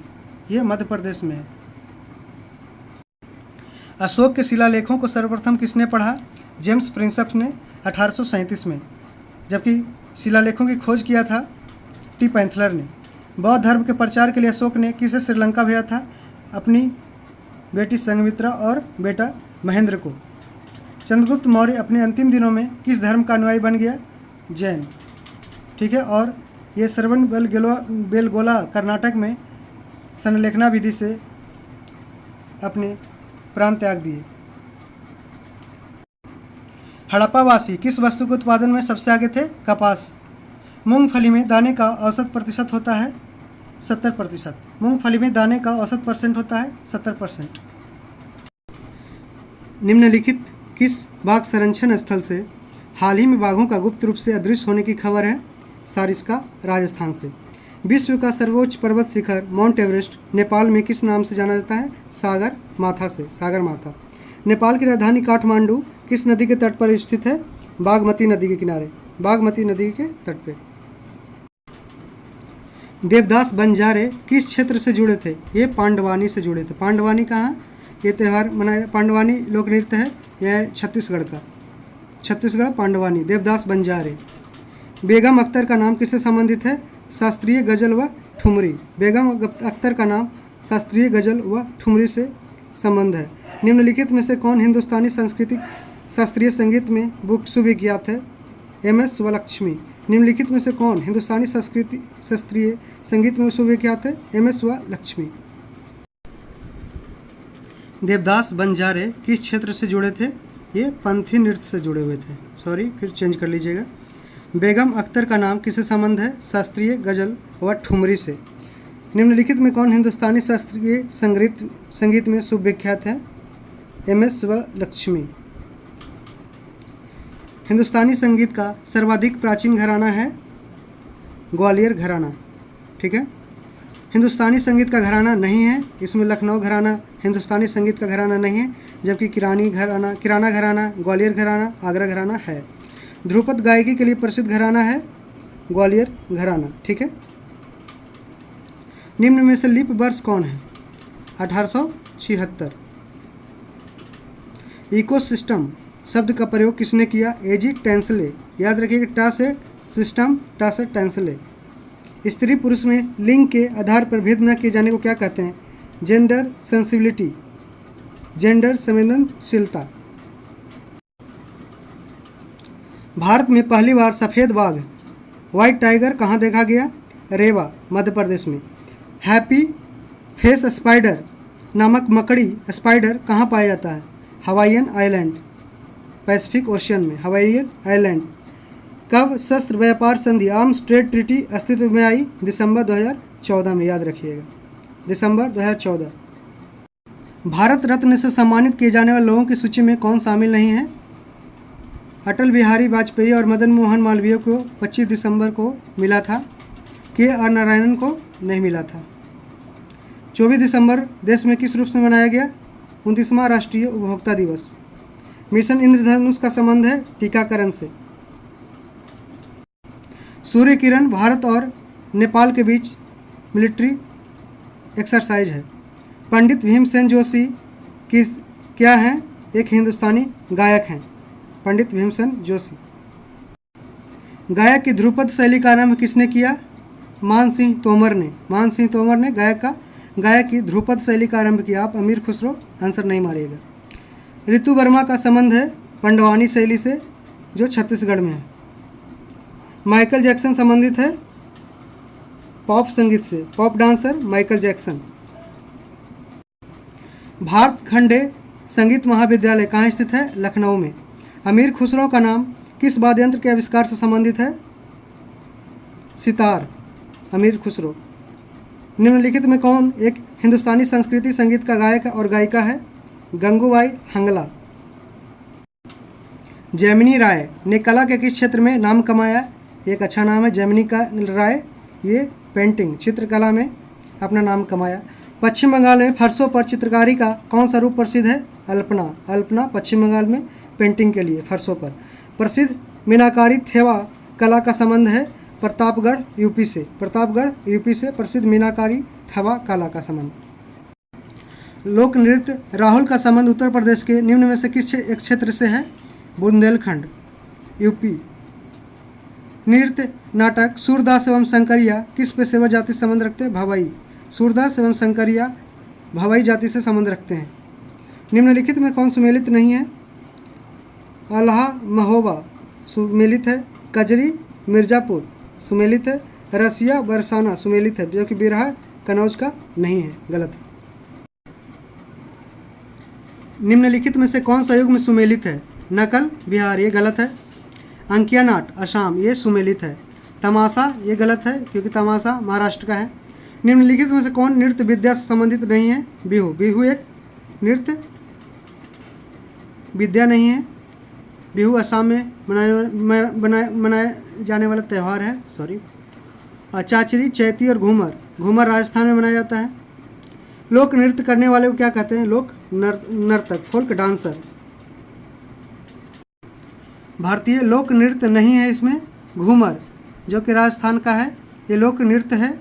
यह मध्य प्रदेश में है। अशोक के शिलालेखों को सर्वप्रथम किसने पढ़ा? जेम्स प्रिंसप ने 1837 में, जबकि शिलालेखों की खोज किया था टी पैंथलर ने। बौद्ध धर्म के प्रचार के लिए अशोक ने किसे श्रीलंका भेजा था? अपनी बेटी संघमित्रा और बेटा महेंद्र को। चंद्रगुप्त मौर्य अपने अंतिम दिनों में किस धर्म का अनुयायी बन गया? जैन। ठीक है, और ये श्रवणबेलगोला कर्नाटक में संलेखना विधि से अपने प्राण त्याग दिए। हड़प्पावासी किस वस्तु के उत्पादन में सबसे आगे थे? कपास। मूंगफली में दाने का औसत प्रतिशत होता है 70%। मूंगफली में दाने का औसत परसेंट होता है 70%। निम्नलिखित किस बाघ संरक्षण स्थल से हाल ही में बाघों का गुप्त रूप से अदृश्य होने की खबर है? सारिस्का, राजस्थान से। विश्व का सर्वोच्च पर्वत शिखर माउंट एवरेस्ट नेपाल में किस नाम से जाना जाता है? सागर माथा से, सागर माथा। नेपाल की राजधानी काठमांडू किस नदी के तट पर स्थित है? बागमती नदी के किनारे, बागमती नदी के तट पर। देवदास बंजारे किस क्षेत्र से जुड़े थे? ये पांडवानी से जुड़े थे। पांडवानी कहाँ? ये त्यौहार मनाया, पांडवानी लोक नृत्य है, यह छत्तीसगढ़ का, छत्तीसगढ़ पांडवानी। देवदास बंजारे। बेगम अख्तर का नाम किससे संबंधित है? शास्त्रीय गजल व ठुमरी। बेगम अख्तर का नाम शास्त्रीय गजल व ठुमरी से संबंध है। निम्नलिखित में से कौन हिंदुस्तानी सांस्कृतिक शास्त्रीय संगीत में सुविख्यात है? एम.एस. सुब्बलक्ष्मी। निम्नलिखित में से कौन हिंदुस्तानी शास्त्रीय संगीत में सुविख्यात है? एम.एस. सुब्बलक्ष्मी। देवदास बंजारे किस क्षेत्र से जुड़े थे? ये पंथी नृत्य से जुड़े हुए थे। सॉरी, फिर चेंज कर लीजिएगा। बेगम अख्तर का नाम किससे संबंध है? शास्त्रीय गजल व ठुमरी से। निम्नलिखित में कौन हिंदुस्तानी शास्त्रीय संगीत में सुविख्यात है? एम.एस. सुब्बलक्ष्मी। हिंदुस्तानी संगीत का सर्वाधिक प्राचीन घराना है ग्वालियर घराना। ठीक है, हिंदुस्तानी संगीत का घराना नहीं है, इसमें लखनऊ घराना हिंदुस्तानी संगीत का घराना नहीं है, जबकि किराना घराना, ग्वालियर घराना, आगरा घराना है। ध्रुपद गायकी के लिए प्रसिद्ध घराना है ग्वालियर घराना। ठीक है, निम्न में से लीप वर्ष कौन है? 1876। इकोसिस्टम शब्द का प्रयोग किसने किया? एजी टेंसले। याद रखिएगा, टा से सिस्टम, टा से टेंसले। स्त्री पुरुष में लिंग के आधार पर भेद न किए जाने को क्या कहते हैं? जेंडर सेंसिबिलिटी, जेंडर संवेदनशीलता। भारत में पहली बार सफ़ेद बाघ व्हाइट टाइगर कहाँ देखा गया? रेवा, मध्य प्रदेश में। हैप्पी फेस स्पाइडर नामक मकड़ी स्पाइडर कहाँ पाया जाता है? हवाईयन आइलैंड, पैसिफिक ओशियन में, हवाईयन आइलैंड। कब शस्त्र व्यापार संधि आर्म्स ट्रेड ट्रीटी अस्तित्व में आई? दिसंबर 2014 में। याद रखिएगा, दिसंबर 2014। भारत रत्न से सम्मानित किए जाने वाले लोगों की सूची में कौन शामिल नहीं है? अटल बिहारी वाजपेयी और मदन मोहन मालवीय को 25 दिसंबर को मिला था, के.आर. नारायणन को नहीं मिला था। 24 दिसंबर देश में किस रूप से मनाया गया? 29वां राष्ट्रीय उपभोक्ता दिवस। मिशन इंद्रधनुष का संबंध है टीकाकरण से। सूर्य किरण भारत और नेपाल के बीच मिलिट्री एक्सरसाइज है। पंडित भीमसेन जोशी क्या हैं? एक हिंदुस्तानी गायक हैं, पंडित भीमसेन जोशी। गायक की ध्रुपद शैली का आरंभ किसने किया? मान सिंह तोमर ने। मान सिंह तोमर ने गायक की ध्रुपद शैली का आरंभ किया। आप अमीर खुसरो आंसर नहीं मारिएगा। ऋतु वर्मा का संबंध है पंडवानी शैली से, जो छत्तीसगढ़ में है। माइकल जैक्सन संबंधित है पॉप संगीत से, pop dancer Michael Jackson. Bharat खंडे संगीत महाविद्यालय कहाँ स्थित है? लखनऊ में। अमीर खुसरो का नाम किस वाद्य यंत्र के आविष्कार से संबंधित है? सितार, अमीर खुसरो। निम्नलिखित में कौन एक हिंदुस्तानी संस्कृति संगीत का गायक और गायिका है? गंगूबाई हंगला। जैमिनी राय ने कला के किस क्षेत्र में नाम कमाया? एक अच्छा नाम है जैमिनी का राय। ये पेंटिंग, चित्रकला में अपना नाम कमाया। पश्चिम बंगाल में फर्शों पर चित्रकारी का कौन सा रूप प्रसिद्ध है? अल्पना। अल्पना पश्चिम बंगाल में पेंटिंग के लिए फर्शों पर प्रसिद्ध। मीनाकारी थेवा कला का संबंध है प्रतापगढ़ यूपी से। प्रतापगढ़ यूपी से प्रसिद्ध मीनाकारी थेवा कला का संबंध। लोक नृत्य राहुल का संबंध उत्तर प्रदेश के निम्न में से किस एक क्षेत्र से है? बुंदेलखंड, यूपी। नृत्य नाटक सूरदास एवं शंकरिया किस पेशेवर जाति से संबंध रखते हैं? भवाई। सूरदास एवं शंकरिया भवाई जाति से संबंध रखते हैं। निम्नलिखित में कौन सुमेलित नहीं है? अल्हा महोबा सुमेलित है। कजरी मिर्ज़ापुर सुमेलित है। रसिया बरसाना सुमेलित है, जो कि बिरहा कनौज का नहीं है, गलत है। निम्नलिखित में से कौन सा युग में सुमेलित है? नकल बिहार, ये गलत है। अंकिया नाट असम, ये सुमेलित है। तमाशा, ये गलत है क्योंकि तमाशा महाराष्ट्र का है। निम्नलिखित में से कौन नृत्य विद्या से संबंधित नहीं है? बिहू। बिहू एक नृत्य विद्या नहीं है। बिहू असम में मनाया जाने वाला त्यौहार है, सॉरी। चाचरी, चैती और घूमर, घूमर राजस्थान में मनाया जाता है। लोक नृत्य करने वाले को क्या कहते हैं? लोक नर्तक, फोल्क डांसर। भारतीय लोक नृत्य नहीं है इसमें घूमर, जो कि राजस्थान का है, ये लोक नृत्य है।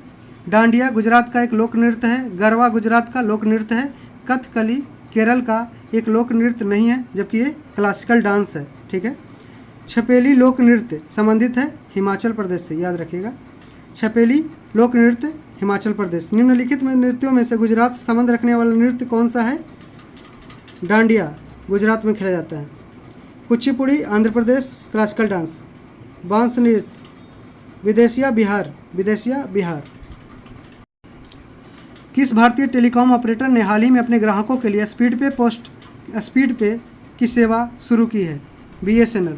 डांडिया गुजरात का एक लोक नृत्य है। गरबा गुजरात का लोक नृत्य है। कथकली केरल का एक लोक नृत्य नहीं है, जबकि ये क्लासिकल डांस है, ठीक है। छपेली लोक नृत्य संबंधित है हिमाचल प्रदेश से, याद रखिएगा। छपेली लोक नृत्य हिमाचल प्रदेश। निम्नलिखित में नृत्यों में से गुजरात से संबंध रखने वाला नृत्य कौन सा है? डांडिया गुजरात में खेला जाता है। Kuchipudi Andhra Pradesh classical dance. बांस नृत्य विदेशिया बिहार, विदेशिया बिहार। किस भारतीय टेलीकॉम ऑपरेटर ने हाल ही में अपने ग्राहकों के लिए स्पीड पे की सेवा शुरू की है? BSNL।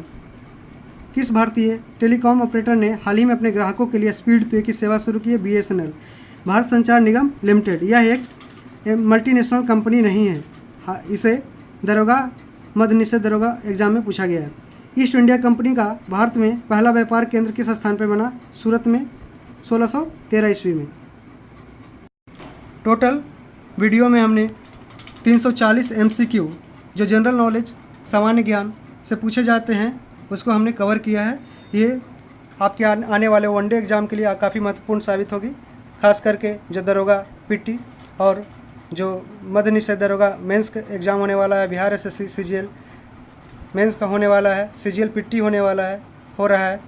किस भारतीय टेलीकॉम ऑपरेटर ने हाल ही में अपने ग्राहकों के लिए स्पीड पे की सेवा शुरू की है? BSNL। भारत संचार निगम लिमिटेड, यह एक मल्टीनेशनल कंपनी नहीं है। इसे दरोगा मद्य निषेध दरोगा एग्जाम में पूछा गया है। ईस्ट इंडिया कंपनी का भारत में पहला व्यापार केंद्र किस स्थान पर बना? सूरत में 1613 ईस्वी में। टोटल वीडियो में हमने 340 MCQ जो जनरल नॉलेज सामान्य ज्ञान से पूछे जाते हैं उसको हमने कवर किया है। ये आपके आने वाले वनडे एग्ज़ाम के लिए काफ़ी महत्वपूर्ण साबित होगी, खास करके जो दरोगा PT और जो मद्य निषेध दरोगा मेंस का एग्ज़ाम होने वाला है, बिहार SSC CGL मेंस का होने वाला है, CGL PT होने वाला है, हो रहा है,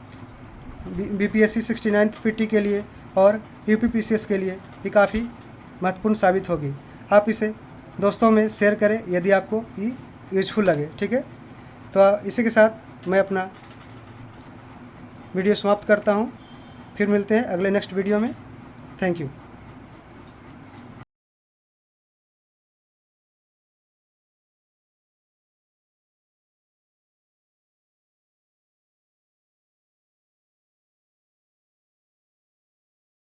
BPSC 69th PT के लिए और UPPCS के लिए ये काफ़ी महत्वपूर्ण साबित होगी। आप इसे दोस्तों में शेयर करें यदि आपको ये यूजफुल लगे, ठीक है। तो इसी के साथ मैं अपना वीडियो समाप्त करता हूँ। फिर मिलते हैं अगले नेक्स्ट वीडियो में। Thank you.